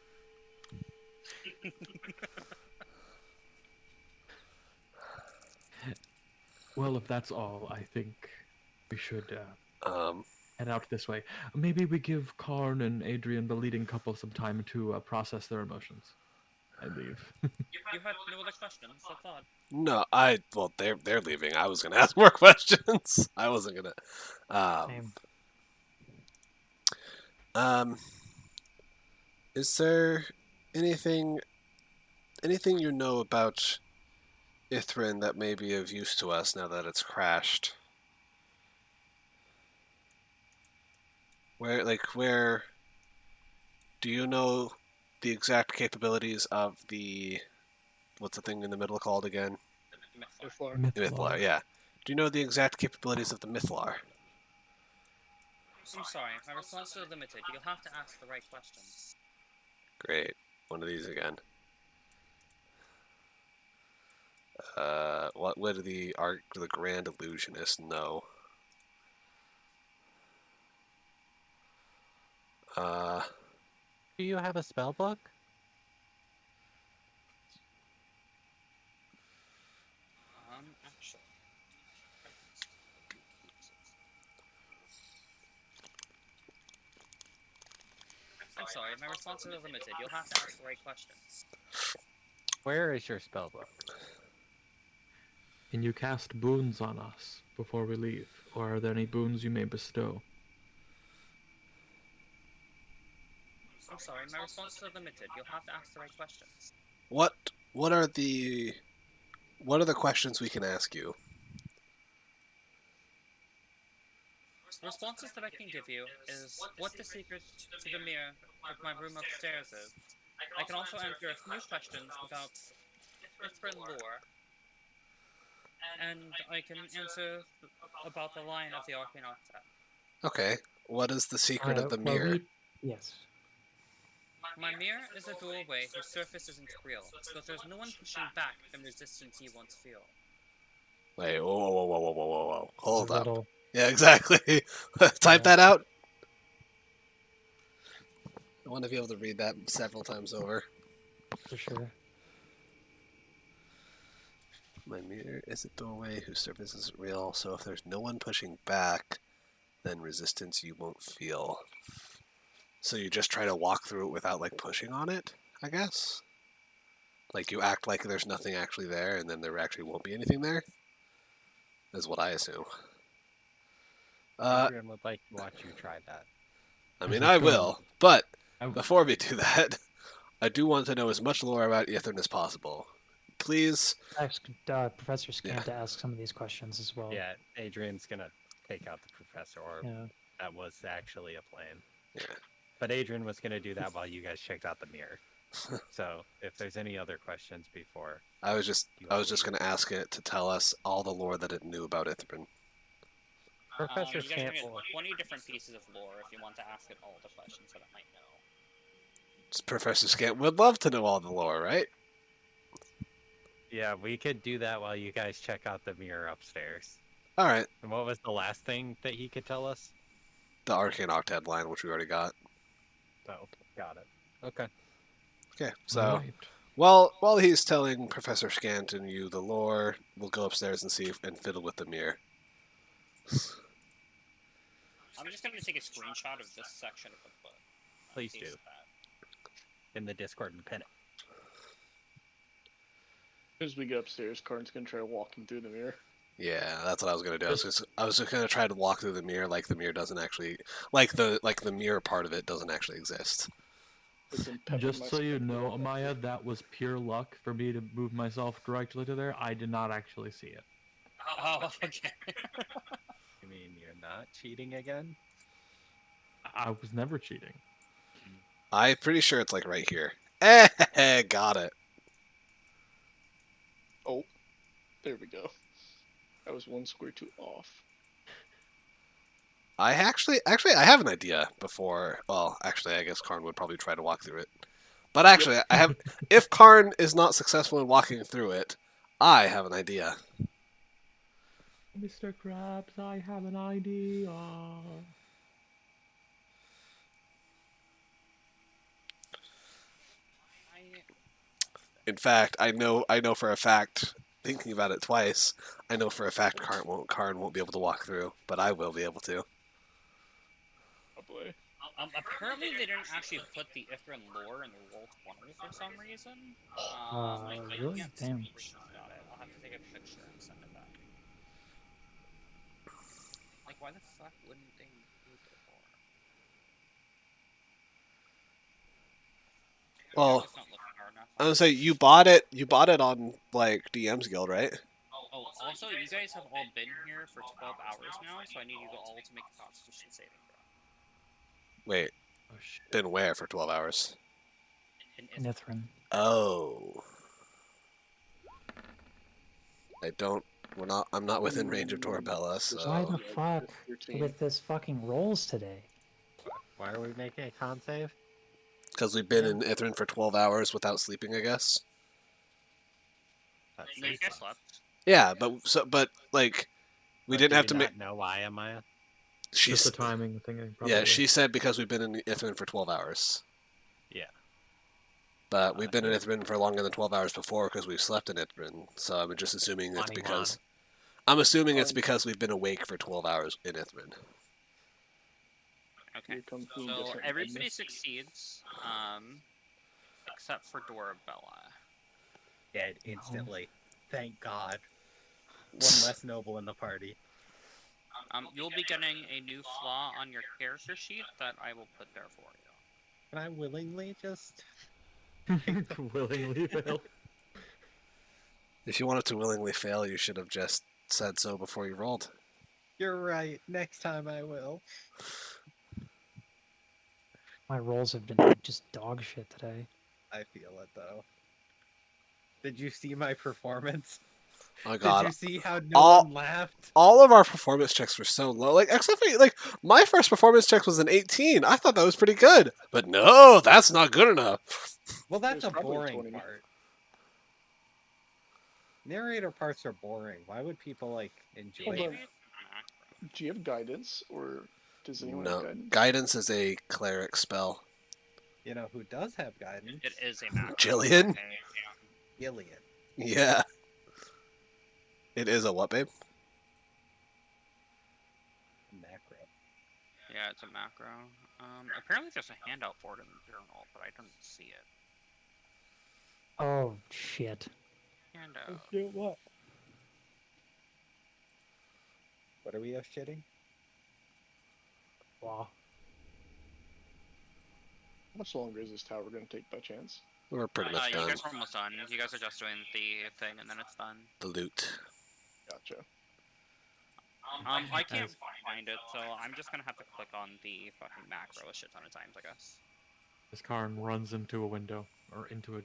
Well, if that's all, I think we should head out this way. Maybe we give Karn and Adrian, the leading couple, some time to process their emotions and leave. You had no other questions, I thought. No, they're leaving. I was gonna ask more questions. I wasn't gonna. Same. Is there anything you know about Ithrin that may be of use to us now that it's crashed? Where do you know the exact capabilities of the what's the thing in the middle called again? Mythlar. The Mythlar, yeah. Do you know the exact capabilities of the Mythlar? I'm sorry, my response is limited. You'll have to ask the right questions. Great. One of these again. What would the Grand Illusionist know? Do you have a spell book? Actually. I'm sorry, my responses are limited. You'll have to ask the right questions. Where is your spell book? Can you cast boons on us before we leave? Or are there any boons you may bestow? I'm sorry, my responses are limited. You'll have to ask the right questions. What are the questions we can ask you? responses that I can give you is what the secret to the mirror of my room upstairs is. I can also answer a few questions about different lore, and I can answer about the line of the Arcane Octet. Okay. What is the secret of the Well, mirror? yes. My mirror is a doorway whose surface isn't real, so if there's no one pushing back, then resistance you won't feel. Wait, whoa. Hold a up. little, Yeah, exactly. Type Yeah. that out. I want to be able to read that several times over. for sure. My mirror is a doorway whose surface isn't real, so if there's no one pushing back, then resistance you won't feel. So you just try to walk through it without like pushing on it, I guess? Like you act like there's nothing actually there and then there actually won't be anything there? Is what I assume. Adrian would like to watch you try that. I mean, I Sure. will, but I- before we do that, I do want to know as much lore about Ithrin as possible. Please. Ask Professor Scan to ask some of these questions as well. Yeah, Adrian's gonna take out the professor, or Yeah. that was actually a plan. Yeah. But Adrian was gonna do that while you guys checked out the mirror. So if there's any other questions before, I was just going to ask it to tell us all the lore that it knew about Ithrin. Professor You guys Scant can will. get 20 different pieces of lore if you want to ask it all the questions that it might know. Professor Scant would love to know all the lore, right? Yeah, we could do that while you guys check out the mirror upstairs. All right. And what was the last thing that he could tell us? The Arcane Octet line, which we already got. Oh, got it. Okay. Okay, so Alright. while he's telling Professor Scant and you the lore, we'll go upstairs and see and fiddle with the mirror. I'm just going to take a screenshot of this section of the book. Please Paste do. that. In the Discord and pin it. As we go upstairs, Karn's gonna try walking through the mirror. Yeah, that's what I was gonna do. I was just gonna try to walk through the mirror like the mirror doesn't actually, like the mirror part of it doesn't actually exist. With some pep in Just my so you step. know, Amaya, that was pure luck for me to move myself directly to there. I did not actually see it. Oh, okay. You mean you're not cheating again? I was never cheating. I'm pretty sure it's like right here. Eh, got it. Oh, there we go. I was one square too off. I actually I have an idea before. Well, actually, I guess Karn would probably try to walk through it. But actually, I have. If Karn is not successful in walking through it, I have an idea. Mr. Krabs, I have an idea. In fact, I know for a fact. Thinking about it twice, I know for a fact Karn won't be able to walk through, but I will be able to. Probably. Apparently they didn't actually put the Ithran lore in the Roll20 for some reason. Really? Can't Damn. screenshot it. I'll have to take a picture and send it back. Like, why the fuck wouldn't they include the lore? Well, It's not looking hard enough. I was say you bought it on like DM's Guild, right? Oh, also, you guys have all been here for 12 hours now, so I need you all to make a Constitution saving throw. Wait, Oh shit. been where for 12 hours? In Nithrin. Oh. I'm not within range of Torabella, Why so the fuck 13. with this fucking rolls today? Why are we making a con save? because we've been in Ithrin for 12 hours without sleeping, I guess. That's No, you guys slept. Yeah, but like we didn't have to make. know why, Amaya? She's Just the timing thing. Probably. yeah, she said because we've been in Ithrin for 12 hours. Yeah. But we've been in Ithrin for longer than 12 hours before because we've slept in Ithrin. So I'm just assuming it's 21. because I'm assuming it's because we've been awake for 12 hours in Ithrin. Okay. Here comes Queen So Discern. everybody succeeds, except for Dorabella. Dead instantly. Thank God. One less noble in the party. You'll be getting a new flaw on your character sheet that I will put there for you. Can I willingly just... willingly fail. If you wanted to willingly fail, you should have just said so before you rolled. You're right. Next time I will. My rolls have been just dog shit today. I feel it though. Did you see my performance? Oh my Did god. you see how no All- one laughed? All of our performance checks were so low. Like, except for, like, my first performance check was an 18. I thought that was pretty good. But no, that's not good enough. Well, that's was a probably boring 20. part. Narrator parts are boring. Why would people like enjoy Hold it? on. Do you have guidance, or does anyone No. have guidance? Guidance is a cleric spell. You know who does have guidance? It is a macro. Jillian? Gillian. Yeah. It is a what, babe? Macro. Yeah, it's a macro. Apparently there's a handout for it in the journal, but I don't see it. Oh shit. Handout. What? What are we shitting? Wow. How much longer is this tower going to take by chance? We're pretty much You done. guys are almost done. You guys are just doing the thing, and then it's done. The loot. Gotcha. I can't find it, so I'm just gonna have to click on the fucking macro a shit ton of times, I guess. This Karn runs into a window or into a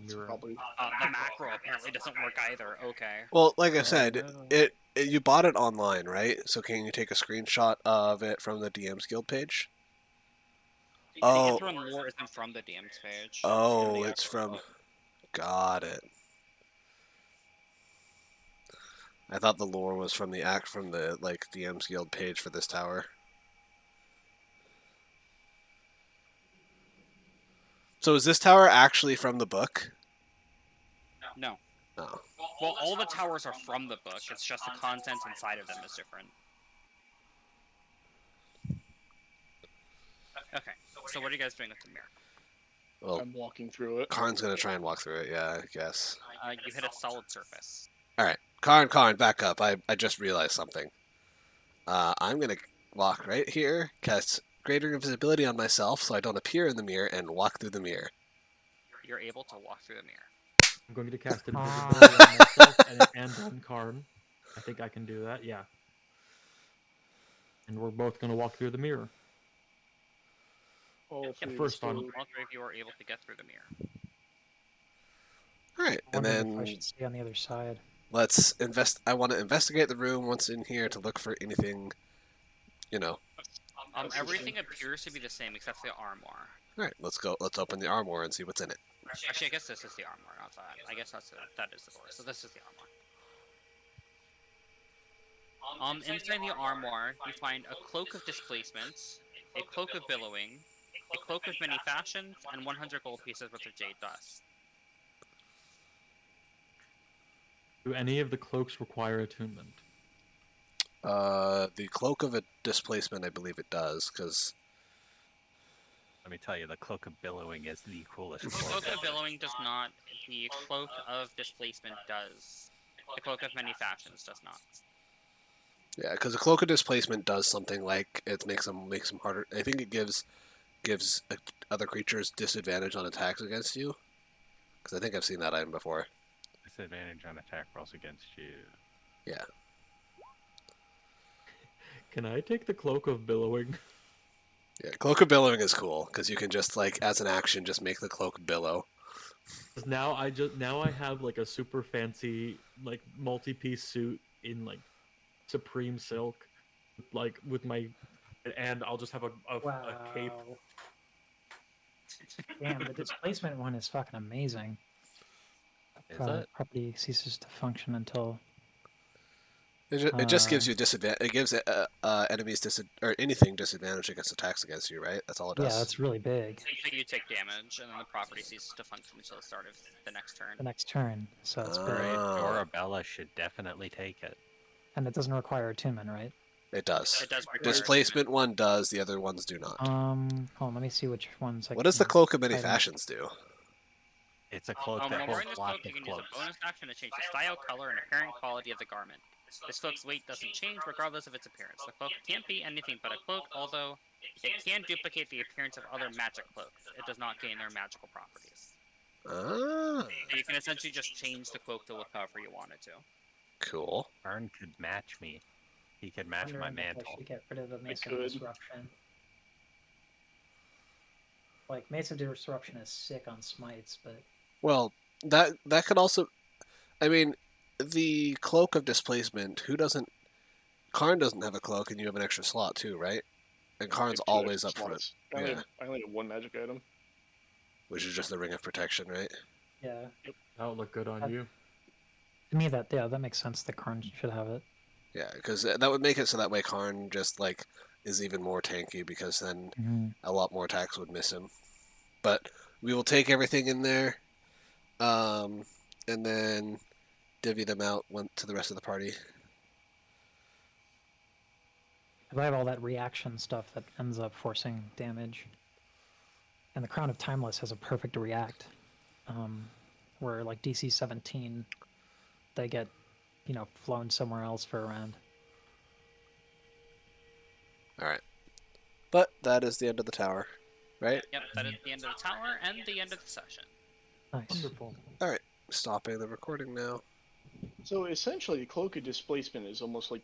It's mirror. probably The macro apparently doesn't work either. Okay. Well, like I said, no. it you bought it online, right? So can you take a screenshot of it from the DM's Guild page? The Oh. intro and lore isn't from the DM's page. Oh, the it's actual- from... Got it. I thought the lore was from the like DM's Guild page for this tower. So is this tower actually from the book? No. No. Well, all the towers are from the book. It's just the content inside of them is different. Okay. So what are you guys doing with the mirror? Well, I'm walking through it. Karn's gonna try and walk through it. Yeah, I guess. You hit a solid surface. All right, Karn, back up. I just realized something. I'm gonna walk right here, cast greater invisibility on myself, so I don't appear in the mirror, and walk through the mirror. You're able to walk through the mirror. I'm going to cast invisibility on myself and on Karn. I think I can do that, yeah. And we're both going to walk through the mirror. All three first on- still- All three of you are able to get through the mirror. All right, I and wonder if I then should stay on the other side. let's invest. I want to investigate the room once in here to look for anything, you know. Everything appears to be the same except for the armor. All right, let's go. Let's open the armoire and see what's in it. Actually, I guess this is the armor, not that. I guess that is the door. So this is the armor. Inside the armor, you find a cloak of displacement, a cloak of billowing, a cloak of many fashions, and 100 gold pieces worth of jade dust. Do any of the cloaks require attunement? The cloak of a displacement, I believe it does, because Let me tell you, the cloak of billowing is the coolest The cloak. cloak of billowing does not. The cloak of displacement does. The cloak of many fashions does not. yeah, because the cloak of displacement does something like it makes them harder. I think it gives other creatures disadvantage on attacks against you. Because I think I've seen that item before. Disadvantage on attack rolls against you. Yeah. Can I take the cloak of billowing? Yeah, cloak of billowing is cool because you can just like as an action just make the cloak billow. 'Cause now I have like a super fancy like multi-piece suit in like supreme silk, like with my, and I'll just have a cape. Wow. Damn, the displacement one is fucking amazing. Is it? Property ceases to function until. It just gives you disadvantage. It gives enemies or anything disadvantage against attacks against you, right? That's all it does. Yeah, that's really big. So you take damage, and then the property ceases to function until the start of the next turn. The next turn, so it's big. Right, Oh. Dorabella should definitely take it. And it doesn't require attunement, right? It does. It does require Displacement one does. The other ones do not. Hold on, let me see which ones. What does the cloak of many item. fashions do? It's a cloak While that holds wearing this lots cloak, you of can use cloaks. a bonus action to change the style, color, and apparent quality of the garment. This cloak's weight doesn't change regardless of its appearance. The cloak can't be anything but a cloak, although it can duplicate the appearance of other magic cloaks. It does not gain their magical properties. Ah, So you can essentially just change the cloak to look however you want it to. cool. Arn could match me. He could match my Wondering if I mantle. should get rid of the Mace of could. Disruption. Like, Mace of Disruption is sick on smites, but Well, that could also. I mean, the Cloak of Displacement. Who doesn't? Karn doesn't have a cloak, and you have an extra slot too, right? And Karn's I have 2 always extra up front, slots. I only, yeah. have, I only have 1 magic item. which is just the Ring of Protection, right? yeah. That would look good on you. To me, that makes sense that Karn should have it. Yeah, because that would make it so that way Karn just like is even more tanky because then a lot more attacks would miss him. But we will take everything in there, and then divvy them out to the rest of the party. If I have all that reaction stuff that ends up forcing damage, and the Crown of Timeless has a perfect react, where like DC 17, they get, flown somewhere else for a round. All right, but that is the end of the tower, right? Yep, that is the end of the tower and the end of the session. Nice. Wonderful. Stopping the recording now. So essentially, Cloak of Displacement is almost like